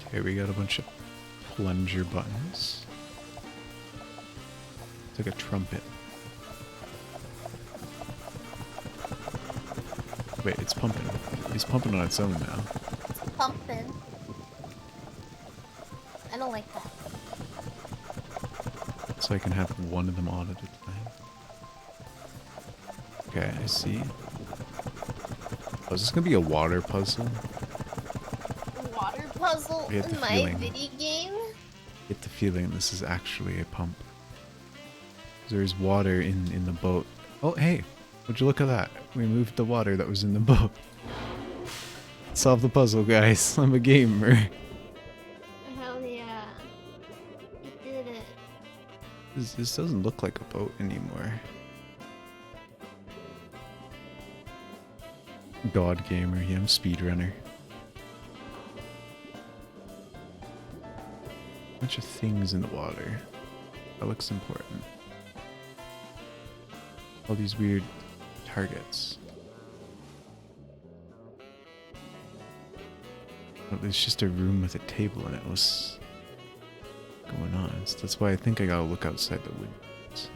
Okay, we got a bunch of plunger buttons. It's like a trumpet. Wait, it's pumping. It's pumping on its own now. It's pumping. I don't like that. So I can have one of them on at a time. Okay, I see. Oh, is this gonna be a water puzzle? Water puzzle I get the in my feeling. video game? Get the feeling this is actually a pump. There's water in the boat. Oh, hey, would you look at that? We moved the water that was in the boat. Solve the puzzle, guys. I'm a gamer. Hell yeah. You did it. This doesn't look like a boat anymore. God gamer, yeah, I'm speedrunner. Bunch of things in the water. That looks important. All these weird targets. Oh, there's just a room with a table in it. What's going on? So that's why I think I gotta look outside the windows.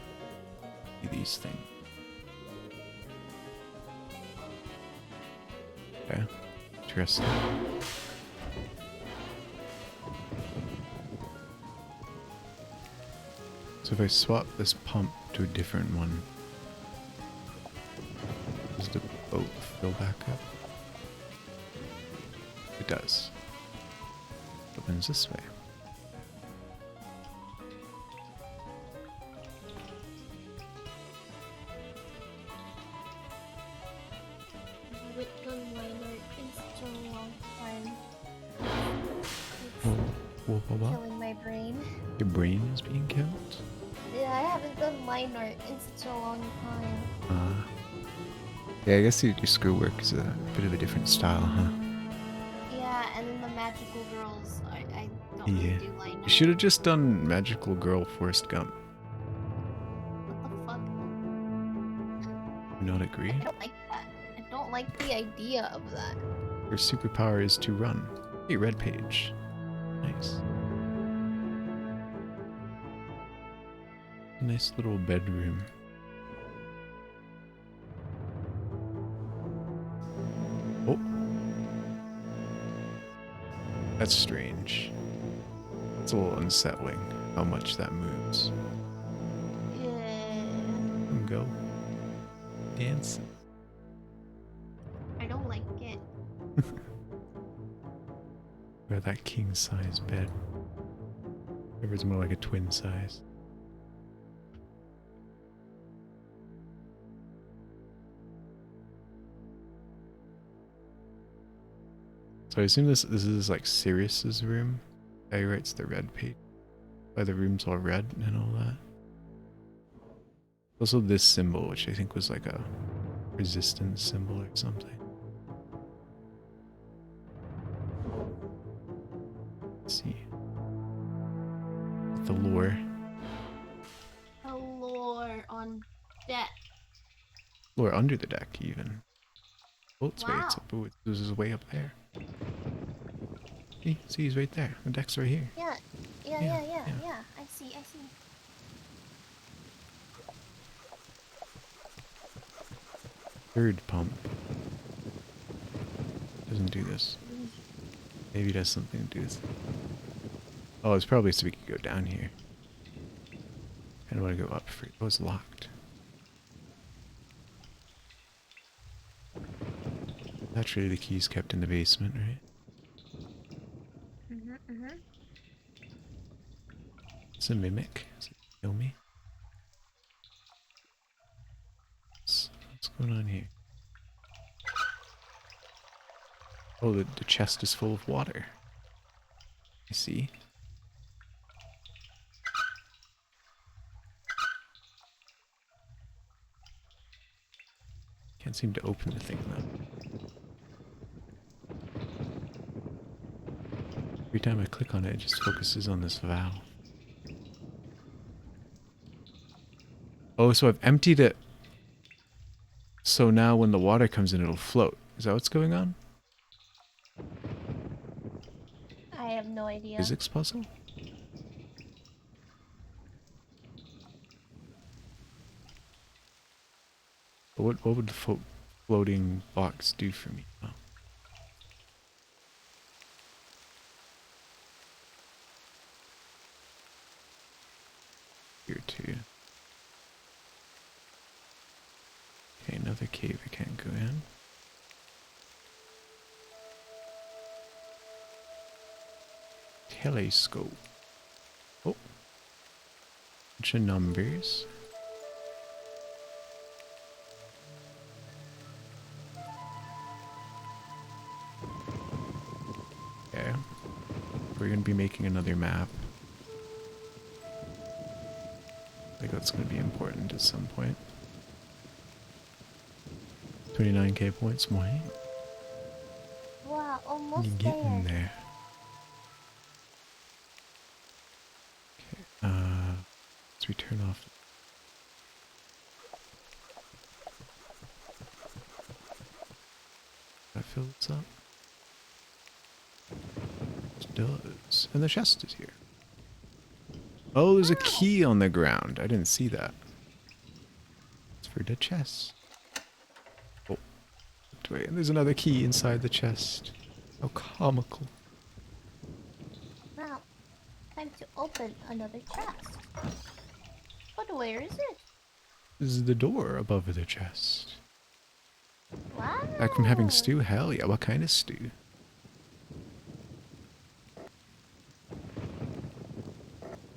See these things. Okay. Interesting. So if I swap this pump to a different one, does the boat fill back up? It does. It opens this way. I haven't done minor in such a long time. What? Killing my brain. Your brain is being killed? Yeah, I haven't done line art in such a long time. Yeah, I guess your schoolwork is a bit of a different style, huh? Yeah, and then the magical girls, I don't Yeah. really do line art. You should have just done Magical Girl Forrest Gump. What the fuck? You not agree? I don't like that. I don't like the idea of that. Your superpower is to run. Hey, red page. Nice. Nice little bedroom. Oh. That's strange. It's a little unsettling how much that moves. Yeah. And go. Dancing. I don't like it. Got that king size bed. Maybe it's more like a twin size. So I assume this is like Sirius's room. He writes the red page. Why the room's all red and all that. Also this symbol, which I think was like a resistance symbol or something. Let's see. The lure. A lure on deck. Lure under the deck, even. Oh, it's way, it's Wow. up. Oh, this is way up there. See, he's right there. The deck's right here. Yeah. Yeah, Yeah. I see. Third pump. Doesn't do this. Maybe it has something to do with... Oh, it's probably so we can go down here. I don't want to go up for... Oh, it's locked. Naturally, the key's kept in the basement, right? It's a mimic. Does it kill me? What's going on here? Oh, the chest is full of water. I see. Can't seem to open the thing though. Every time I click on it, it just focuses on this valve. Oh, so I've emptied it. So now when the water comes in, it'll float. Is that what's going on? I have no idea. Physics puzzle? What would the floating box do for me? Oh. Here too. Okay, another cave I can't go in. Telescope. Oh. Bunch of numbers. Okay. We're gonna be making another map. I think that's gonna be important at some point. 29k points, why? Wow, almost You get in there. Okay, let's return off. That fills up. It does. And the chest is here. Oh, there's a key on the ground. I didn't see that. It's for the chest. Oh. Wait, and there's another key inside the chest. How comical. Now, time to open another chest. But where is it? This is the door above the chest. Wow. Back from having stew? Hell yeah, what kind of stew?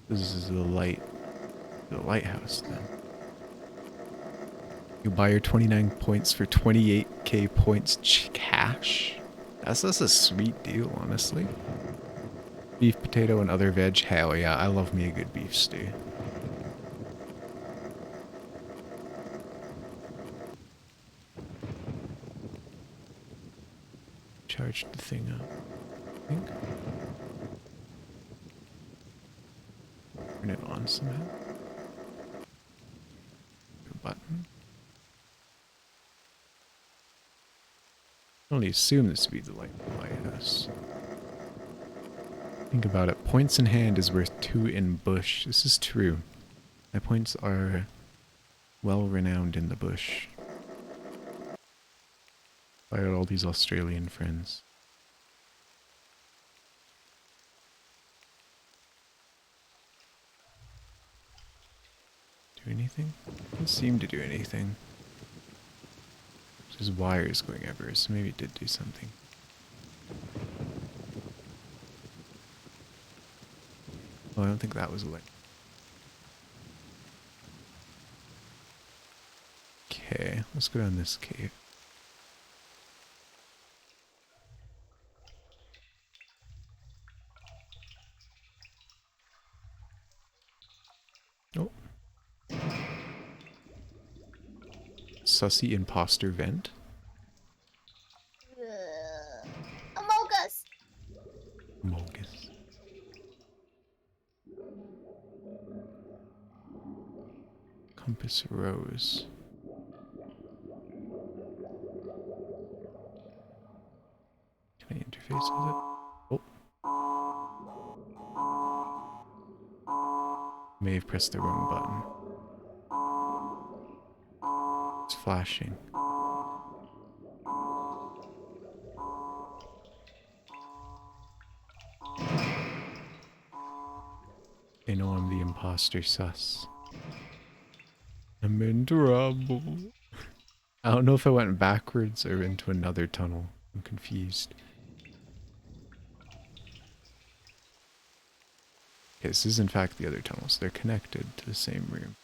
This is the lighthouse then. You buy your 29 points for 28k points cash? That's a sweet deal, honestly. Beef, potato, and other veg? Hell yeah, I love me a good beef stew. Charged the thing up, I think. Turn it on somehow. A button. I only assume this to be the lighthouse. Think about it. Points in hand is worth 2 in bush. This is true. My points are well renowned in the bush. I got all these Australian friends. Do anything? Doesn't seem to do anything. There's wires going everywhere, so maybe it did do something. Oh, I don't think that was a light. Okay, let's go down this cave. Oh. Sussy imposter vent. Among Us. Mogus. compass rose. Can I interface with it? Oh. May have pressed the wrong button. It's flashing. They know I'm the imposter sus. I'm in trouble. I don't know if I went backwards or into another tunnel. I'm confused. Okay, this is in fact the other tunnels. They're connected to the same room.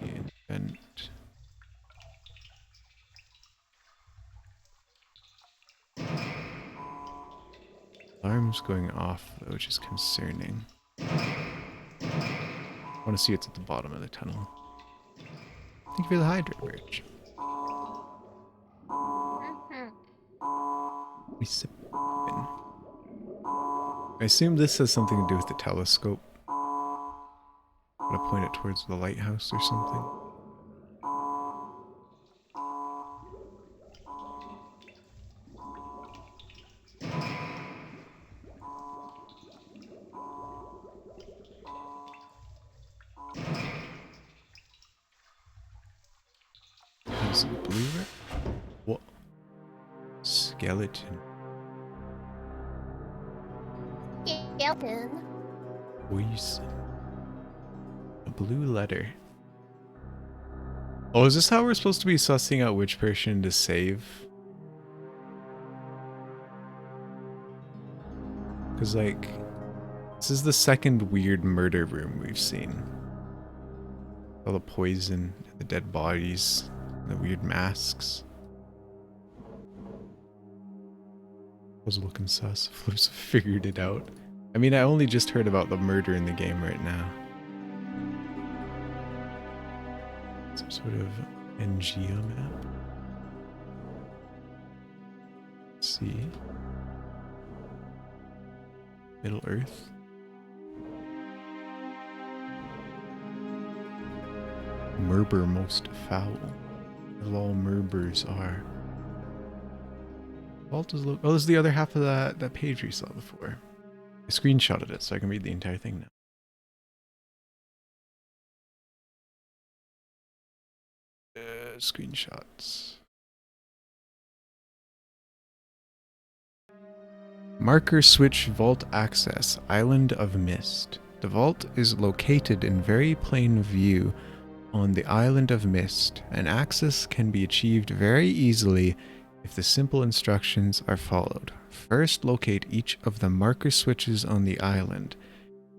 And vent. Alarm's going off, though, which is concerning. I want to see what's at the bottom of the tunnel. Thank you for the hydrate, Birch. We sip in. I assume this has something to do with the telescope. I'm gonna point it towards the lighthouse or something. Is it blue? What? Skeleton. Skeleton. Poison. A blue letter. Oh, is this how we're supposed to be sussing out which person to save? Because, like, this is the second weird murder room we've seen. All the poison, the dead bodies, the weird masks. Was looking sus. Flips figured it out. I mean, I only just heard about the murder in the game right now. Some sort of Ngea map. Let's see. Middle Earth. Murber most foul, as all Murbers are. Vault is oh, this is the other half of that page we saw before. I screenshotted it so I can read the entire thing now. Screenshots. Marker switch vault access, Island of Mist. The vault is located in very plain view on the Island of Mist, and access can be achieved very easily if the simple instructions are followed. First, locate each of the marker switches on the island.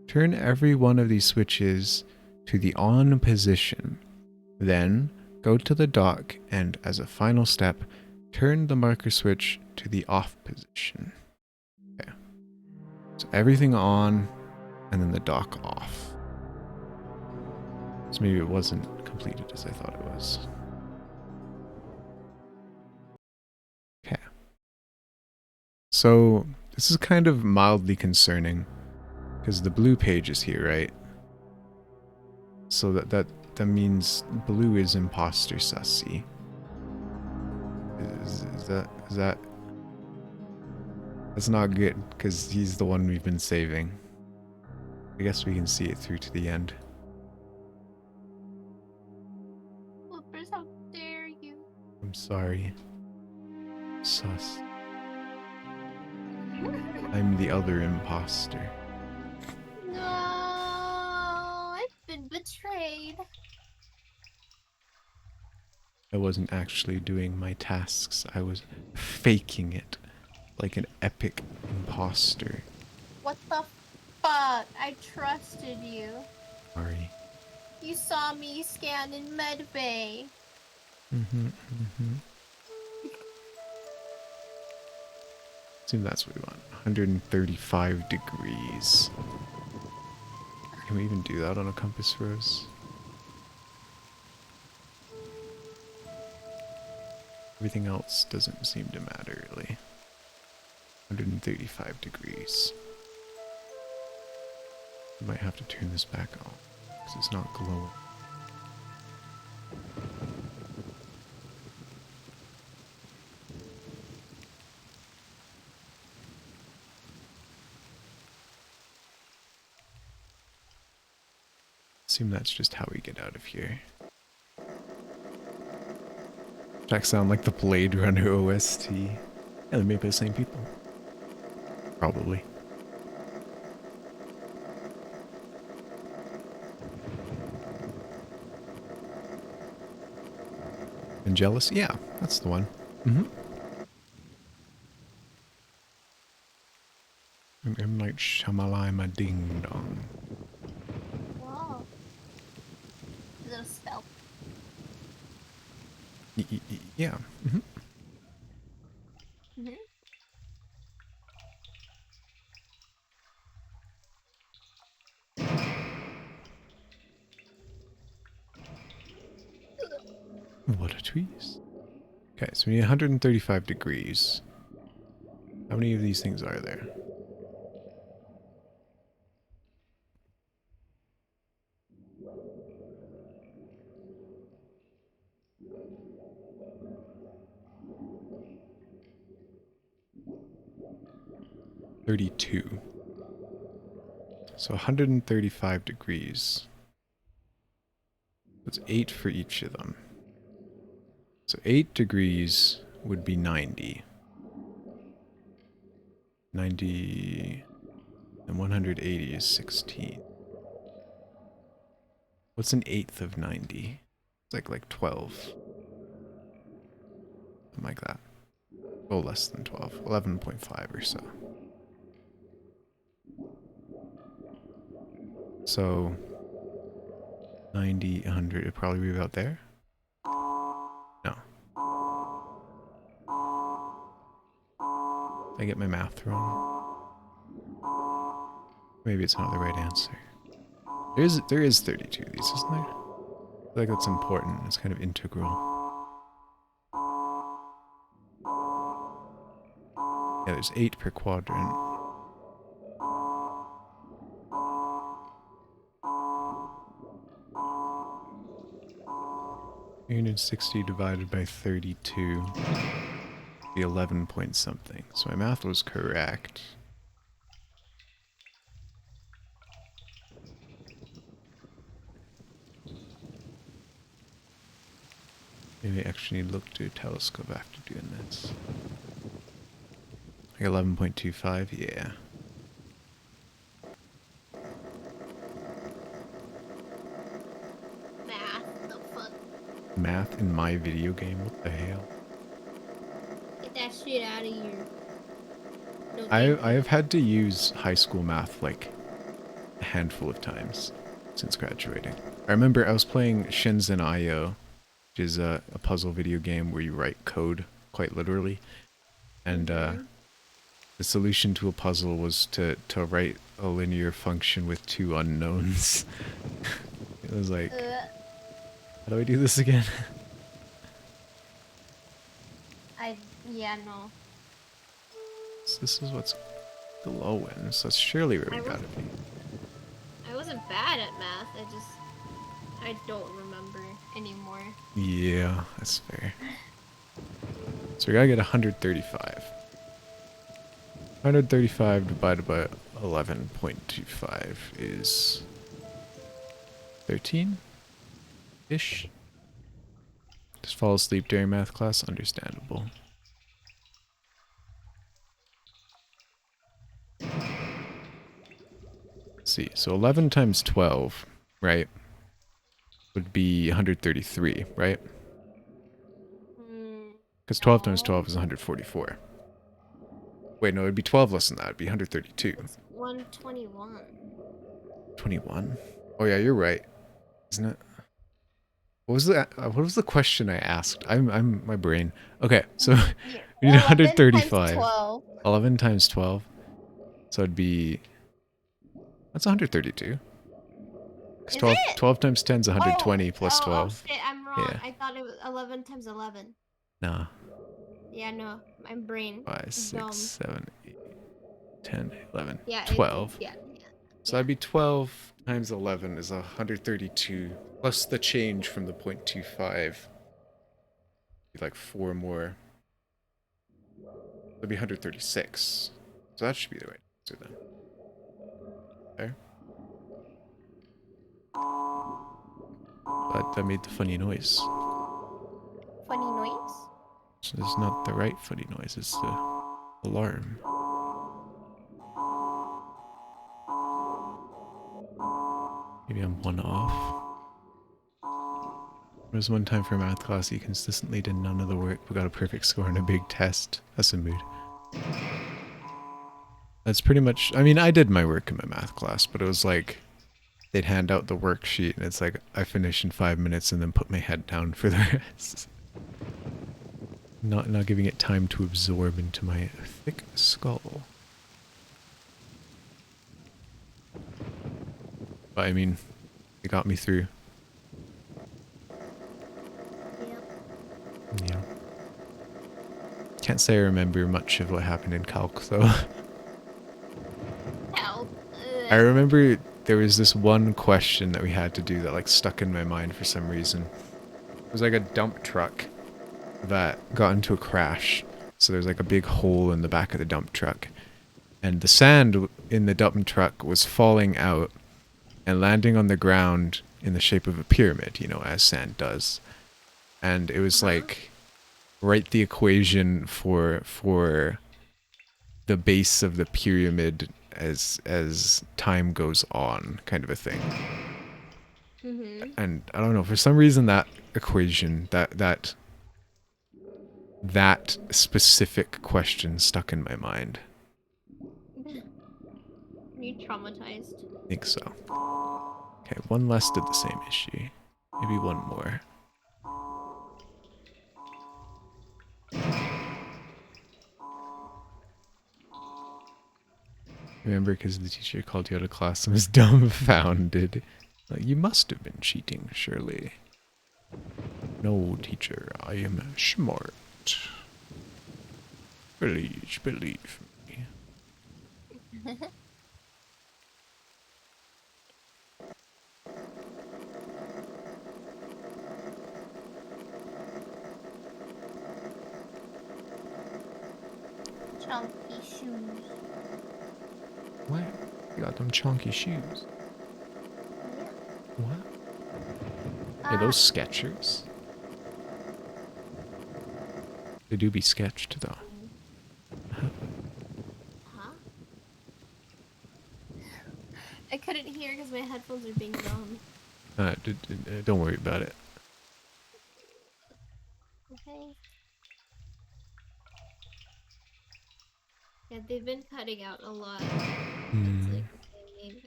Turn every one of these switches to the on position. Then, go to the dock and, as a final step, turn the marker switch to the off position. Okay. So everything on, and then the dock off. So maybe it wasn't completed as I thought it was. Okay. So this is kind of mildly concerning because the blue page is here, right? So that means blue is imposter sussy. Is that that's not good because he's the one we've been saving. I guess we can see it through to the end. Flippers, how dare you? I'm sorry. Sus. I'm the other imposter. No, I've been betrayed. I wasn't actually doing my tasks. I was faking it like an epic imposter. What the fuck? I trusted you. Sorry. You saw me scan in medbay. Assume that's what we want. 135 degrees. Can we even do that on a compass rose? Everything else doesn't seem to matter, really. 135 degrees. I might have to turn this back on, because it's not glowing. assume that's just how we get out of here. Tracks sound like the Blade Runner OST. Yeah, they're made by the same people. Probably. And Jealous? Yeah, that's the one. Mm-hmm. I'm like Shamalama Ding Dong. Wow. Is it a spell? Yeah. Mm-hmm. Mm-hmm. What a twist. Okay, so we need 135 degrees. How many of these things are there? $32. So 135 degrees. That's 8 for each of them. So 8 degrees would be 90. 90 and 180 is 16. What's an eighth of 90? It's like 12. Something like that. Oh, less than 12. 11.5 or so. So 90, 100, it'd probably be about there? No. Did I get my math wrong? Maybe it's not the right answer. There is 32 of these, isn't there? I feel like that's important. It's kind of integral. Yeah, there's 8 per quadrant. 360 divided by 32. Be 11 point something. So my math was correct. Maybe I actually need to look to a telescope after doing this. Like 11.25, yeah. Math, the fuck? Math in my video game? What the hell? Get that shit out of here. No, I thank you. have had to use high school math like a handful of times since graduating. I remember I was playing Shenzhen IO, which is a puzzle video game where you write code quite literally, and the solution to a puzzle was to write a linear function with 2 unknowns. It was like, how do I do this again? Yeah, no. So this is what's glowing, so that's surely where we gotta be. I wasn't bad at math. I don't remember anymore. Yeah, that's fair. So we gotta get 135. 135 divided by 11.25 is 13-ish. Just fall asleep during math class, understandable. Let's see, so 11 times 12, right, would be 133, right? Because 12 times 12 is 144. Wait, no, it'd be 12 less than that. It'd be 132. It's 121. 21? Oh yeah, you're right. Isn't it? What was the question I asked? I'm my brain. Okay, so we need 135. 11 times 12. So it'd be, that's 132. Because 12 times 10 is 120 plus 12. Oh shit, I'm wrong. Yeah. I thought it was 11 times 11. Nah. Yeah, no, my brain. 5, is 6, dumb. 7, 8, 10, 11, Yeah, 12. Yeah. So that'd be 12 times 11 is 132, plus the change from the 0.25. Be like 4 more. That'd be 136. So that should be the right answer then. There. That made the funny noise. Funny noise? So it's not the right funny noise, it's the alarm. Maybe I'm one off. There was one time for a math class he consistently did none of the work but got a perfect score on a big test. That's a mood. That's pretty much... I mean, I did my work in my math class, but it was like... They'd hand out the worksheet and it's like, I finish in 5 minutes and then put my head down for the rest. Not giving it time to absorb into my thick skull. But I mean, it got me through. Yeah. Can't say I remember much of what happened in Calc though. Calc. I remember there was this one question that we had to do that like stuck in my mind for some reason. It was like a dump truck that got into a crash. So there's like a big hole in the back of the dump truck. And the sand in the dump truck was falling out and landing on the ground in the shape of a pyramid, you know, as sand does. And it was like, write the equation for the base of the pyramid as time goes on, kind of a thing. And I don't know, for some reason that equation, that specific question stuck in my mind. Are you traumatized? I think so. Okay, one less did the same issue. Maybe one more. Remember, because the teacher called you out of class and was dumbfounded. Like, you must have been cheating, surely. No, teacher, I am smart. Please believe me. Chunky shoes. What? You got them chunky shoes. Yeah. What? Are those Skechers? They do be sketched, though. Huh? I couldn't hear because my headphones are being dumb. Don't worry about it. Okay. Yeah, they've been cutting out a lot. It's like, okay,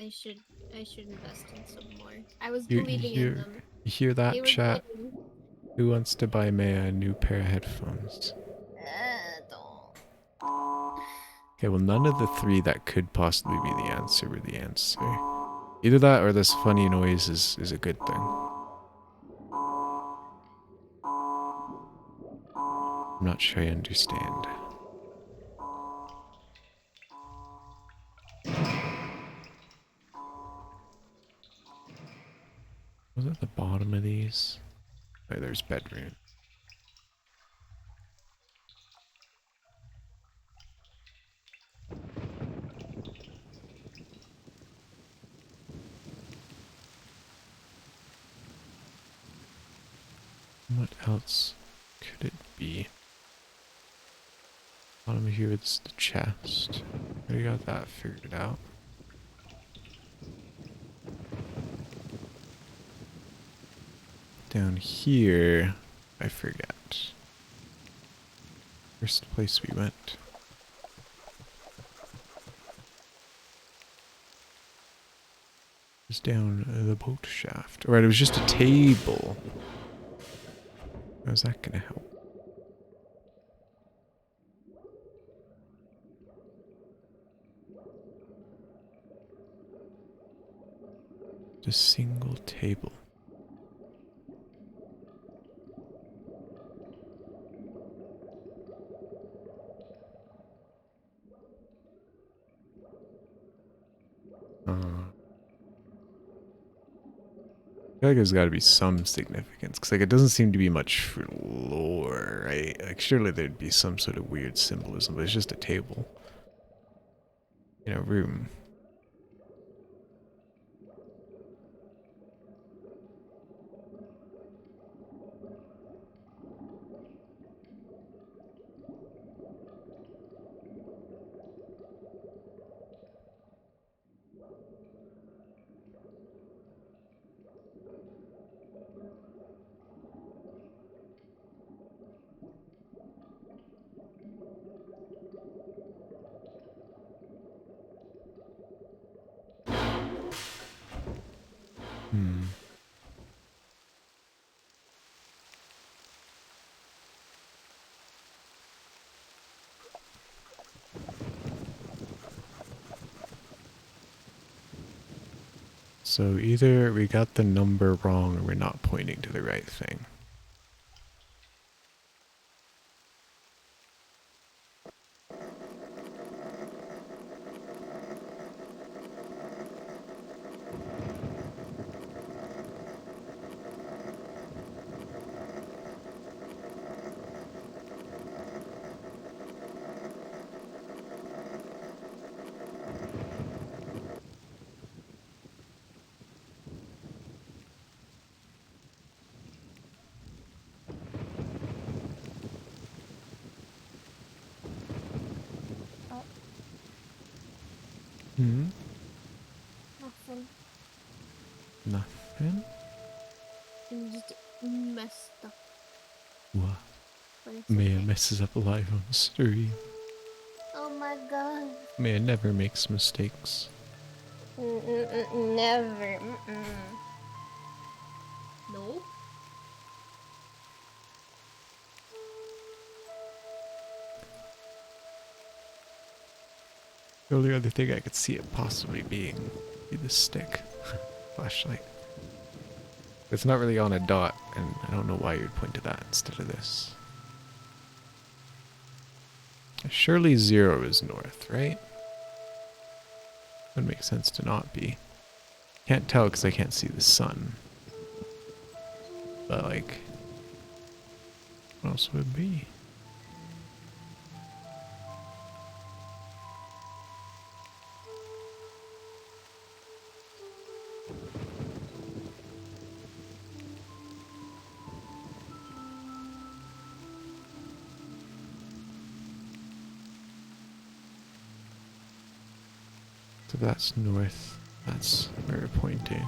I should invest in some more. I was believing in them. You hear that, They were chat? good. Who wants to buy me a new pair of headphones? Don't. Okay, well, none of the three that could possibly be the answer were the answer. Either that or this funny noise is a good thing. I'm not sure I understand. Was at the bottom of these? Oh, there's bedroom. What else could it be? Bottom of here, it's the chest. We got that figured out. Down here, I forget. First place we went. It was down the boat shaft. Alright, it was just a table. How's that gonna help? A single table. I feel like there's got to be some significance, because like it doesn't seem to be much for lore, right? Like surely there'd be some sort of weird symbolism, but it's just a table in a room. Hmm. So either we got the number wrong or we're not pointing to the right thing. Oh, Hmm? nothing. Nothing? I'm just messed up, What? but it's Maya okay. messes up live on stream. Oh my god. Maya never makes mistakes. Never. No. The only other thing I could see it possibly being be the stick. Flashlight. It's not really on a dot, and I don't know why you'd point to that instead of this. Surely 0 is north, right? Would make sense to not be. Can't tell because I can't see the sun. But like, what else would it be? So that's north. That's where we're pointing.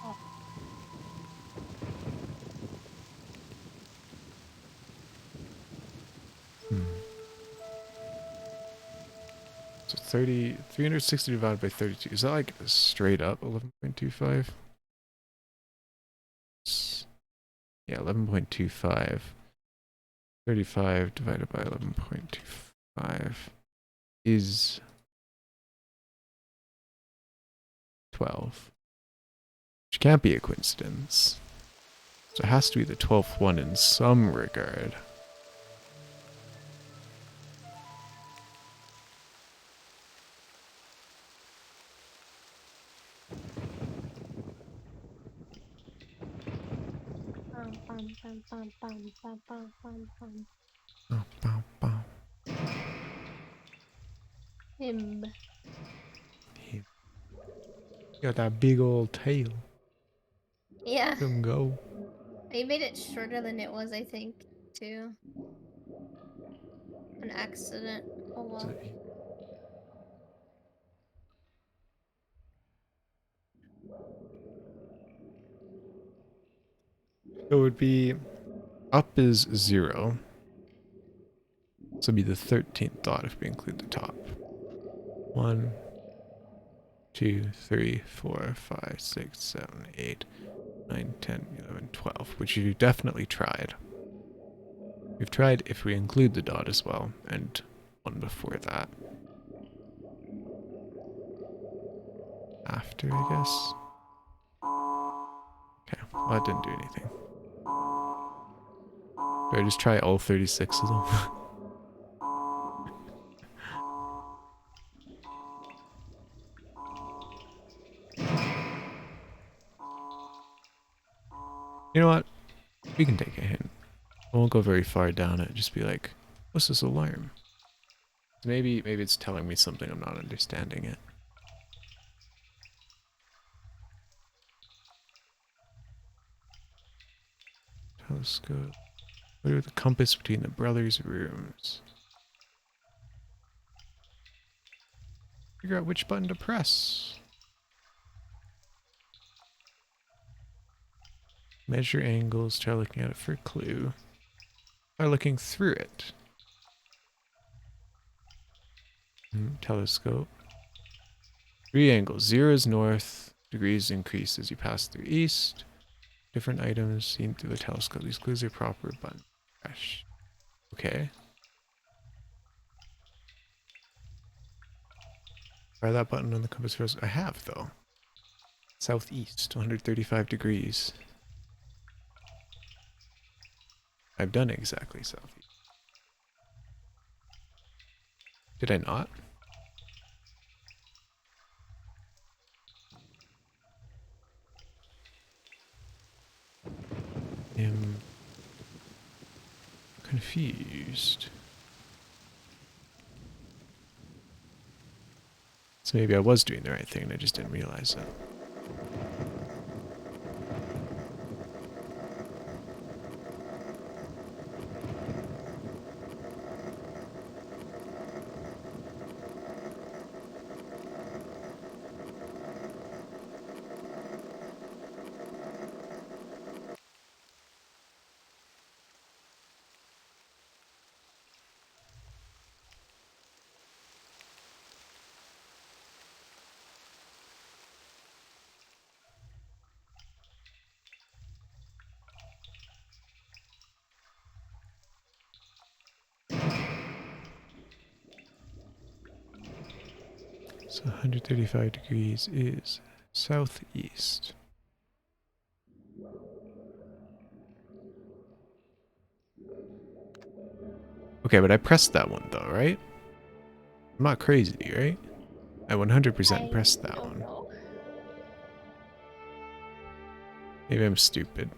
Oh. Hmm. So 360 divided by 32. Is that like straight up 11.25? Yeah, 11.25. 35 divided by 11.25 is 12. Which can't be a coincidence. So it has to be the 12th one in some regard. Oh, bow, bow. Him. He got that big old tail. Yeah. Let him go. They made it shorter than it was, I think, too. An accident. Oh well. So it would be up is 0. So it'd be the 13th dot if we include the top. 1, 2, 3, 4, 5, 6, 7, 8, 9, 10, 11, 12, which you definitely tried. We've tried if we include the dot as well, and one before that. After, I guess. Okay, well that didn't do anything. Do I just try all 36 of them? You know what? We can take a hint. I won't go very far down it, just be like, what's this alarm? Maybe it's telling me something I'm not understanding it. Telescope. What are the compass between the brothers' rooms? Figure out which button to press. Measure angles, try looking at it for a clue. Try looking through it. Telescope. 3 angles. 0 is north, Degrees increase as you pass through east. Different items seen through the telescope. These clues are proper button. Gosh. Okay. Try that button on the compass first. I have, though. Southeast, 135 degrees. I've done exactly southeast. Did I not? I'm confused. So maybe I was doing the right thing and I just didn't realize it. So 135 degrees is southeast. Okay, but I pressed that one though, right? I'm not crazy, right? I 100% pressed that one. Know. Maybe I'm stupid.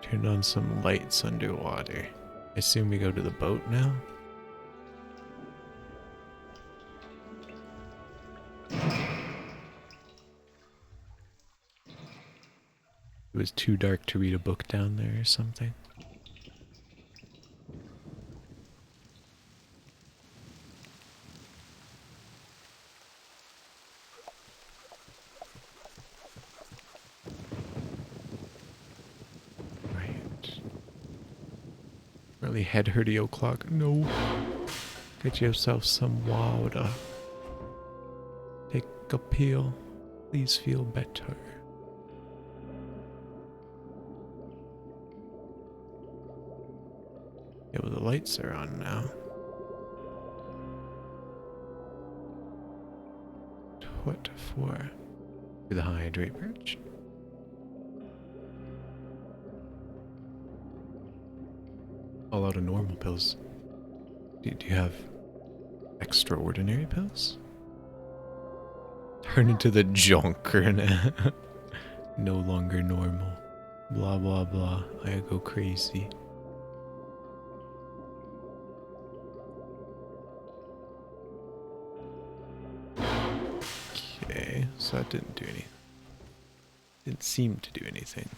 Turn on some lights underwater. I assume we go to the boat now? It was too dark to read a book down there or something. Right. Really head hurty o'clock. No. Get yourself some water. Take a pill. Please feel better. Yeah, well, the lights are on now. What for? To the hydrate perch? All out of normal pills. Do you have extraordinary pills? Turn into the jonker now. No longer normal. Blah blah blah. I go crazy. Okay, so that didn't do anything. Didn't seem to do anything.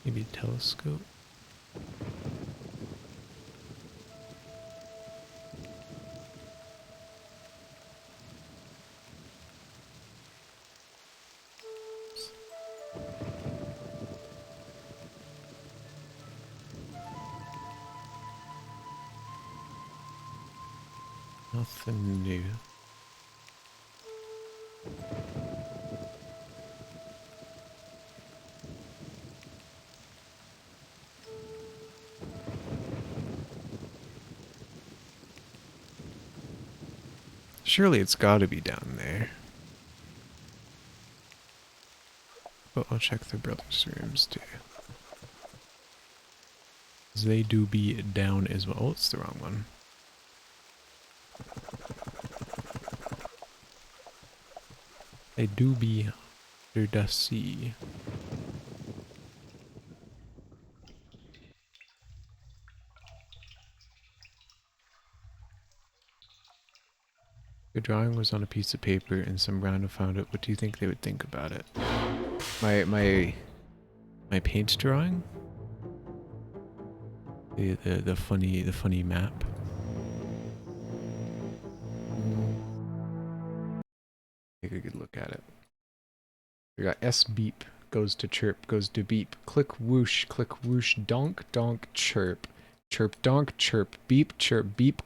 Maybe a telescope? Nothing new. Surely it's gotta be down there. But I'll check the brothers' rooms too. They do be down as well. Oh, it's the wrong one. They do be under the sea. The drawing was on a piece of paper and some random found it. What do you think they would think about it? My paint drawing? The funny map. Take a good look at it. We got S beep goes to chirp, goes to beep, click whoosh, donk, donk, chirp, chirp donk, chirp beep,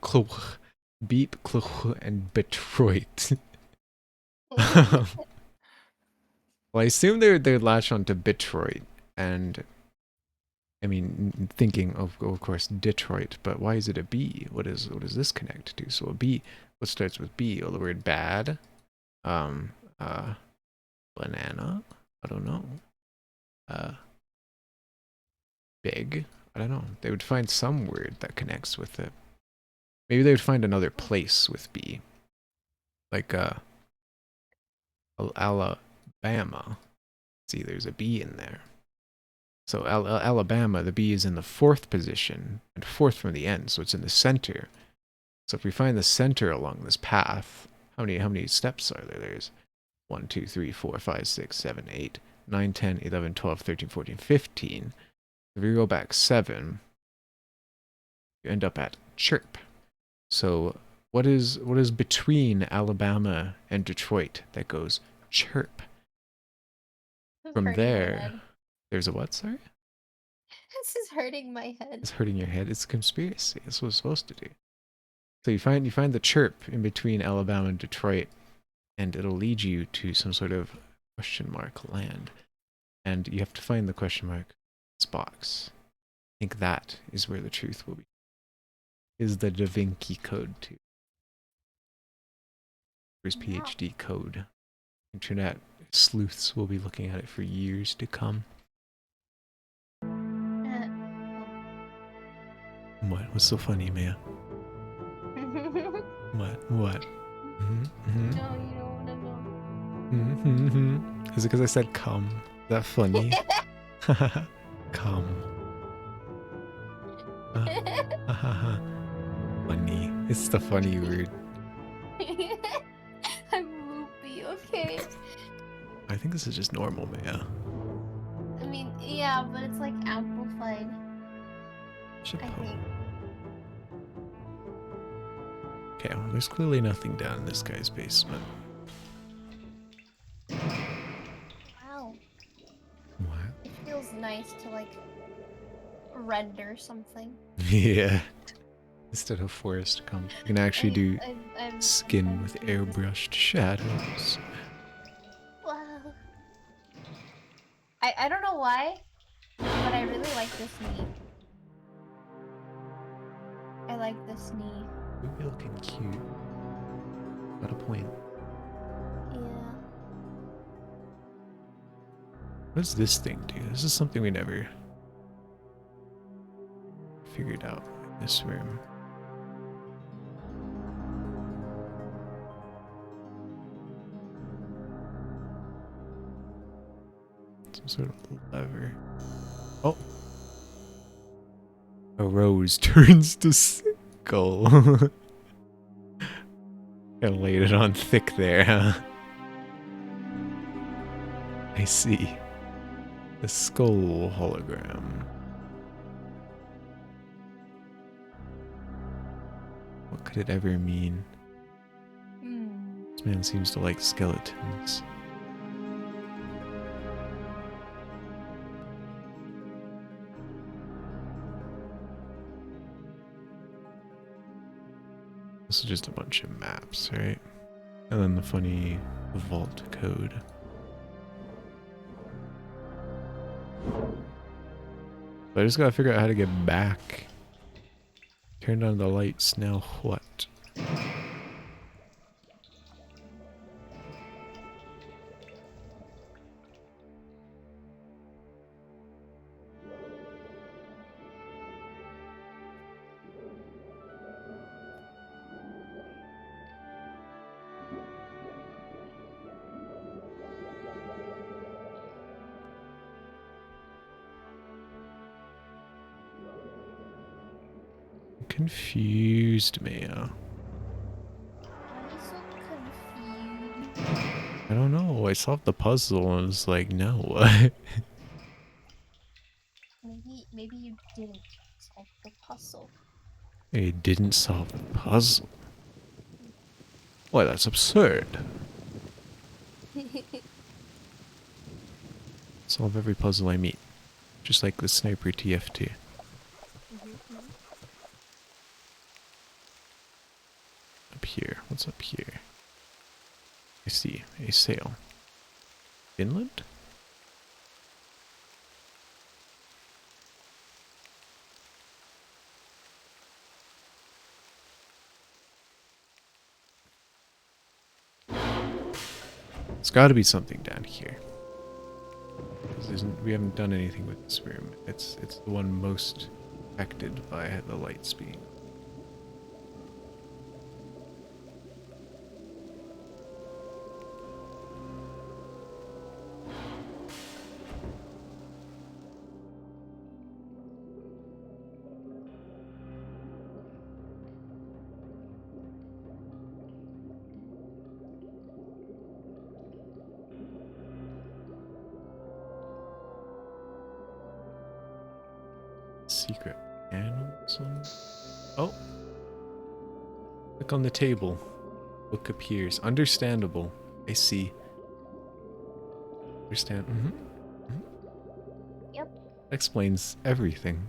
cluch, beep cluch, and Detroit. Well, I assume they're latched onto Detroit, and I mean, thinking of course Detroit, but why is it a B? What does this connect to? So a B, what starts with B? Oh, the word bad, um, banana. I don't know. Big. I don't know. They would find some word that connects with it. Maybe they would find another place with B, like Alabama. See, there's a B in there. So Alabama, the B is in the 4th position, and 4th from the end, so it's in the center. So if we find the center along this path, how many steps are there? There's 1, 2, 3, 4, 5, 6, 7, 8, 9, 10, 11, 12, 13, 14, 15. If we go back 7, you end up at chirp. So what is between Alabama and Detroit that goes chirp? From there, there's a what, sorry? This is hurting my head. It's hurting your head. It's a conspiracy. That's what it's supposed to do. So you find the chirp in between Alabama and Detroit, and it'll lead you to some sort of question mark land. And you have to find the question mark box. I think that is where the truth will be. Is the Da Vinci Code too. Where's PhD code? Internet sleuths will be looking at it for years to come. What? What's so funny, Maya? What? No, you don't wanna know. Is it because I said come? Is that funny? Come. Funny. It's the funny word. I'm loopy, okay? I think this is just normal, Maya. I mean, yeah, but it's like amplified, Should I poke. think. Okay, well, there's clearly nothing down in this guy's basement. Wow. What? It feels nice to, like, render something. Yeah. Instead of forest comp, you can actually do I'm skin with airbrushed shadows. Wow. I don't know why, but I really like this knee. I like this knee. You're looking cute. Got a point. Yeah. What does this thing do? This is something we never figured out in this room. Some sort of lever. Oh! A rose turns to skull. Kinda laid it on thick there, huh? I see. The skull hologram. What could it ever mean? This man seems to like skeletons. This is just a bunch of maps, right? And then the funny vault code. But I just gotta figure out how to get back. Turn on the lights, now what? Confused, Maya. I'm so confused. I don't know. I solved the puzzle and was like, no. Maybe you didn't solve the puzzle. I didn't solve the puzzle. Why, that's absurd. Solve every puzzle I meet. Just like the sniper TF2. sale? Finland? It's got to be something down here. We haven't done anything with this room. It's the one most affected by the lights being. Secret animals on. Oh! Click on the table. Book appears. Understandable. I see. Understand. Yep. Explains everything.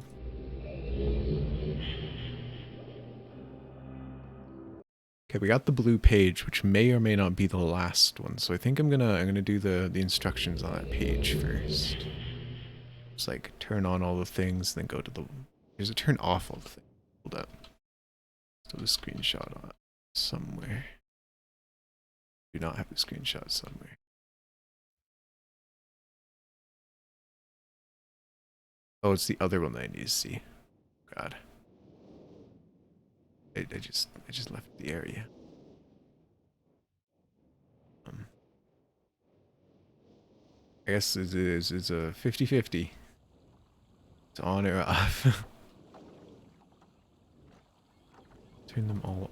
Okay, we got the blue page, which may or may not be the last one. So I think I'm gonna do the instructions on that page first. Just like turn on all the things, then go to the. There's a turn off all the things. Hold up. So the screenshot on it somewhere. Do not have the screenshot somewhere. Oh, it's the other one that I need to see. God. I just left the area. I guess it's a 50-50. It's on or off. Turn them all off.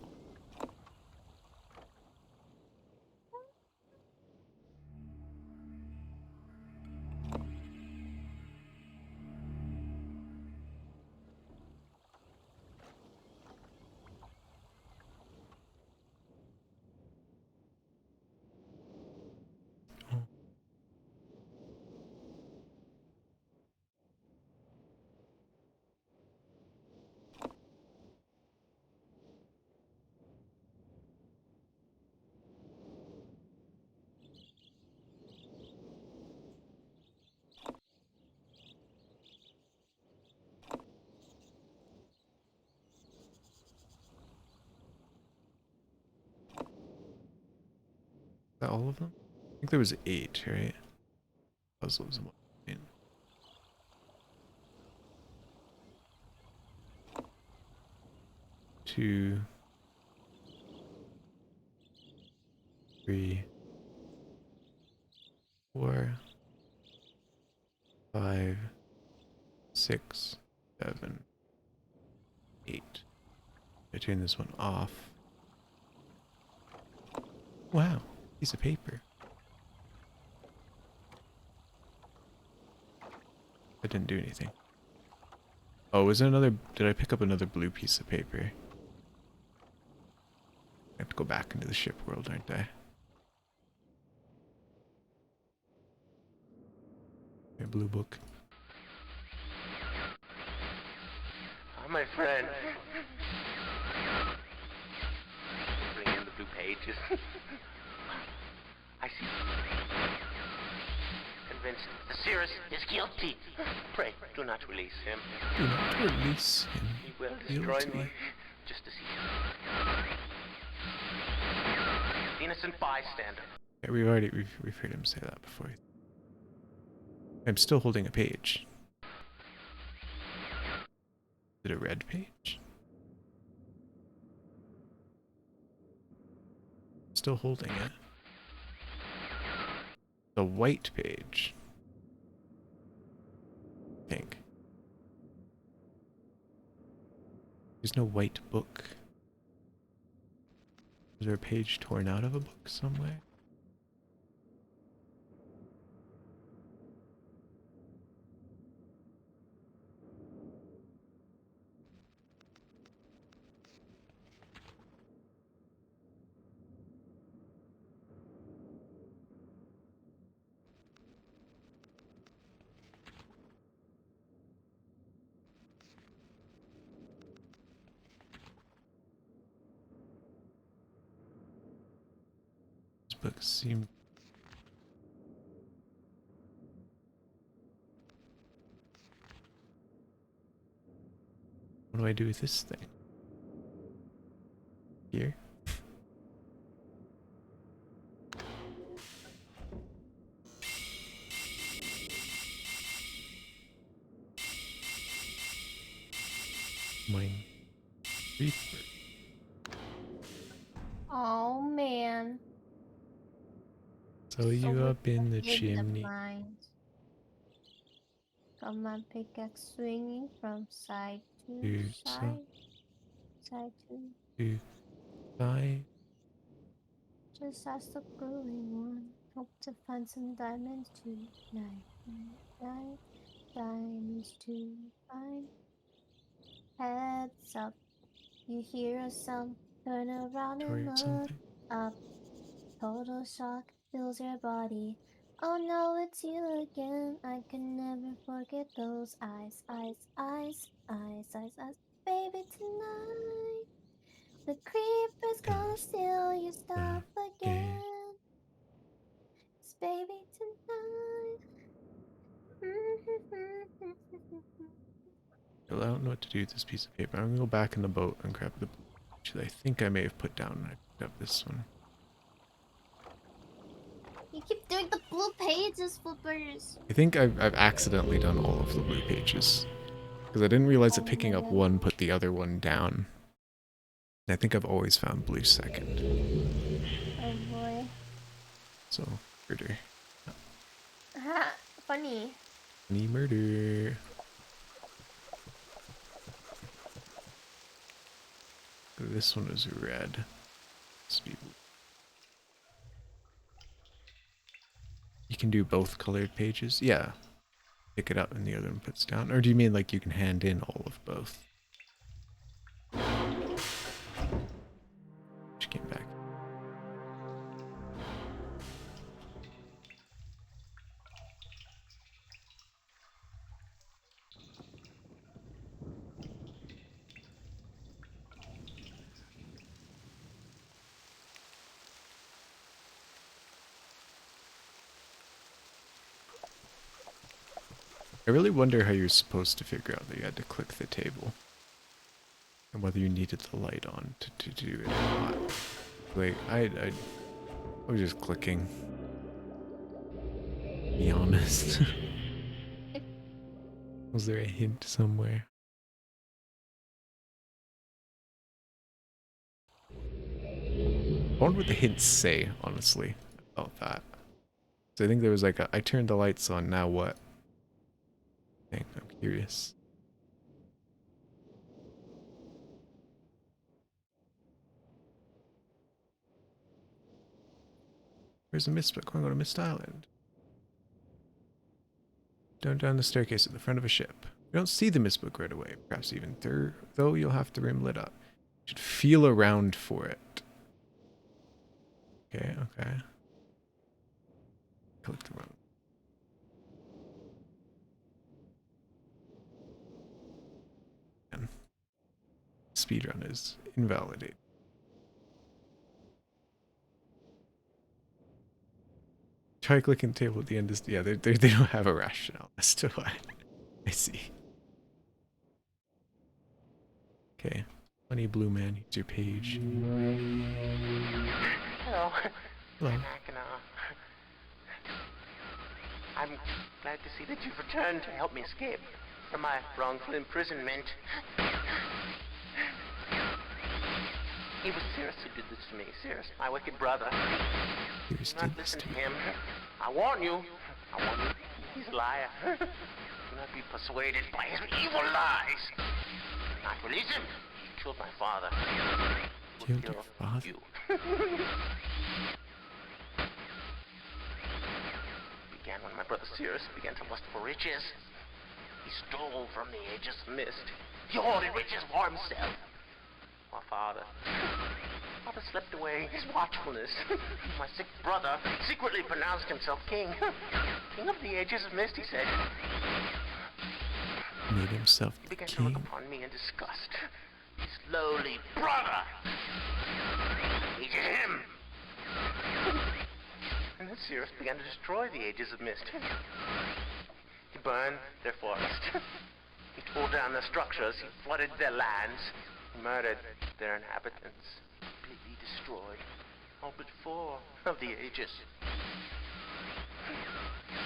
Is that all of them? I think there was 8, right? Puzzles and what? 2, 3, 4, 5, 6, 7, 8. I turn this one off. Wow, piece of paper. That didn't do anything. Oh, was there another? Did I pick up another blue piece of paper? I have to go back into the ship world, aren't I? A blue book. Oh, my friend. Bring in the blue pages. I see. Convinced the Cirrus is guilty. Pray, do not release him. Do not release him. He will destroy me. Just as he the innocent bystander. Yeah, we've heard him say that before. I'm still holding a page. Is it a red page? Still holding it. The white page. Pink. There's no white book. Is there a page torn out of a book somewhere? This book seemed What do I do with this thing? Here? Mine. Reaper. Oh man. So you up in the chimney. Got my pickaxe swinging from side to To side. Side to side. Just ask the growing one. Hope to find some diamonds tonight. Diamonds to find. Heads up. You hear a sound. Turn around and look Something. up. Total shock fills your body. Oh no, it's you again. I can never forget those eyes, eyes, eyes, eyes, eyes, eyes. Baby, tonight the creeper's gonna steal your stuff again. It's baby tonight. Well, I don't know what to do with this piece of paper. I'm gonna go back in the boat and grab the blue that I think I may have put down when I picked up this one. You keep doing the blue pages, flippers. I think I've accidentally done all of the blue pages. Because I didn't realize that picking up one put the other one down. And I think I've always found blue second. Oh boy. So, murder. Ha, funny. Funny murder. This one is red. You can do both colored pages? Yeah. Pick it up and the other one puts down. Or do you mean like you can hand in all of both? She came back. I really wonder how you're supposed to figure out that you had to click the table. And whether you needed the light on to do it or not. Like, I was just clicking. Be honest. Was there a hint somewhere? I wonder what the hints say, honestly, about that. So I think there was like a, I turned the lights on, now what? I'm curious. Where's the mist book? I'm going to Mist Island. Down the staircase at the front of a ship. You don't see the mist book right away. Perhaps even though you'll have the room lit up. You should feel around for it. Okay. Click the room. Speedrun is invalidated. Try clicking the table at the end. Yeah, they don't have a rationale as to why. I see. Okay. Funny blue man, here's your page. Hello. Hello. I'm glad to see that you've returned to help me escape from my wrongful imprisonment. It was Cirrus who did this to me. Cirrus, my wicked brother. Do not listen to him. I warn you. He's a liar. Do not be persuaded by his evil lies. Do not release him. He killed my father. Killed your father? You. Began when my brother Cirrus began to lust for riches. He stole from the Aegis of Mist. He hoarded riches for himself. My father slipped away his watchfulness. My sick brother secretly pronounced himself king. King of the Aegis of Mist, he said. Made himself He began to king. look upon me in disgust. His lowly brother hated him. And then Cirrus began to destroy the Aegis of Mist. He burned their forest. He tore down their structures, he flooded their lands, he murdered their inhabitants, completely destroyed all but 4 of the Aegis.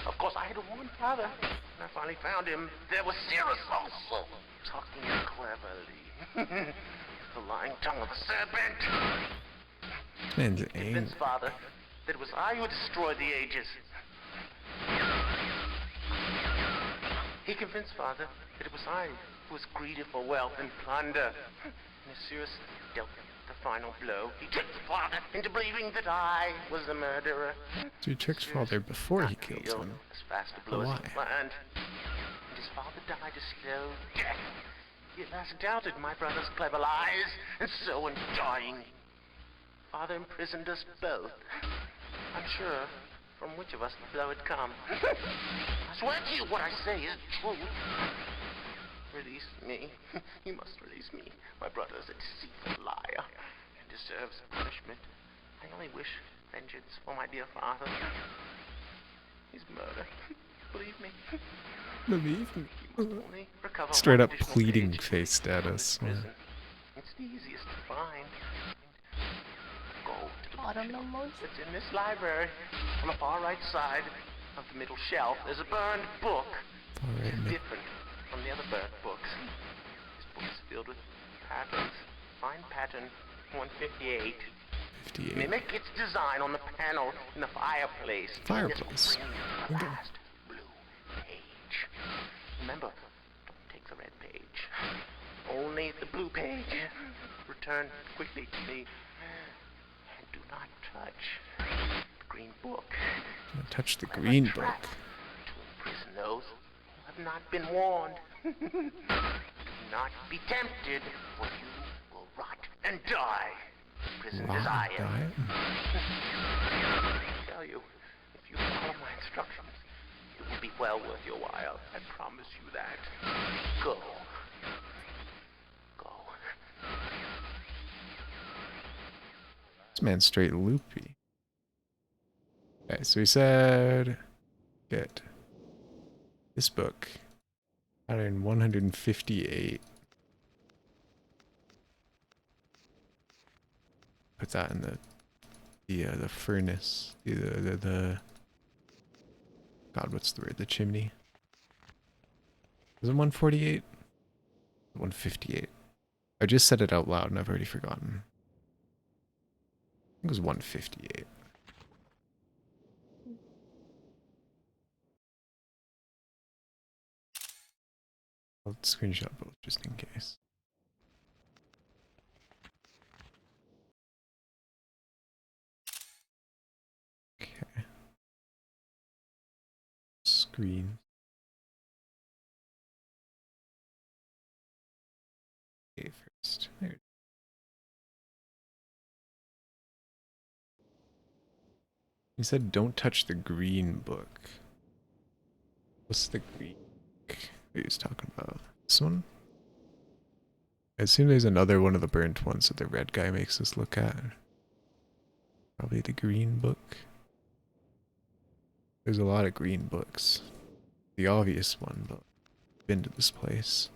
Of course, I had warned Father. When I finally found him, there was Cirrus also, talking cleverly. The lying tongue of a serpent. Man's He convinced Father that it was I who destroyed the Aegis. He convinced Father that it was I who was greedy for wealth and plunder. And as Cirrus dealt the final blow, he tricked Father into believing that I was the murderer. So he tricked Father before he kills him. As fast a blow as Why? he planned. And his father died a slow death. He at last doubted my brother's clever lies, and so in dying, Father imprisoned us both. Unsure from which of us the blow had come. I swear to you what I say is true. Release me. You must release me. My brother is a deceitful liar and deserves punishment. I only wish vengeance for my dear father. His murder. Believe me. Believe me. You must only recover Straight one up additional pleading page face status. from his prison. It's the easiest to find. Go to the Autumn bookshelf. emoji? It's in this library. On the far right side of the middle shelf, there's a burned book. Alright, It's different from the other burned books. This book is filled with patterns. Find pattern 158. 58. Mimic its design on the panel in the fireplace. Fireplace. This will bring you Okay. the last blue page. Remember, don't take the red page. Only the blue page. Return quickly to me. And do not touch the green book. Don't touch the I have a green book. trap to imprison those who have not been warned. Do not be tempted, for you will rot and die. Prison Rot and desire. die? I tell you, if you follow my instructions, it will be well worth your while. I promise you that. Go. Go. This man's straight loopy. Okay, so he said get this book out in 158. Put that in the furnace. The God, what's the word? The chimney. Was it 148? 158. I just said it out loud and I've already forgotten. I think it was 158. I'll screenshot both just in case. Okay. Screen. Okay, first. There. He said don't touch the green book. What's the green book he was talking about? This one? I assume there's another one of the burnt ones that the red guy makes us look at. Probably the green book. There's a lot of green books. The obvious one, but I've been to this place.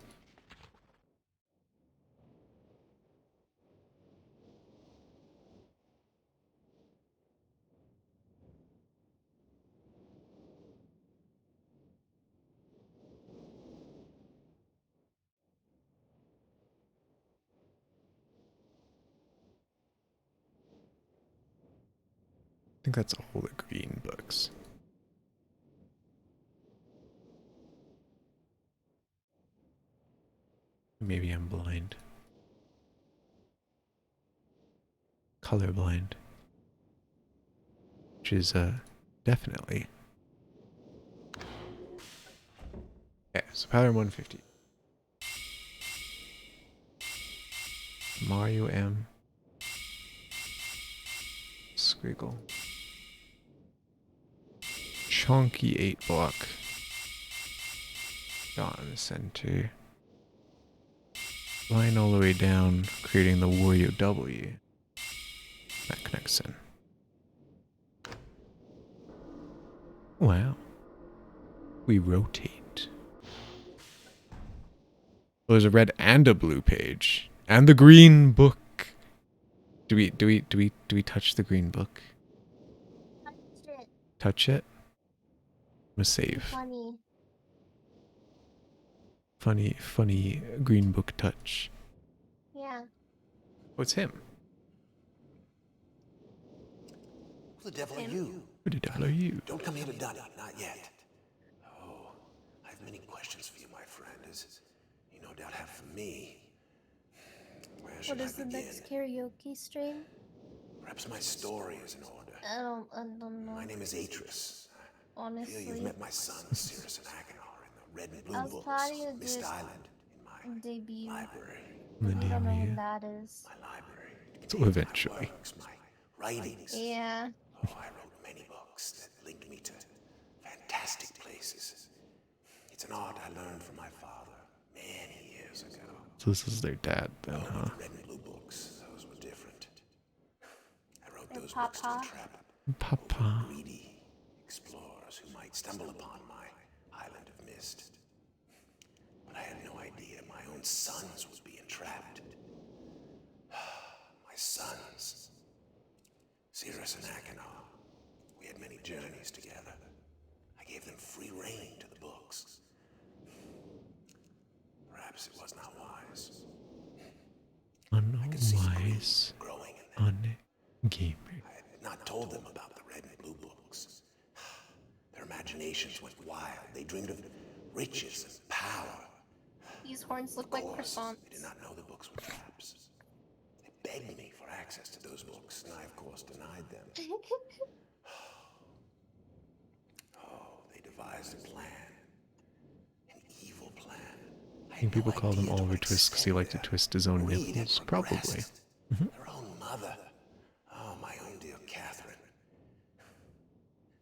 I think that's all the green books. Maybe I'm blind. Colorblind. Which is, definitely. Yeah, so pattern 150. Mario M. Squiggle. Chunky 8 block. Dot in the center. Line all the way down, creating the Wario W. That connects in. Wow. We rotate. Well, there's a red and a blue page. And the green book. Do we touch the green book? Touch it. Touch it? I'm gonna save. Funny. Funny green book touch. Yeah. Oh, it's him. Who the devil are you? Who the devil are you? Don't come here to Dunny, not yet. Oh, I have many questions for you, my friend, as you no doubt have for me. Where should What I is the begin? next karaoke stream? Perhaps my story is in order. I don't know. My name is Atris. I feel Honestly, you've met my sons, Cirrus and Achenar, in the red and blue I was books, planning to Mist do Island, in my debut. library. The I don't know name when you. that is. My library. It So contains eventually. my works, my writings. Yeah. Oh, I wrote many books that linked me to fantastic places. It's an art I learned from my father many years ago. So this is their dad then, Oh, huh? the red and blue books, those were different. I wrote And those books to Papa? trap Papa. greedy explorers who might stumble upon my island of mist. But I had no idea my own sons would be entrapped. My sons. Cirrus and Achenar. We had many journeys together. I gave them free rein to the books. Perhaps it was not wise. Unwise. Growing in them. Ungamer. I had not told them about the red and blue books. Their imaginations went wild. They dreamed of riches and power. These horns look Of like course, croissants. they did not know the books were traps. They begged me for access to those books, and I, of course, denied them. Oh, they devised a plan. An evil plan. I think people call them Oliver Twist because he liked to twist his own nipples. Probably. Their own mother. Oh, my own dear Catherine.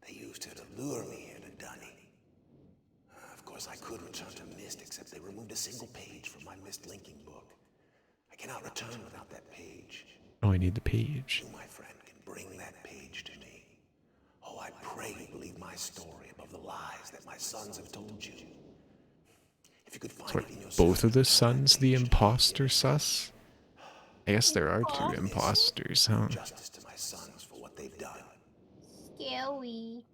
They used her to lure me here to Dunny. Of course, I could return to Mist, except they removed a single page from my Mist linking book. I cannot return without that page. Oh, I need the page. You, my friend, can bring that page to me. Oh, I pray you believe my story above the lies that my sons have told you. If you could find So it in are yourself, both of the sons the imposter sus? I guess there are two imposters, huh? justice to my sons for what they've done. Scary.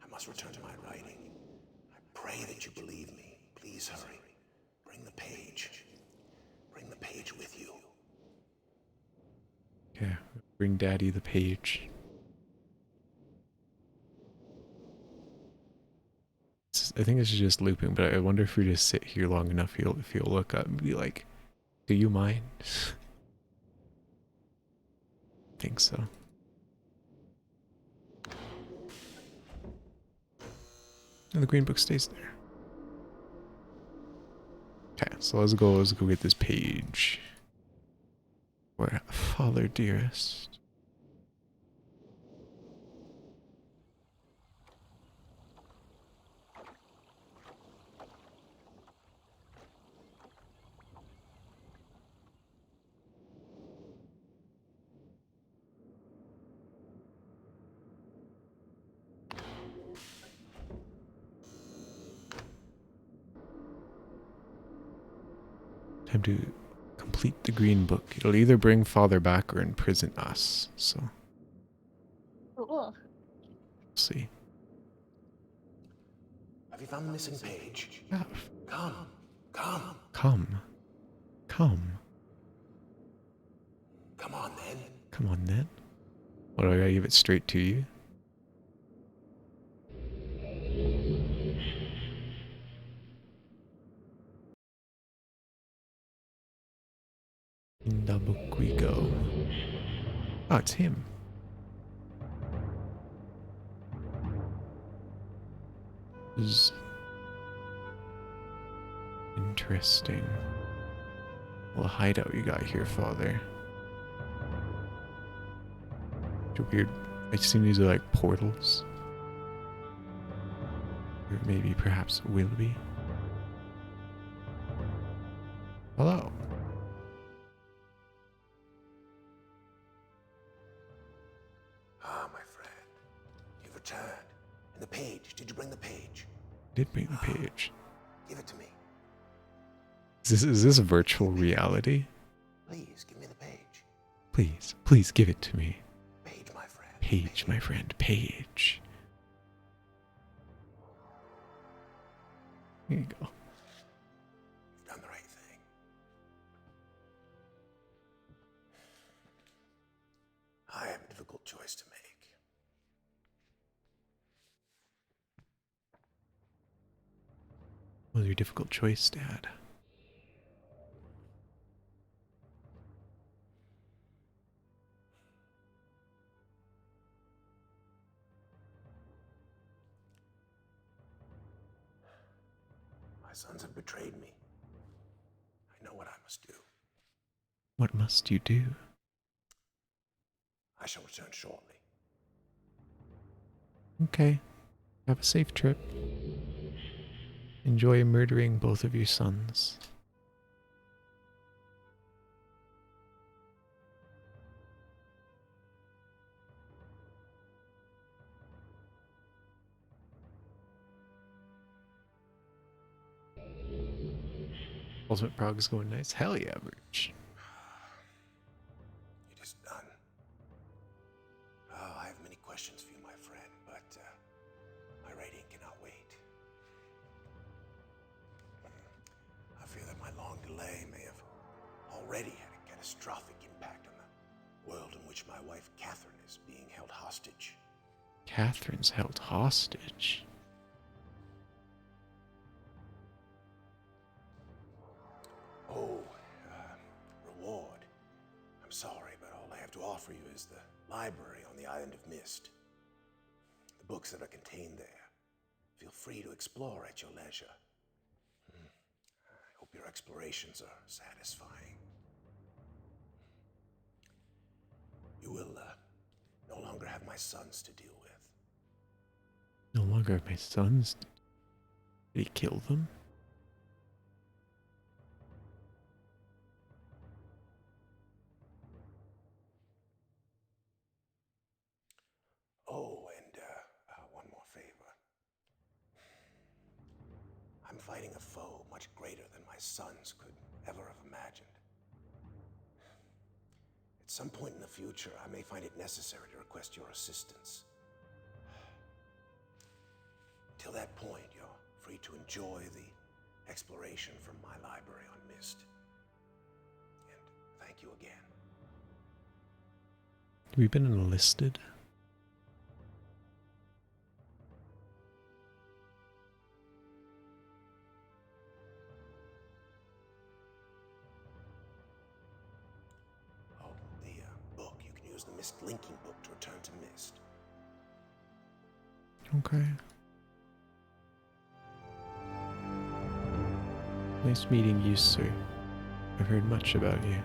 I must return to my writing. I pray that you believe me. Please hurry. Bring the page. Bring the page with you. Yeah, bring Daddy the page. I think this is just looping, but I wonder if we just sit here long enough, if he'll look up and be like, "Do you mind?" I think so. And the green book stays there. Okay, so let's go get this page. Where, Father dearest. Time to complete the green book. It'll either bring Father back or imprison us. So, Cool. we'll see. Have you found the missing page? Yeah. Come. Come. Come. Come. Come on, then. Come on, then. What, do I gotta give it straight to you? In the book we go. Oh, it's him. Is interesting. Well, hideout you got here, Father. Weird. I assume these are like portals. Or maybe perhaps will be. Hello. Ah, my friend. You've returned. And the page. Did you bring the page? Did bring the page. Give it to me. Is this virtual reality? Please, give me the page. Please, please give it to me. Page, my friend. Page, my friend, page. Here you go. You've done the right thing. I have a difficult choice to make. What was your difficult choice, Dad? My sons have betrayed me. I know what I must do. What must you do? I shall return shortly. Okay. Have a safe trip. Enjoy murdering both of your sons. Ultimate Prog is going nice. Hell yeah, Birch. It is done. Oh, I have many questions for you, my friend, but my rating cannot wait. I fear that my long delay may have already had a catastrophic impact on the world in which my wife Catherine is being held hostage. Catherine's held hostage. Oh, reward. I'm sorry, but all I have to offer you is the library on the island of Mist. The books that are contained there. Feel free to explore at your leisure. I hope your explorations are satisfying. You will no longer have my sons to deal with. No longer have my sons. Did he kill them? Oh, and one more favor. I'm fighting a foe much greater than my sons could ever have imagined. At some point in the future, I may find it necessary to request your assistance. Till that point, you're free to enjoy the exploration from my library on Mist. And thank you again. Have we been enlisted? Oh, the book. You can use the Mist linking book to return to Mist. Okay. Nice meeting you, sir. I've heard much about you.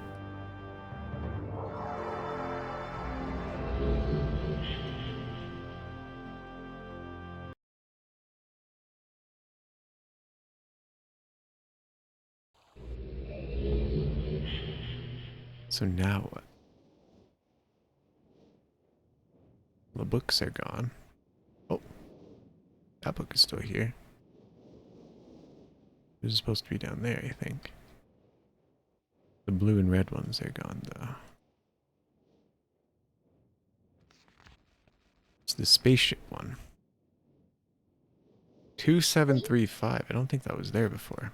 So now what? The books are gone. Oh, that book is still here. It was supposed to be down there, I think. The blue and red ones are gone, though. It's the spaceship one. 2735. I don't think that was there before.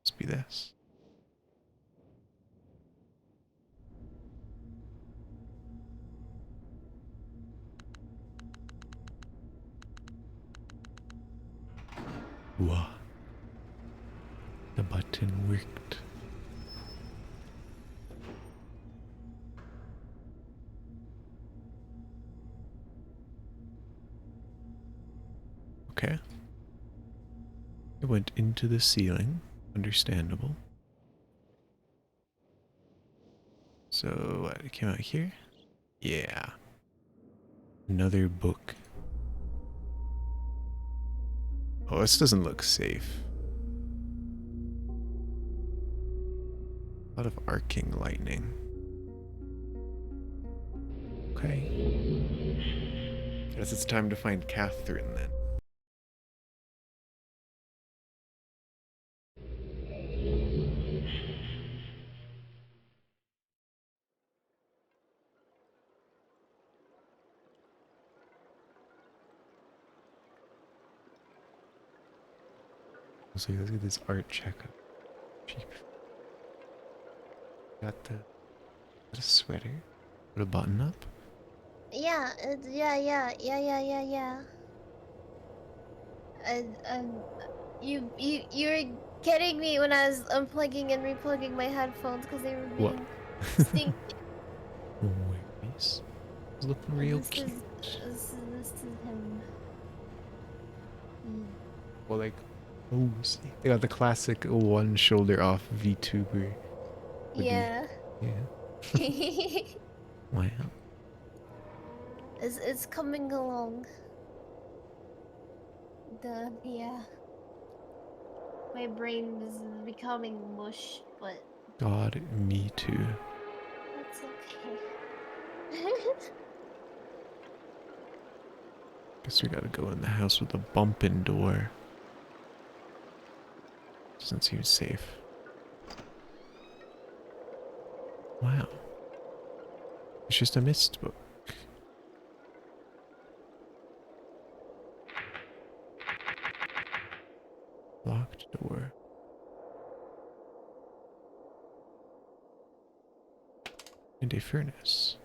Must be this. Whoa. The button worked. Okay. It went into the ceiling. Understandable. So, what, it came out here? Yeah. Another book. Oh, this doesn't look safe. A lot of arcing lightning. Okay. Guess it's time to find Catherine then. So look at this art checkup. Cheap. Got the sweater. Put a button up. Yeah, yeah. You were getting me when I was unplugging and replugging my headphones because they were What? being stinky. Oh, nice. It's looking real This cute. is this is him. Mm. Well, like, oh, see, they got the classic one shoulder off VTuber. hoodie. Yeah. Yeah. Wow. It's coming along. Yeah. My brain is becoming mush, but God, me too. that's okay. Guess we gotta go in the house with a bumping door. Doesn't seem safe. Wow. It's just a mist book. Locked door. And a furnace.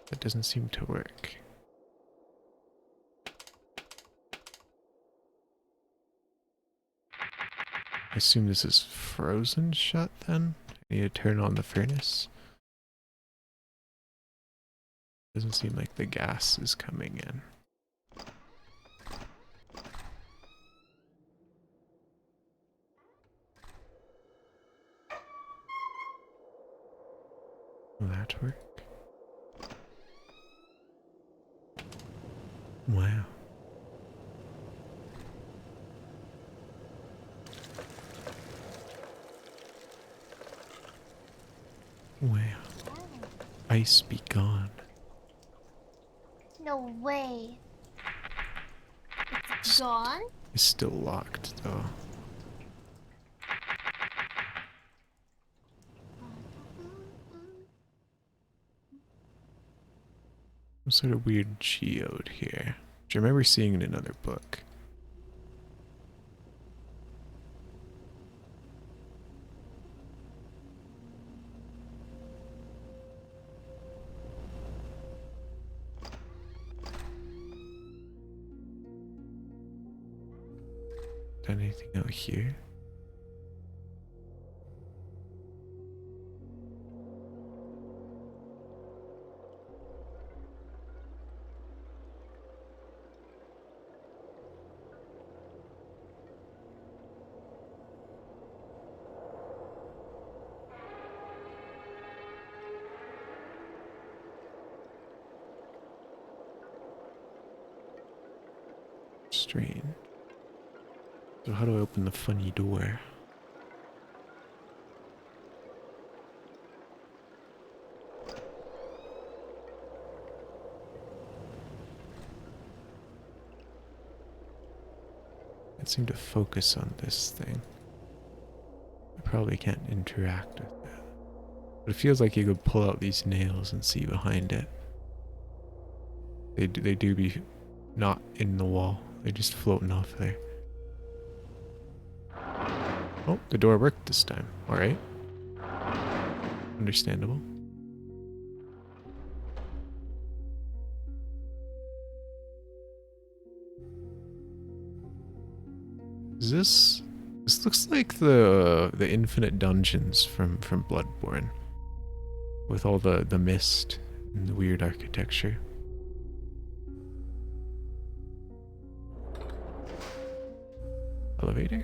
That doesn't seem to work. I assume this is frozen shut then? I need to turn on the furnace. Doesn't seem like the gas is coming in. Will that work? Wow. Wow. Ice be gone. No way. It's gone? It's still locked though. Some sort of weird geode here. Which I remember seeing in another book. Anything out here? Strange. So how do I open the funny door? Can't seem to focus on this thing. I probably can't interact with it. But it feels like you could pull out these nails and see behind it. They do be not in the wall. They're just floating off there. Oh, the door worked this time. Alright. Understandable. Is this looks like the infinite dungeons from Bloodborne. With all the mist and the weird architecture. Elevator?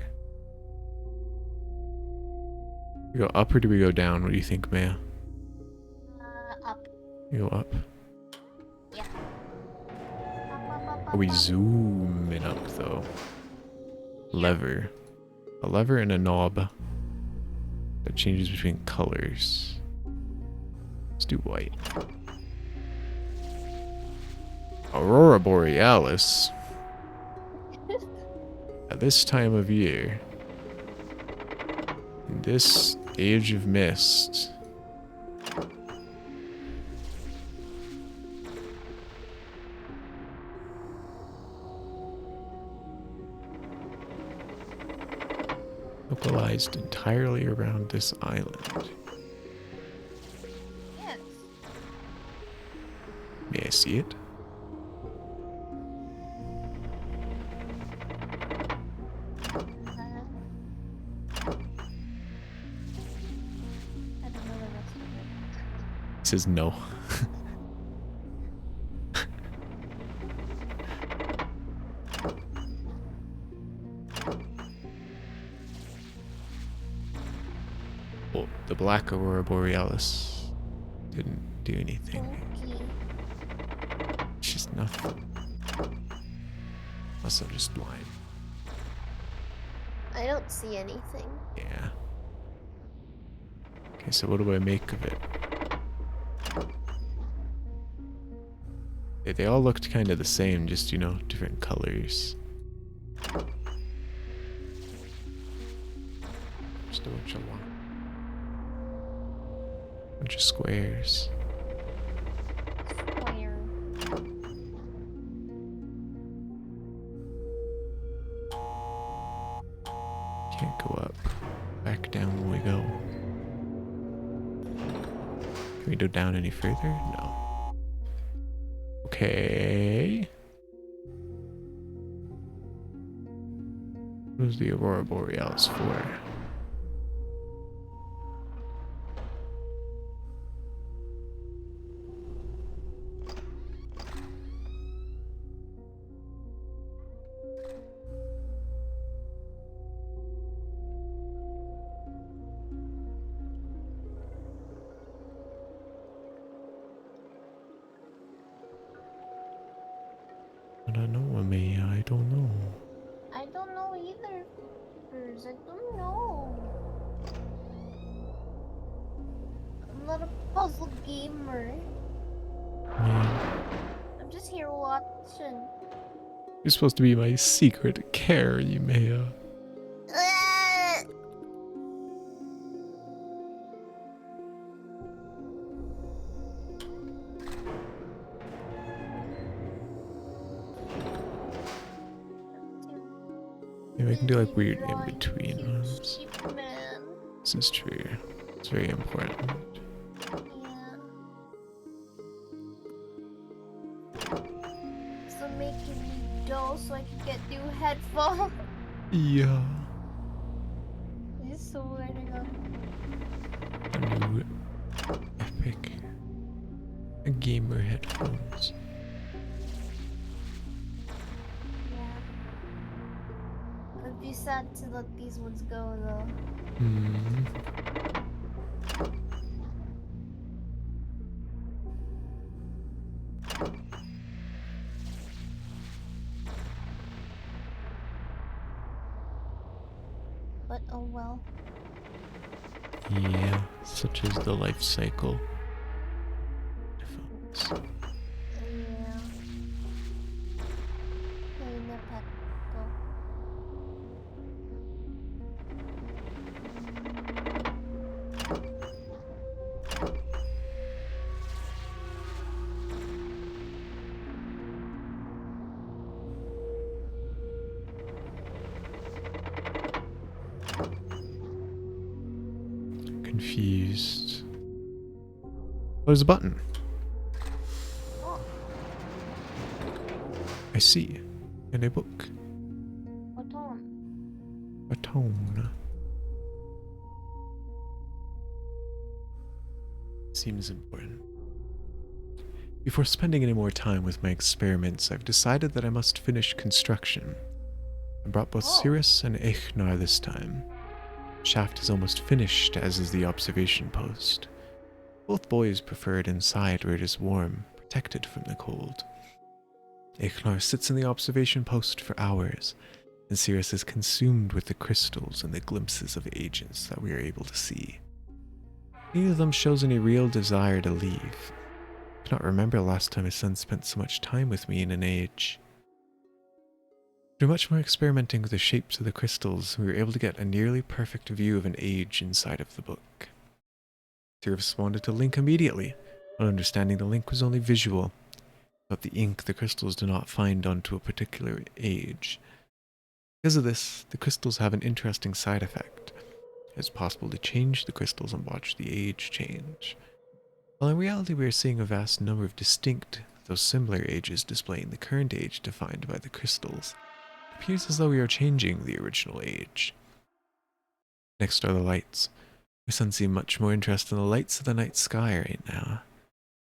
We go up or do we go down? What do you think, Maya? Up. We go up. Yeah. Are we zooming up though? Lever. A lever and a knob that changes between colors. Let's do white. Aurora Borealis. At this time of year, in this age of mist, localized entirely around this island. Yes. May I see it? I don't know the rest of it. It says no. Well, the black aurora borealis didn't do anything. Okay. It's just nothing. Unless I'm just blind. I don't see anything. Yeah. Okay, so what do I make of it? They all looked kind of the same, just, you know, different colors. Just a bunch of squares. Square. Can't go up. Back down when we go. Can we go down any further? No. Okay. What is the aurora borealis for? I don't know, Amaya. I don't know. I don't know either. I don't know. I'm not a puzzle gamer. Man, I'm just here watching. you're supposed to be my secret care, Amaya. Maybe I can do like weird in between ones. Sheep man. This is true. It's very important. Yeah. So making me dull so I can get new headphones. Yeah. I swear to God. A new epic gamer headphones. Yeah. It'd be sad to let these ones go though. Hmm. But oh well. Yeah, such is the life cycle. Headphones. Yeah. Hey, na pet ko. Confused. Oh, there's a button. Oh, I see. In a book. what on? A tone. Seems important. Before spending any more time with my experiments, I've decided that I must finish construction. I brought both Oh. Cirrus and Eichnar this time. Shaft is almost finished, as is the observation post. Both boys prefer it inside where it is warm, protected from the cold. Eichnar sits in the observation post for hours, and Cirrus is consumed with the crystals and the glimpses of agents that we are able to see. Neither of them shows any real desire to leave. I cannot remember the last time a son spent so much time with me in an age. Through much more experimenting with the shapes of the crystals, we were able to get a nearly perfect view of an age inside of the book. They responded to Link immediately, not understanding the link was only visual, but the ink the crystals do not find onto a particular age. Because of this, the crystals have an interesting side effect. It's possible to change the crystals and watch the age change. While in reality we are seeing a vast number of distinct, though similar ages displaying the current age defined by the crystals, it appears as though we are changing the original age. Next are the lights. My son seemed much more interested in the lights of the night sky right now.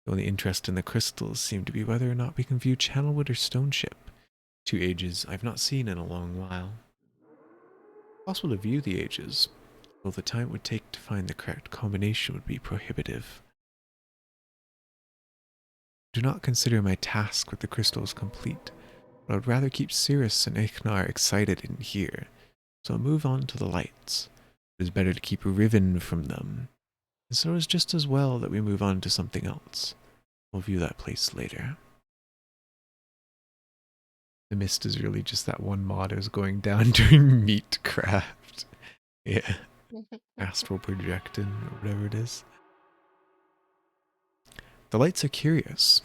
The only interest in the crystals seemed to be whether or not we can view Channelwood or Stoneship, two ages I've not seen in a long while. It's possible to view the ages, though the time it would take to find the correct combination would be prohibitive. I do not consider my task with the crystals complete, but I would rather keep Cirrus and Eichnar excited in here, so I'll move on to the lights. It is better to keep Riven from them, and so it's just as well that we move on to something else. We'll view that place later. The mist is really just that one mod I was going down during Meatcraft. Yeah, astral projecting, or whatever it is. The lights are curious.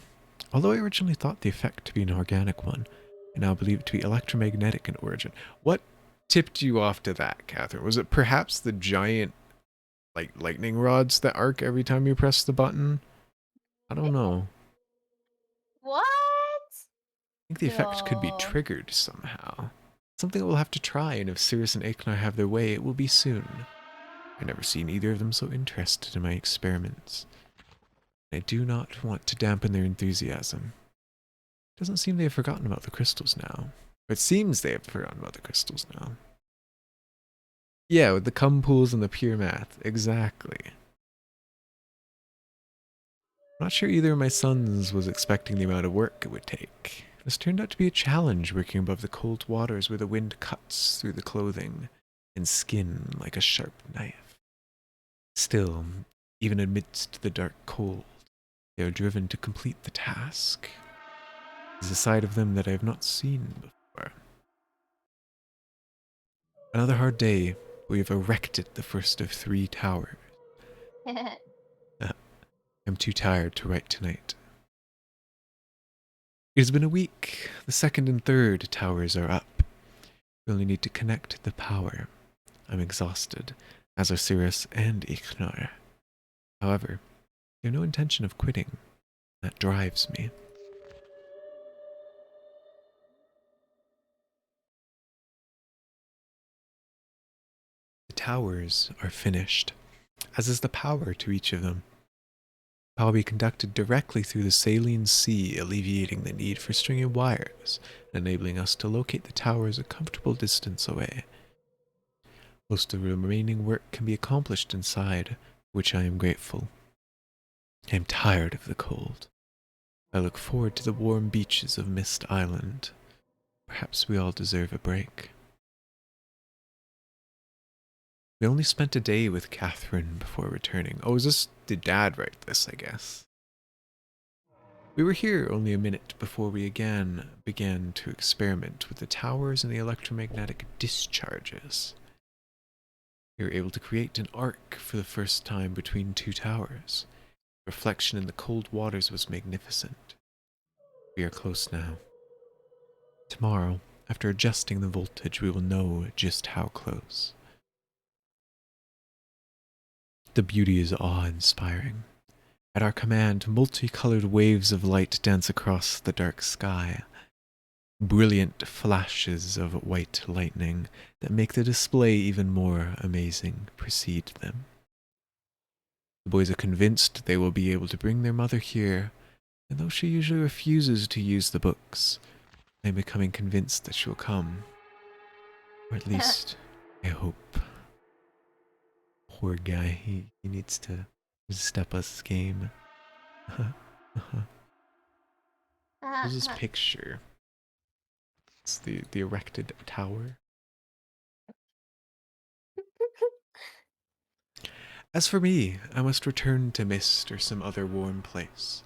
Although I originally thought the effect to be an organic one, I now believe it to be electromagnetic in origin. What tipped you off to that, Catherine? Was it perhaps the giant, like, lightning rods that arc every time you press the button? I don't know. What? I think the effect could be No. triggered somehow. Something that we'll have to try, and if Cirrus and Eichnar have their way, it will be soon. I've never seen either of them so interested in my experiments. I do not want to dampen their enthusiasm. It doesn't seem they have forgotten about the crystals now. Or it seems they have forgotten about the crystals now. Yeah, with the cum pools and the pure math. Exactly. I'm not sure either of my sons was expecting the amount of work it would take. This turned out to be a challenge working above the cold waters where the wind cuts through the clothing and skin like a sharp knife. Still, even amidst the dark cold, they are driven to complete the task. There's a side of them that I have not seen before. Another hard day, we have erected the first of 3 towers. I'm too tired to write tonight. It has been a week. The second and third towers are up. We only need to connect the power. I'm exhausted, as are Cirrus and Eichnar. However, I have no intention of quitting. That drives me. The towers are finished, as is the power to each of them. Power will be conducted directly through the saline sea, alleviating the need for stringy wires, enabling us to locate the towers a comfortable distance away. Most of the remaining work can be accomplished inside, for which I am grateful. I am tired of the cold. I look forward to the warm beaches of Mist Island. Perhaps we all deserve a break. We only spent a day with Catherine before returning. Oh, did Dad write this, I guess? We were here only a minute before we again began to experiment with the towers and the electromagnetic discharges. We were able to create an arc for the first time between 2 towers. The reflection in the cold waters was magnificent. We are close now. Tomorrow, after adjusting the voltage, we will know just how close. The beauty is awe-inspiring. At our command, multicolored waves of light dance across the dark sky. Brilliant flashes of white lightning that make the display even more amazing precede them. The boys are convinced they will be able to bring their mother here, and though she usually refuses to use the books, I am becoming convinced that she will come. Or at least, I hope. Poor guy, he needs to step up his game. This is his picture. It's the erected tower. As for me, I must return to Mist or some other warm place.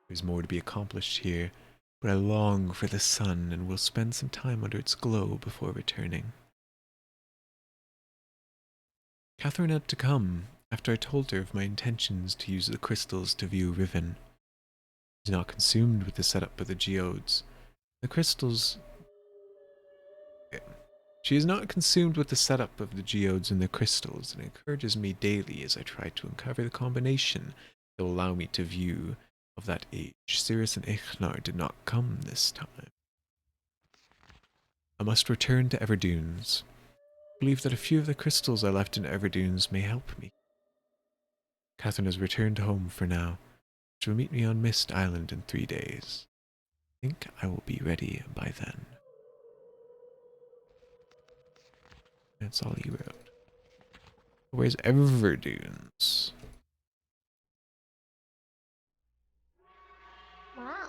There's more to be accomplished here, but I long for the sun and will spend some time under its glow before returning. Catherine had to come after I told her of my intentions to use the crystals to view Riven. She's not consumed with the setup of the geodes. The crystals... She is not consumed with the setup of the geodes and the crystals, and encourages me daily as I try to uncover the combination that will allow me to view of that age. Sirius and Ichnar did not come this time. I must return to Everdunes. I believe that a few of the crystals I left in Everdunes may help me. Catherine has returned home for now. She will meet me on Mist Island in 3 days. I think I will be ready by then. That's all he wrote. Where's Everdunes? Wow.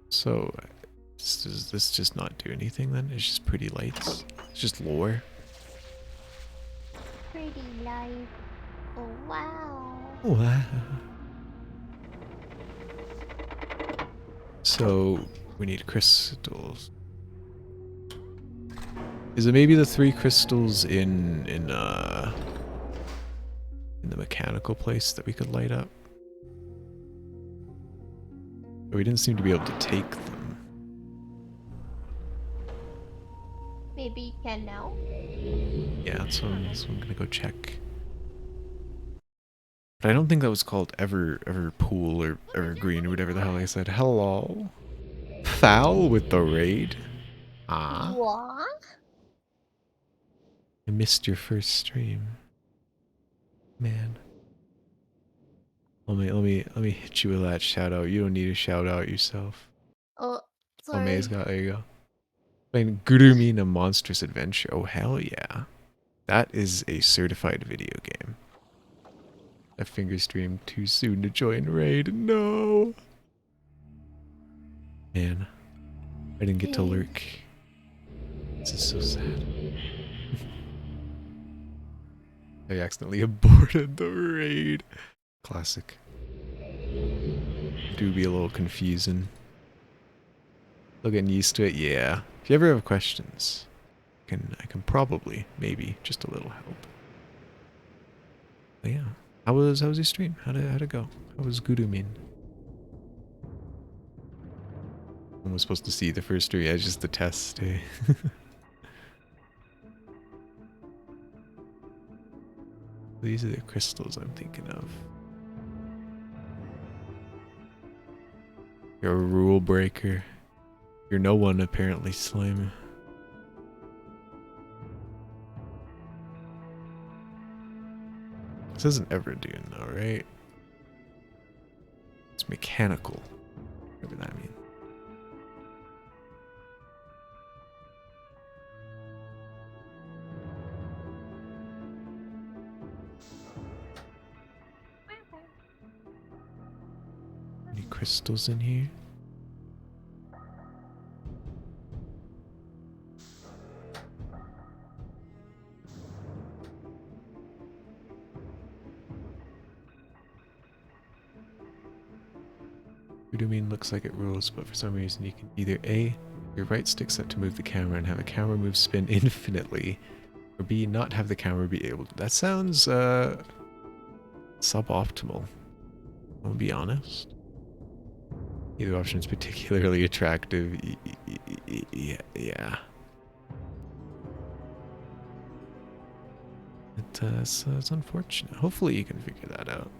So, does this just not do anything then? It's just pretty lights? It's just lore? Pretty light. Oh wow. Wow. So, we need crystals. Is it maybe the 3 crystals in the mechanical place that we could light up? But we didn't seem to be able to take them. Maybe you can now. Yeah, that's what I'm gonna go check. But I don't think that was called Everpool or Evergreen or whatever the hell I said. Hello? Foul with the raid? Ah. What? I missed your first stream. Man. Let me hit you with that shout out. You don't need to shout out yourself. Oh, Oh, May's sorry. got, there you go. Playing Gurumi a Monstrous Adventure. Oh, hell yeah. That is a certified video game. I finger streamed too soon to join raid. No. Man. I didn't get to lurk. This is so sad. I accidentally aborted the raid. Classic. Do be a little confusing. Still getting used to it, yeah. If you ever have questions, I can probably, maybe, just a little help. But yeah. How was your stream? How'd it go? How was Gurumin? I was supposed to see the first 3, it's just the test, eh? These are the crystals I'm thinking of. You're a rule breaker. You're no one, apparently, Slime. This isn't Everdune, though, right? It's mechanical. Whatever that means. Any crystals in here? Glutamine looks like it rolls, but for some reason you can either A, your right stick set to move the camera and have a camera move spin infinitely, or B, not have the camera be able to. That sounds suboptimal. I'll be honest. Either option is particularly attractive. Yeah. It's unfortunate. Hopefully you can figure that out.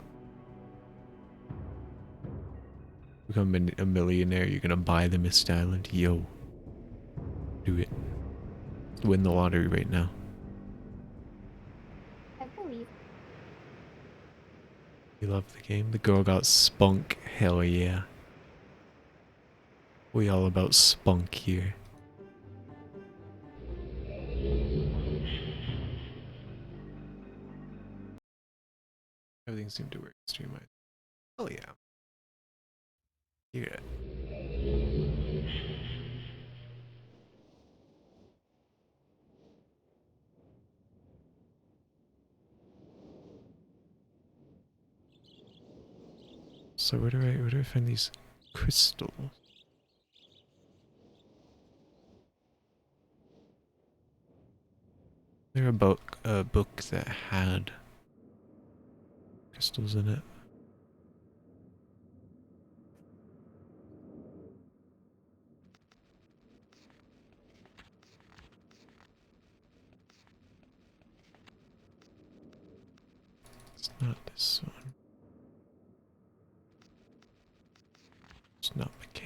Become a millionaire, you're gonna buy the Mist Island. Yo. Do it. Win the lottery right now. I believe. You love the game? The girl got spunk. Hell yeah. We all about spunk here. Everything seemed to work streamline. Oh yeah. Yeah. So where do I find these crystals? They're about a book that had crystals in it.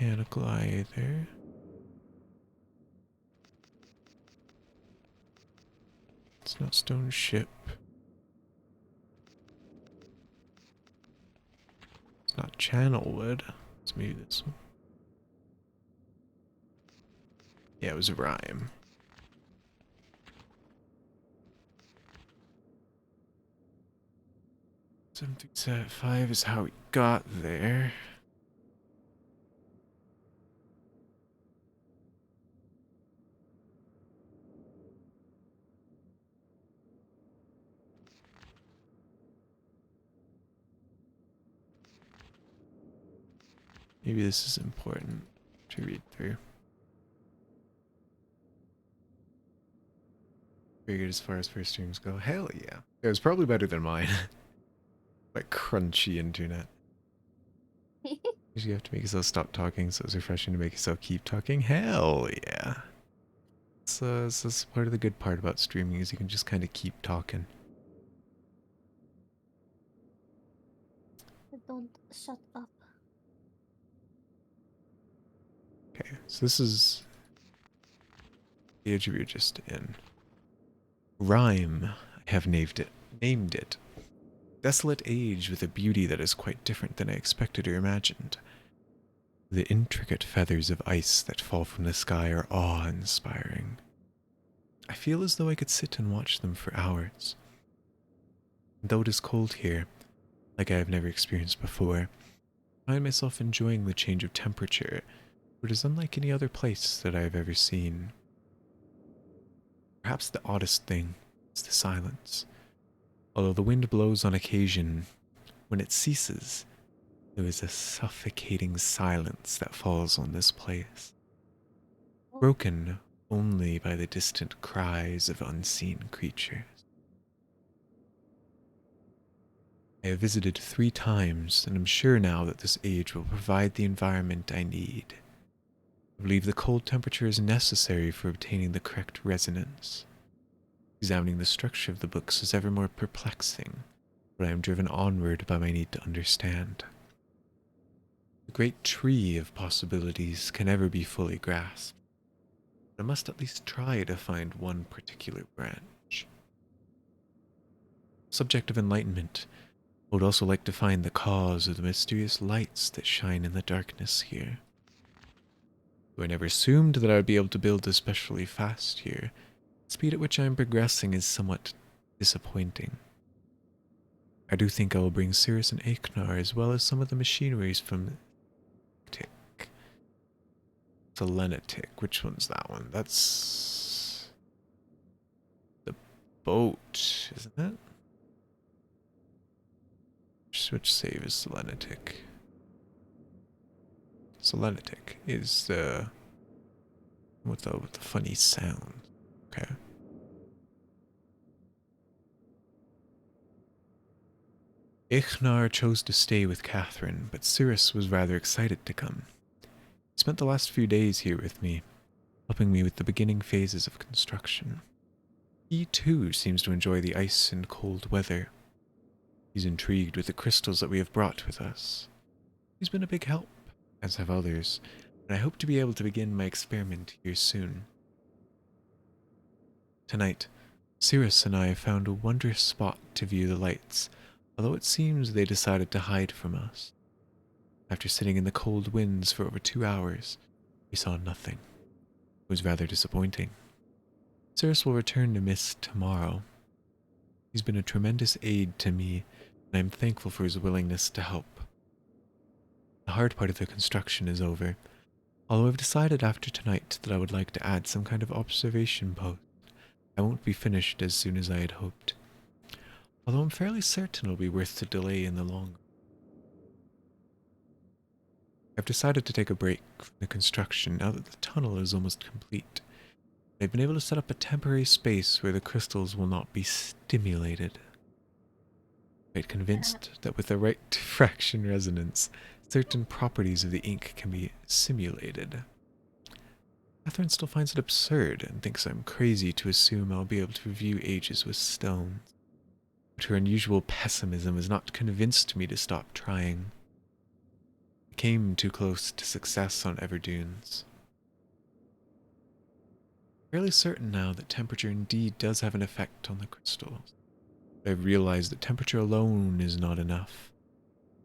mechanical either. It's not stone ship. It's not channel wood. It's maybe this one. Yeah, it was a rhyme. 7.5 is how we got there. Maybe this is important to read through. Very good as far as first streams go. Hell yeah. It was probably better than mine. Like crunchy internet. You have to make yourself stop talking, so it's refreshing to make yourself keep talking. Hell yeah. So that's part of the good part about streaming is you can just kind of keep talking. Don't shut up. Okay, so this is the age we were just in. Rhyme, I have named it. Desolate age with a beauty that is quite different than I expected or imagined. The intricate feathers of ice that fall from the sky are awe-inspiring. I feel as though I could sit and watch them for hours. Though it is cold here, like I have never experienced before, I find myself enjoying the change of temperature, for it is unlike any other place that I have ever seen. Perhaps the oddest thing is the silence. Although the wind blows on occasion, when it ceases, there is a suffocating silence that falls on this place, broken only by the distant cries of unseen creatures. I have visited 3 times, and am sure now that this age will provide the environment I need. I believe the cold temperature is necessary for obtaining the correct resonance. Examining the structure of the books is ever more perplexing, but I am driven onward by my need to understand. The great tree of possibilities can never be fully grasped. I must at least try to find one particular branch. Subject of enlightenment, I would also like to find the cause of the mysterious lights that shine in the darkness here. Though I never assumed that I would be able to build especially fast here, the speed at which I am progressing is somewhat disappointing. I do think I will bring Cirrus and Aknar as well as some of the machineries from Selenetic. Which one's that one? That's the boat, isn't it? Which save is Selenetic? Selenetic is the with the funny sound. Okay. Ichnar chose to stay with Catherine, but Cirrus was rather excited to come. He spent the last few days here with me, helping me with the beginning phases of construction. He too seems to enjoy the ice and cold weather. He's intrigued with the crystals that we have brought with us. He's been a big help, as have others, and I hope to be able to begin my experiment here soon. Tonight, Cirrus and I found a wondrous spot to view the lights, although it seems they decided to hide from us. After sitting in the cold winds for over 2 hours, we saw nothing. It was rather disappointing. Cirrus will return to Myst tomorrow. He's been a tremendous aid to me, and I am thankful for his willingness to help. The hard part of the construction is over, although I've decided after tonight that I would like to add some kind of observation post. I won't be finished as soon as I had hoped, although I'm fairly certain it'll be worth the delay in the long run. I've decided to take a break from the construction now that the tunnel is almost complete. I've been able to set up a temporary space where the crystals will not be stimulated. I'm quite convinced that with the right diffraction resonance, certain properties of the ink can be simulated. Catherine still finds it absurd and thinks I'm crazy to assume I'll be able to review ages with stones. But her unusual pessimism has not convinced me to stop trying. I came too close to success on Everdunes. Fairly certain now that temperature indeed does have an effect on the crystals. I've realized that temperature alone is not enough.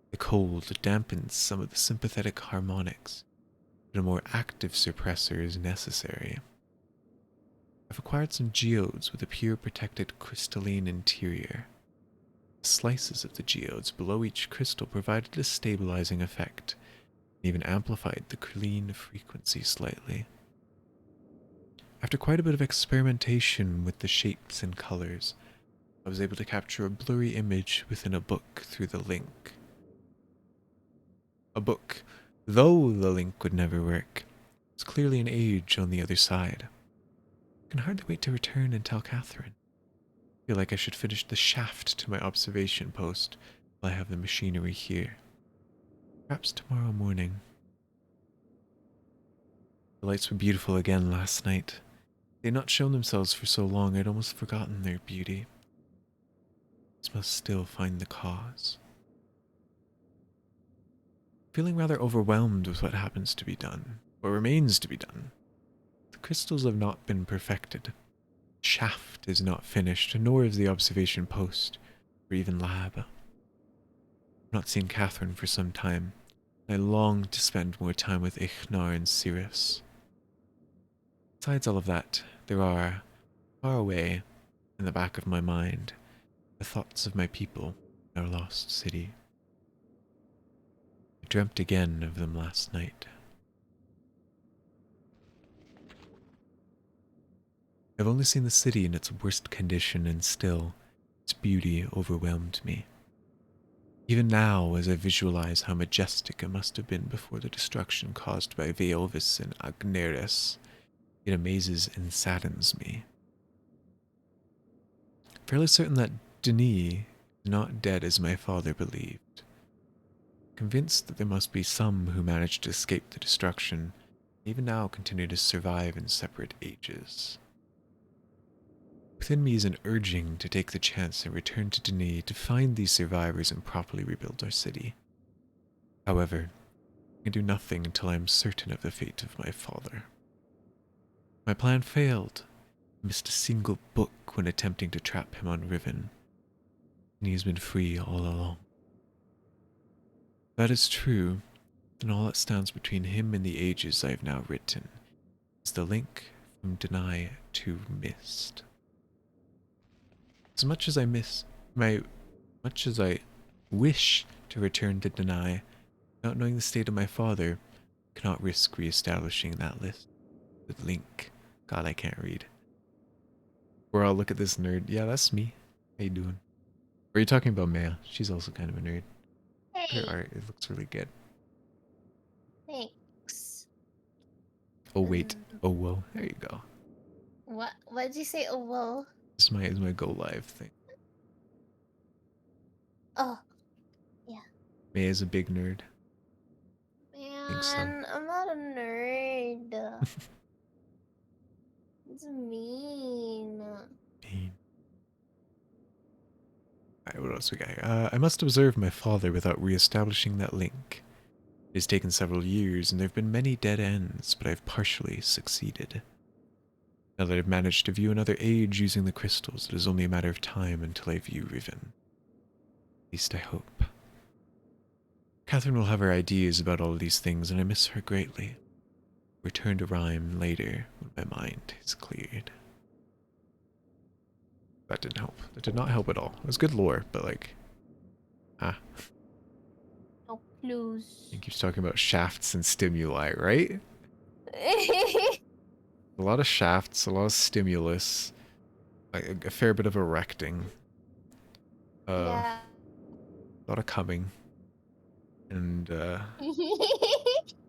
The cold dampens some of the sympathetic harmonics, but a more active suppressor is necessary. I've acquired some geodes with a pure protected crystalline interior. Slices of the geodes below each crystal provided a stabilizing effect, and even amplified the clean frequency slightly. After quite a bit of experimentation with the shapes and colors, I was able to capture a blurry image within a book through the link. A book, though the link would never work, was clearly an age on the other side. I can hardly wait to return and tell Catherine. I feel like I should finish the shaft to my observation post while I have the machinery here. Perhaps tomorrow morning. The lights were beautiful again last night. They had not shown themselves for so long I'd almost forgotten their beauty. I must still find the cause. Feeling rather overwhelmed with what happens to be done, what remains to be done. The crystals have not been perfected. The shaft is not finished, nor is the observation post, or even lab. I've not seen Catherine for some time, and I long to spend more time with Ichnar and Sirius. Besides all of that, there are, far away, in the back of my mind, the thoughts of my people in our lost city. I dreamt again of them last night. I've only seen the city in its worst condition, and still, its beauty overwhelmed me. Even now, as I visualize how majestic it must have been before the destruction caused by Veovis and Agneris, it amazes and saddens me. Fairly certain that Denis is not dead as my father believed. Convinced that there must be some who managed to escape the destruction, and even now continue to survive in separate ages. Within me is an urging to take the chance and return to Denis to find these survivors and properly rebuild our city. However, I can do nothing until I am certain of the fate of my father. My plan failed. I missed a single book when attempting to trap him on Riven, and he has been free all along. If that is true, then all that stands between him and the ages I have now written is the link from Deny to Mist. As much as I wish to return to Deny, not knowing the state of my father, I cannot risk re-establishing that list. The link. God, I can't read. Or I'll look at this nerd. Yeah, that's me. How you doing? Or are you talking about Maya? She's also kind of a nerd. Hey, Her art, it looks really good. thanks. Oh wait. Oh whoa. There you go. What did you say? Oh, whoa. This is my go live thing. Oh, yeah. Maya's a big nerd. Think so. Man, I'm not a nerd. It's mean. Alright, what else we got here? I must observe my father without re-establishing that link. It has taken several years, and there have been many dead ends, but I've partially succeeded. Now that I've managed to view another age using the crystals, it is only a matter of time until I view Riven. At least I hope. Catherine will have her ideas about all of these things, and I miss her greatly. Return to Rhyme later, when my mind is cleared. That didn't help. That did not help at all. It was good lore, but like... No clues. He keeps talking about shafts and stimuli, right? A lot of shafts, a lot of stimulus, like a fair bit of erecting. Yeah. A lot of coming. And, what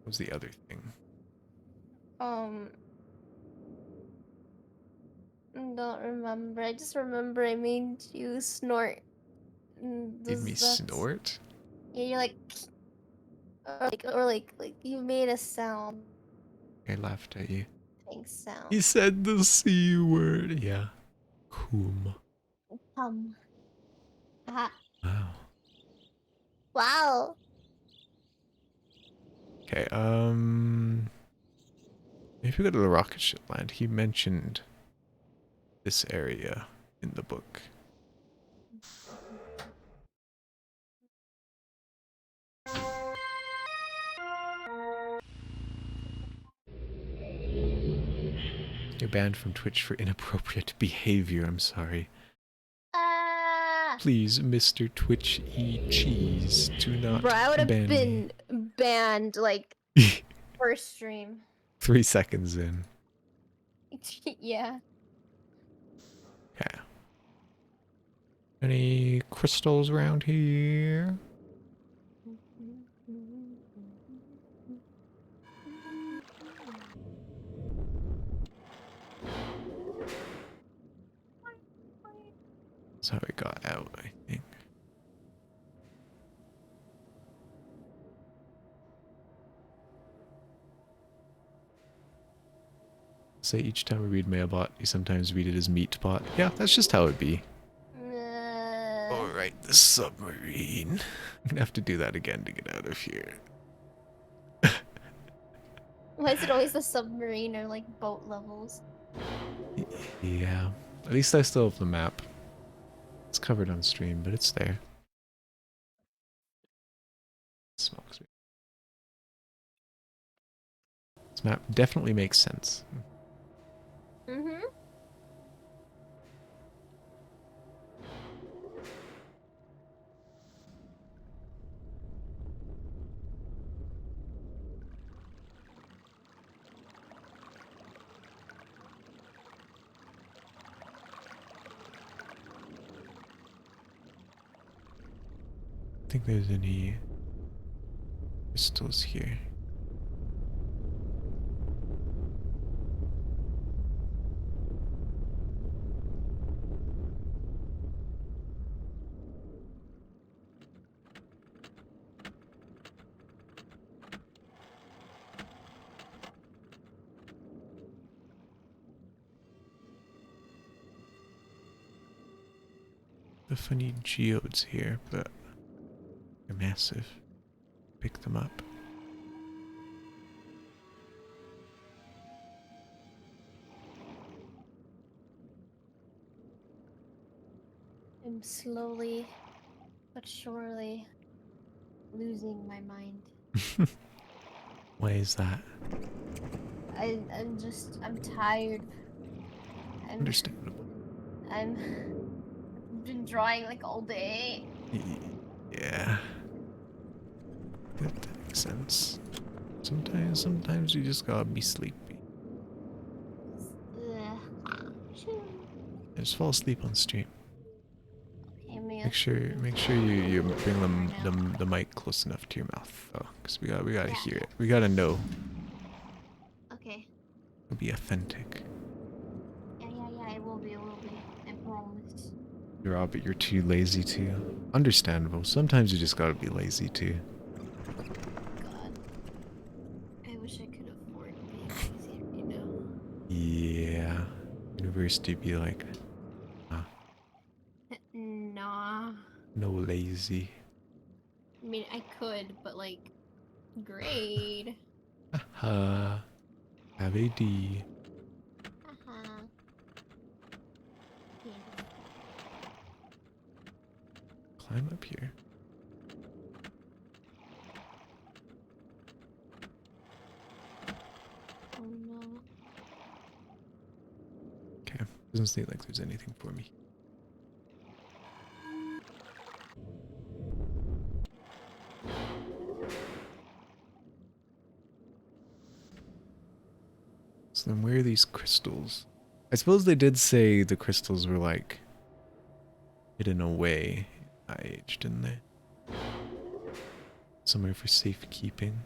was the other thing? Don't remember. I just remember I made you snort. Made me That's... snort? Yeah, you're like, or like you made a sound. I laughed at you. Sound. He said the C word. Yeah. Coom. Ah. Wow. Wow. Okay, if we go to the rocket ship land, he mentioned this area in the book. You're banned from Twitch for inappropriate behavior, I'm sorry. Ah! Please, Mr. Twitch E Cheese, do not Bro, I would have ban been banned like first stream. 3 seconds in. Yeah. Okay. Any crystals around here? That's how it got out, I think. Say each time we read Mailbot, you sometimes read it as Meatbot. Yeah, that's just how it be. Alright, the submarine. I'm gonna have to do that again to get out of here. Why is it always the submarine or like boat levels? Yeah. At least I still have the map. It's covered on stream, but it's there. Smokes me. This map definitely makes sense. Mm-hmm. I think there's any crystals here. The funny geodes here, but they're massive. Pick them up. I'm slowly but surely losing my mind. Why is that? I'm tired. Understandable. I've been drawing like all day. Yeah. That makes sense. Sometimes you just gotta be sleepy. Ugh. Just fall asleep on stream. Okay, man. Make sure you bring the mic close enough to your mouth though, because we gotta hear it. We gotta know. Okay. It'll be authentic. Yeah, it will be, I promise. Robert, you're too lazy to. Understandable. Sometimes you just gotta be lazy too. God. I wish I could afford being easier, you know? Yeah. University be like, Nah. no lazy. I mean, I could, but like, grade. Haha. Have a D. Haha. Climb up here. Oh no. Okay. Doesn't seem like there's anything for me. So then where are these crystals? I suppose they did say the crystals were like hidden away in IH, didn't they? Somewhere for safekeeping.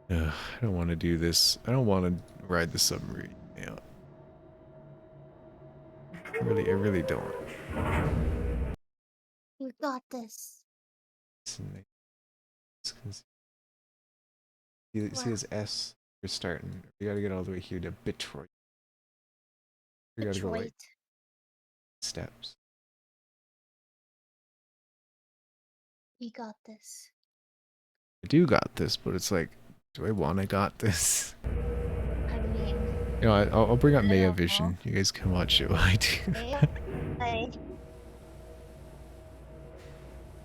Ugh, I don't want to do this. I don't want to ride the submarine. Yeah. I really don't. You got this. See this S? We're starting. We gotta get all the way here to Detroit. We gotta go like Detroit. steps. We got this. I do got this, but it's like, do I want to got this? I mean, You know, I'll bring up I Maya don't know. Vision. You guys can watch it while I do. I.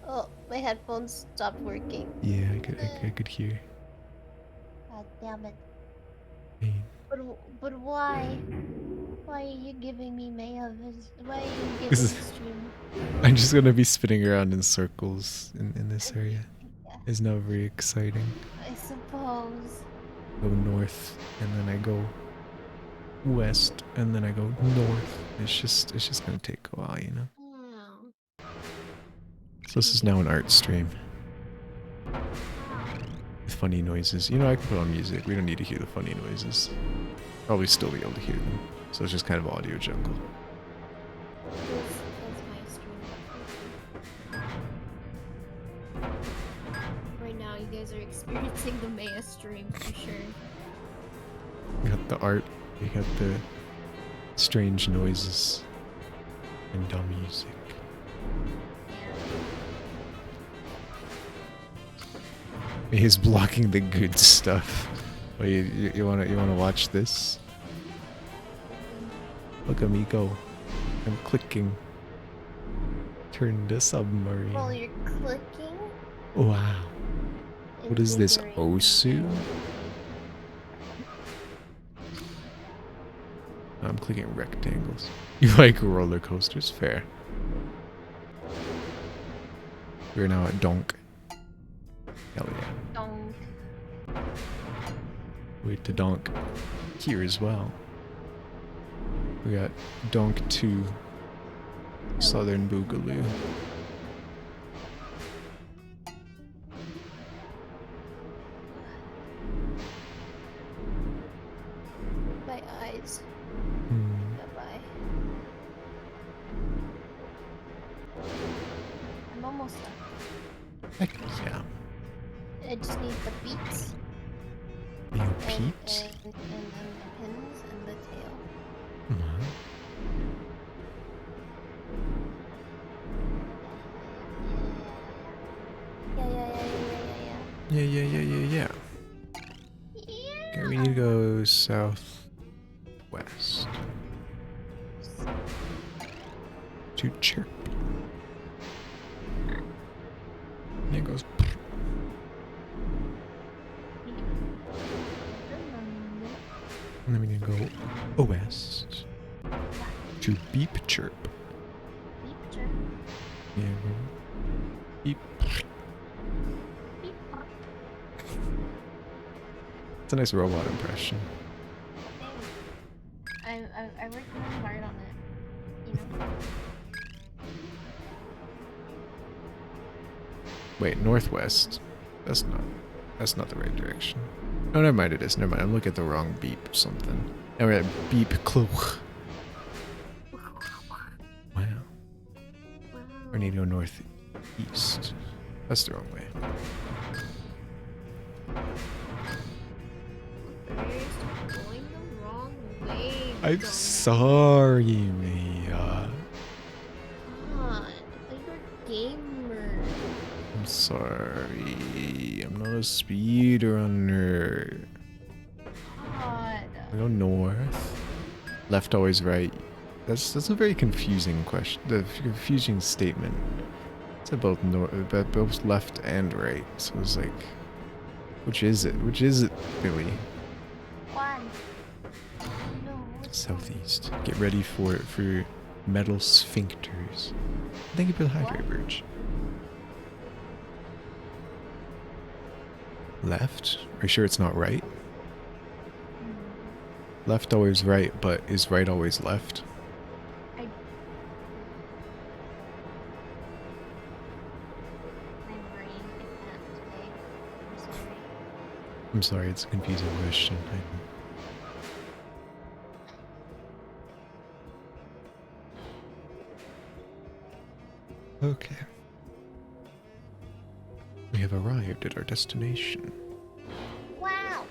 Oh, my headphones stopped working. Yeah, I could hear. God damn it. Pain. But why? Why are you giving me Why are you giving This me is- stream? I'm just gonna be spinning around in circles in this area. Yeah, It's not very exciting. I suppose. Go north, and then I go west, and then I go north. It's just gonna take a while, you know. Hmm. So this is now an art stream with funny noises. You know, I can put on music. We don't need to hear the funny noises. Probably still be able to hear them. So it's just kind of audio jungle. That's my stream. Right now, you guys are experiencing the Maya stream for sure. We got the art. We got the strange noises and dumb music. He's blocking the good stuff. Well, you wanna watch this? Look at me go. I'm clicking. Turn the submarine. While you're clicking. Wow. What is this? Invigorating. Osu? I'm clicking rectangles. You like roller coasters? Fair. We're now at Donk. Hell yeah. Dong. Wait to Donk here as well. We got Donk 2 Southern Boogaloo. My eyes. Hmm. Bye-bye. I'm almost done. Heck yeah. I just need the beats. You And peeps? then the pins and the tail. Uh-huh. Yeah. Yeah. Okay, we need to go southwest. To chirp. And it goes. And then we need to go west. To beep chirp. Picture. Yeah, go beep. It's a nice robot impression. I worked really hard on it. You know. Wait, northwest. That's not the right direction. Oh, never mind. It is. Never mind. I'm looking at the wrong beep or something. Now we're at beep cloak. Wow. We need to go northeast. That's the wrong way. You're going the wrong way. I'm Dong. sorry, Mia. God, I thought you were a gamer. I'm sorry. I'm not a speedrunner. God. We go north. Left always right. That's a very confusing question. The confusing statement. It's about both left and right. So it's like, which is it? Which is it, Billy? One. No. Southeast. Get ready for metal sphincters. Thank you for the hydrate, What? Birch. Left? Are you sure it's not right? Left always right, but is right always left? My brain, I can't today. I'm sorry. I'm sorry, it's a confusing question. Okay. We have arrived at our destination. Wow.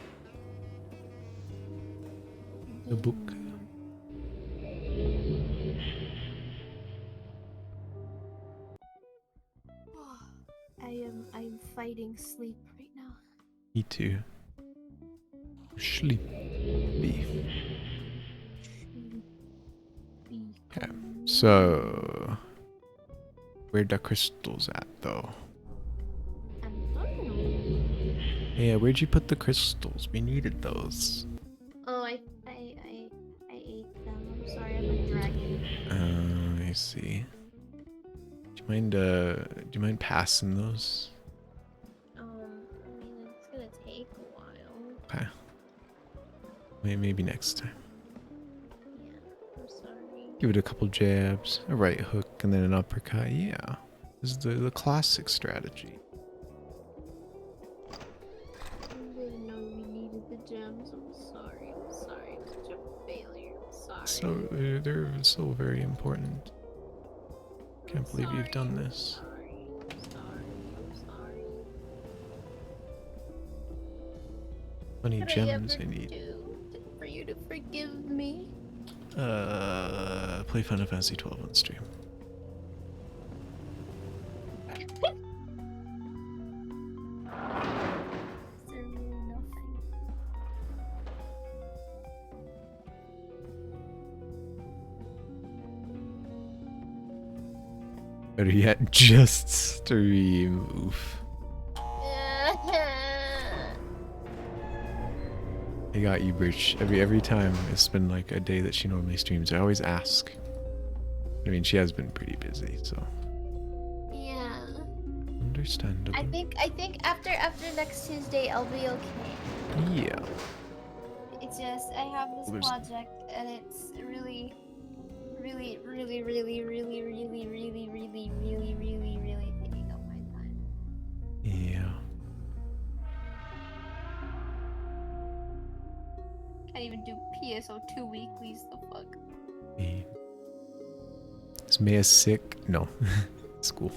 The book. I I'm fighting sleep right now. Me too. Sleep. Okay. So, where the crystals at though? I don't know. Yeah, where'd you put the crystals? We needed those. Oh, I ate them. I'm sorry, I'm a dragon. I see. Do you mind passing those? I mean, it's gonna take a while. Okay. Maybe next time. Yeah, I'm sorry. Give it a couple jabs, a right hook, and then an uppercut. Yeah. This is the classic strategy. I didn't know we needed the gems. I'm sorry. I'm sorry. I'm such a failure. I'm sorry. So they're so very important. Can't believe you've done this. I'm sorry. How many What gems I I need? do for you to forgive me? Play Final Fantasy 12 on stream. Is there really nothing? Better yet, just stream. Oof. I got you, Birch. Every time it's been like a day that she normally streams, I always ask. I mean, she has been pretty busy, so Yeah. understandable. I think after next Tuesday I'll be okay. Yeah. It's just I have this Well, there's- project and it's really taking up my time. Yeah. Can't even do PSO2 weeklies. The fuck. Me. Is Maya sick? No. School.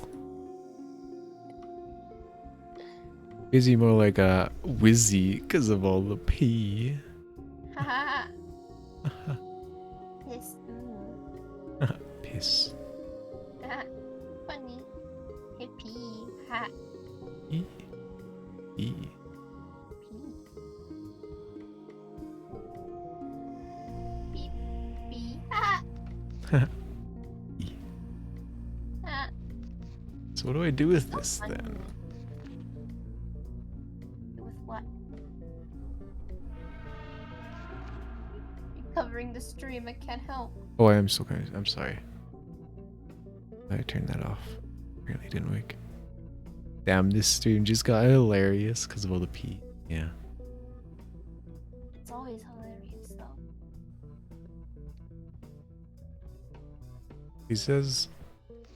Busy more like a wizzy because of all the pee. Haha. Piss. Piss. Funny. Hippie. Ha. E. E. Beep. Beep. Ha. E. Ha. So what do I do with So this funny. then? With what? You're covering the stream. I can't help. Oh, I am so kind. I'm sorry. I turned that off. Really didn't work. Damn, this stream just got hilarious because of all the pee. Yeah. It's always hilarious though. He says,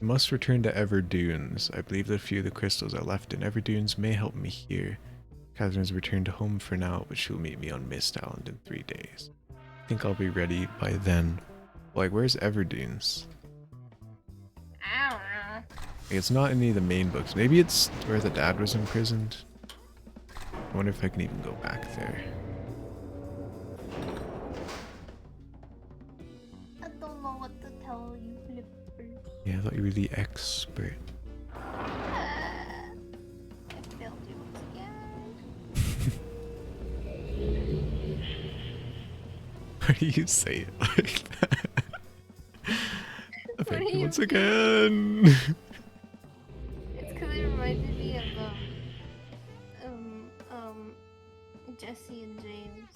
"You must return to Ever Dunes. I believe that a few of the crystals are left in Ever Dunes may help me here. Catherine's returned home for now, but she'll meet me on Mist Island in 3 days. I think I'll be ready by then." Like, where's Ever Dunes? I don't know. Like, it's not any of the main books. Maybe it's where the dad was imprisoned. I wonder if I can even go back there. I don't know what to tell you, Flipper. Yeah, I thought you were the expert. I failed you once again. Why do you say it like that? What Thank do you you once mean? again. It's because it reminded me of Jesse and James,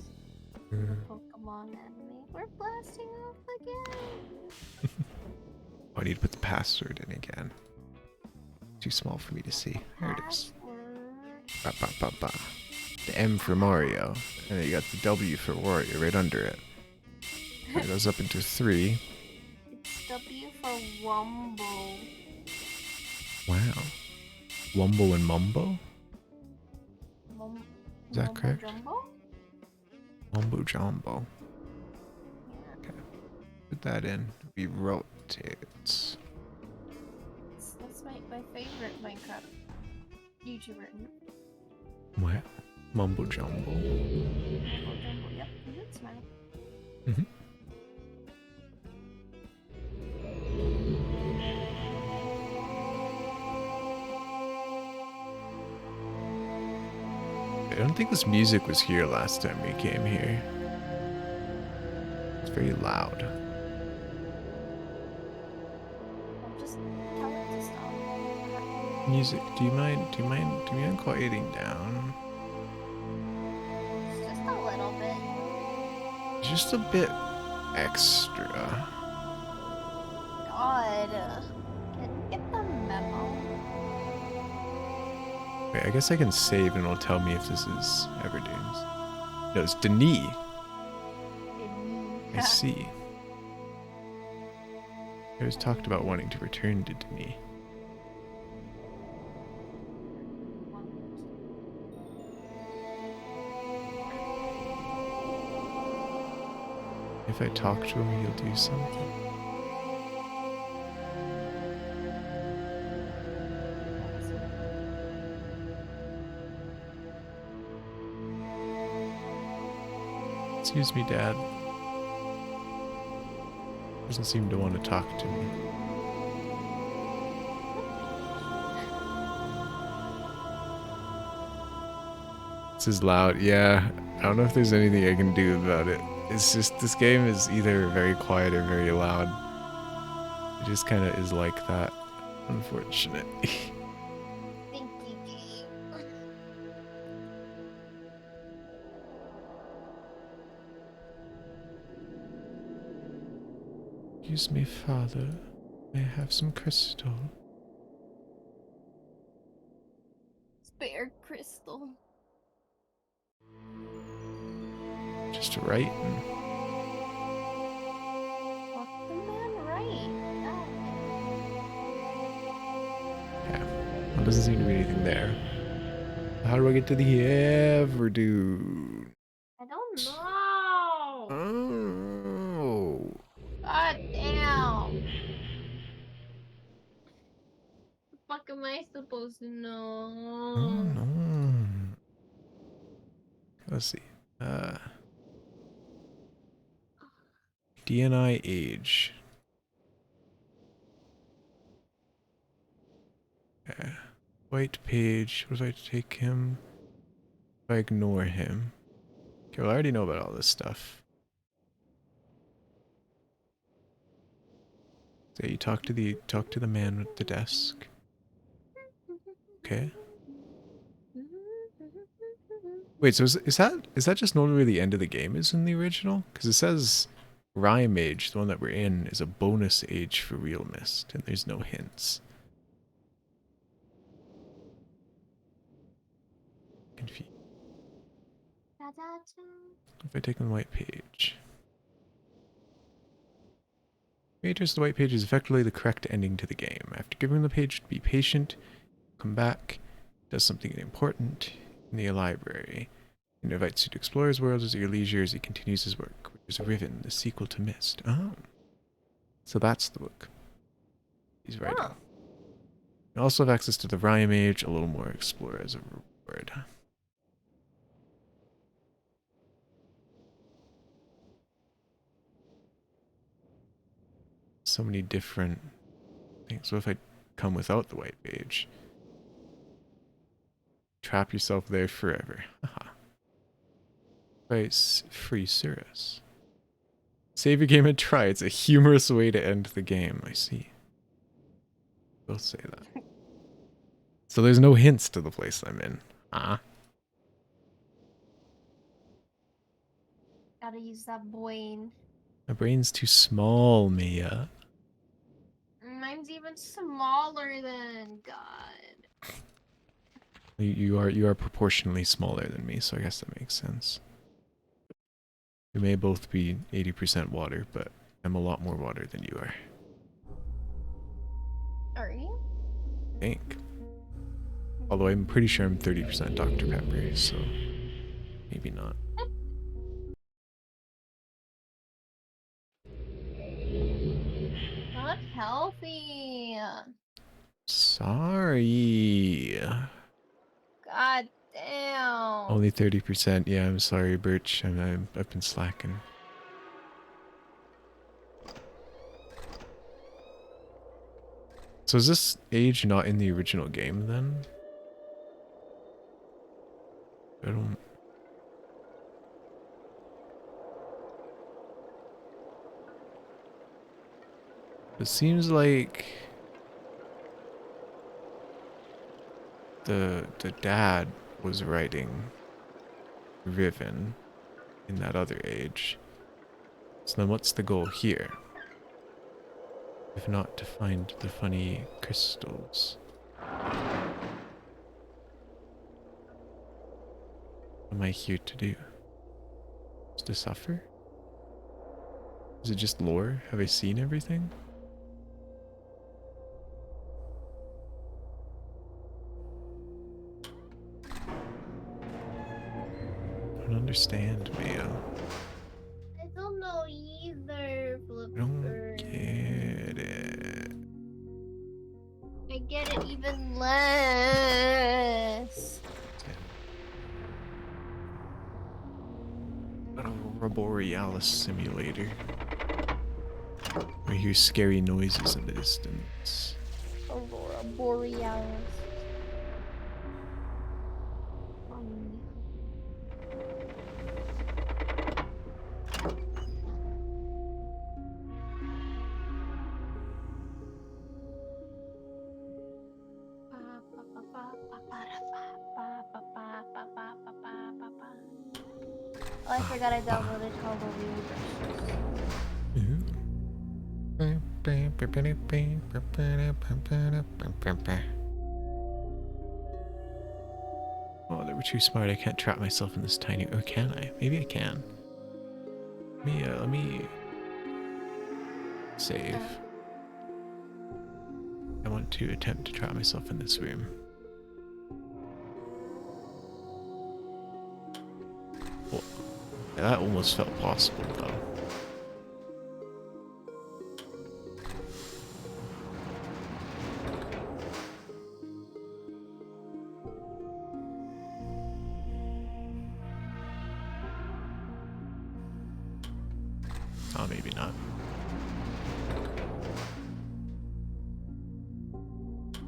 the Pokemon anime. We're blasting off again. Oh, I need to put the password in again. Too small for me to see. There it is. Password. Ba, ba, ba, ba. The M for Mario. And then you got the W for Wario right under it. It goes up into 3. It's W for Wumbo. Wow. Wumbo and Mumbo? Is that Mumbo correct? Jumbo? Wumbo Jumbo. Yeah, Put that in. We rotate. that's my favorite Minecraft YouTuber. What? Mumbo Jumbo. Mumbo Jumbo. Yep, that's mine. Mm-hmm. I don't think this music was here last time we came here. It's very loud. I'll just tell it to stop. Music, do you mind quieting down? It's just a little bit. Just a bit extra. God. Can you get the memo? Wait, I guess I can save and it'll tell me if this is Everdunes. No, it's Denis. I see. I was talked about wanting to return to Denis. If I talk to him, he'll do something. Excuse me, Dad. Doesn't seem to want to talk to me. This is loud. Yeah, I don't know if there's anything I can do about it. It's just, this game is either very quiet or very loud. It just kind of is like that, unfortunately. Stinky game. Excuse me, Father. May I have some crystal? Spare crystal. Just writing. Fuck the man right. Yeah. Well, doesn't seem to be anything there. How do I get to the Everdune? I don't know. Oh. God damn. The fuck am I supposed to know? Oh no. Let's see. DNI age. White page. What if I take him? If I ignore him. Okay, well, I already know about all this stuff. So you talk to the man at the desk. Okay. Wait, so is that just normally where the end of the game is in the original? Because it says Rhyme Age, the one that we're in, is a bonus age for RealMYST, and there's no hints. Confused. If I take the white page. Enters the white page is effectively the correct ending to the game. After giving the page to be patient, come back, does something important in the library, and invites you to explore his world at your leisure as he continues his work, which is Riven, the sequel to Myst. Oh. So that's the book he's writing. Huh. You also have access to the Rhyme Age, a little more explore as a reward. So many different things. So if I come without the white page, trap yourself there forever. Haha. Price free Cirrus. Save your game and try. It's a humorous way to end the game. I see. Both say that. So there's no hints to the place I'm in. Gotta use that brain. My brain's too small, Mia. Mine's even smaller than God. You are proportionally smaller than me, so I guess that makes sense. We may both be 80% water, but I'm a lot more water than you are. Are you? I think. Although I'm pretty sure I'm 30% Dr. Pepper, so maybe not. Not healthy. Sorry. God damn. Only 30%. Yeah, I'm sorry, Birch. I've been slacking. So is this age not in the original game then? I don't. It seems like the dad was writing Riven in that other age. So then what's the goal here? If not to find the funny crystals. What am I here to do? Just to suffer? Is it just lore? Have I seen everything? I don't understand, Mia. I don't know either, I don't Flipper. get it. I get it even less. Aurora Borealis simulator. I hear scary noises in the distance. Aurora Borealis. Um, Oh, I forgot I downloaded Hollow Real. Oh, they were too smart. I can't trap myself in this tiny. Or can I? Maybe I can. Let me save. I want to attempt to trap myself in this room. Well, that almost felt possible, though. Oh, maybe not.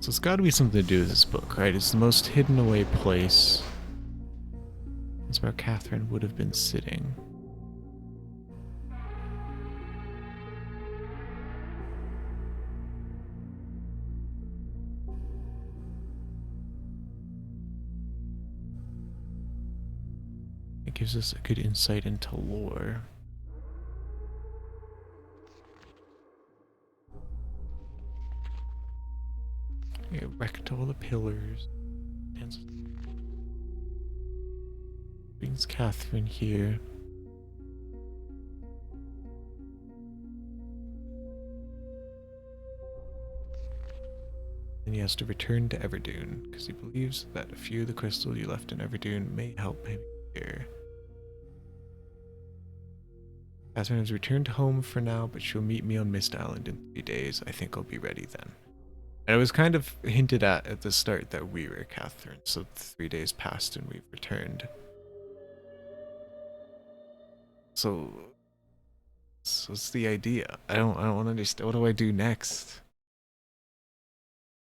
So it's got to be something to do with this book, right? It's the most hidden away place. That's where Catherine would have been sitting. It gives us a good insight into lore. It wrecked all the pillars. Brings Catherine here. And he has to return to Everdune because he believes that a few of the crystals you left in Everdune may help him here. Catherine has returned home for now, but she'll meet me on Mist Island in 3 days. I think I'll be ready then. And it was kind of hinted at the start that we were Catherine, so 3 days passed and we've returned. So what's the idea? I don't understand. What do I do next?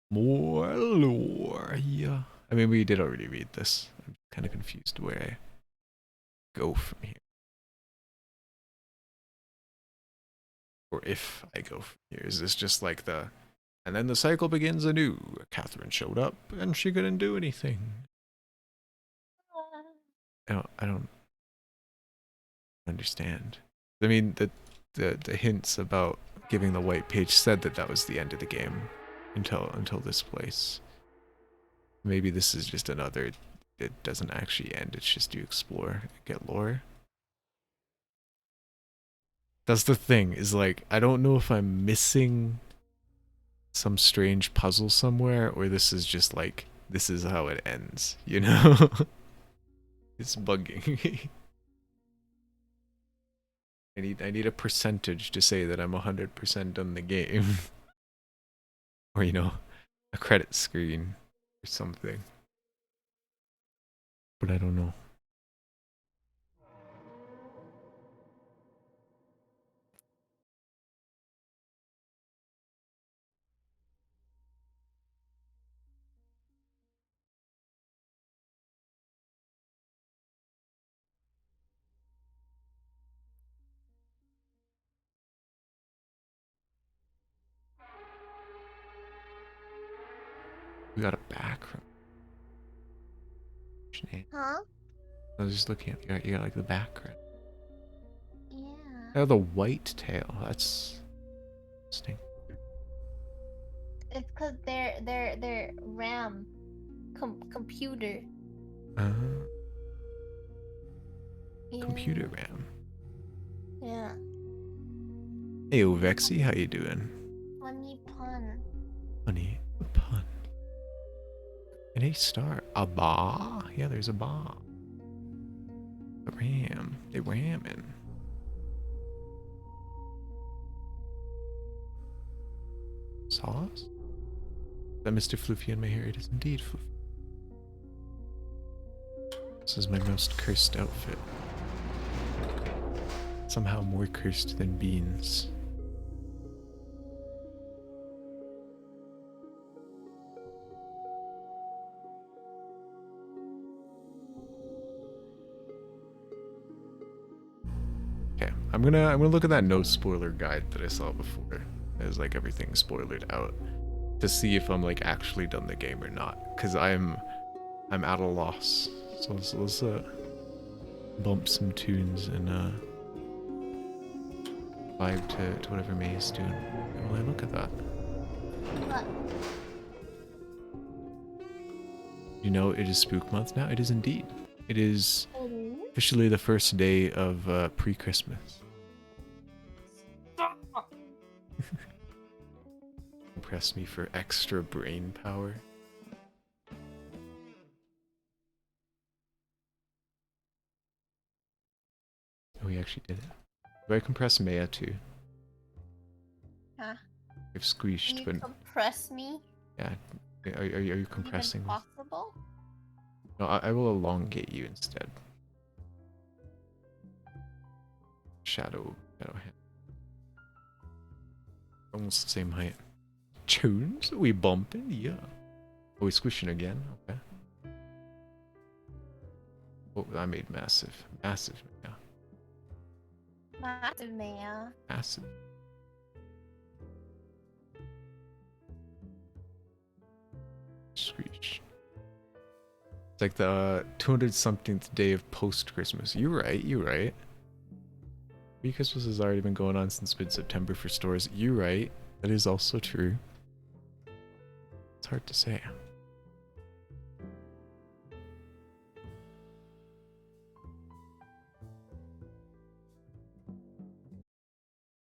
More lore. Yeah. I mean, we did already read this. I'm kind of confused where I go from here. Or if I go from here. Is this just like the... And then the cycle begins anew. Catherine showed up and she couldn't do anything. I don't understand. I mean, the hints about giving the white page said that that was the end of the game until this place. Maybe this is just another. It doesn't actually end. It's just you explore, get lore. That's the thing. Is like I don't know if I'm missing some strange puzzle somewhere, or this is just like this is how it ends. You know, it's bugging me. I need a percentage to say that I'm 100% done the game. Or, you know, a credit screen or something. But I don't know. We got a background. Huh? I was just looking at you got like the background. Yeah. Oh, the white tail. That's interesting. It's cause they're RAM computer. Uh, Yeah. computer RAM. Yeah. Hey, Vexy, how you doing? Funny pun. Honey, a pun. An A star. A ba? Yeah, there's a ba. A ram. They ramming. Sauce? Is that Mr. Floofy in my hair? It is indeed Floofy. This is my most cursed outfit. Somehow more cursed than beans. Okay, I'm gonna look at that no spoiler guide that I saw before. There's like everything spoilered out to see if I'm like actually done the game or not. Cause I'm at a loss. So let's bump some tunes and vibe to whatever May is doing. Well, I look at that. What? You know, it is Spook Month now. It is indeed. It is Hello? officially the first day of pre-Christmas. Impress me for extra brain power. Oh, we actually did it. Do I compress Maya too? Huh? I've squeezed, You but compress me? yeah. Are you compressing Even me? possible? No, I will elongate you instead. Shadow hand. Almost the same height. Tunes? We bumping? Yeah. Are we squishing again? Okay. Oh, I made massive. Massive. Yeah. Massive Maya. Massive. Screech. It's like the 200-somethingth day of post-Christmas. You're right, you're right. Pre-Christmas has already been going on since mid-September for stores. You're right. That is also true. It's hard to say.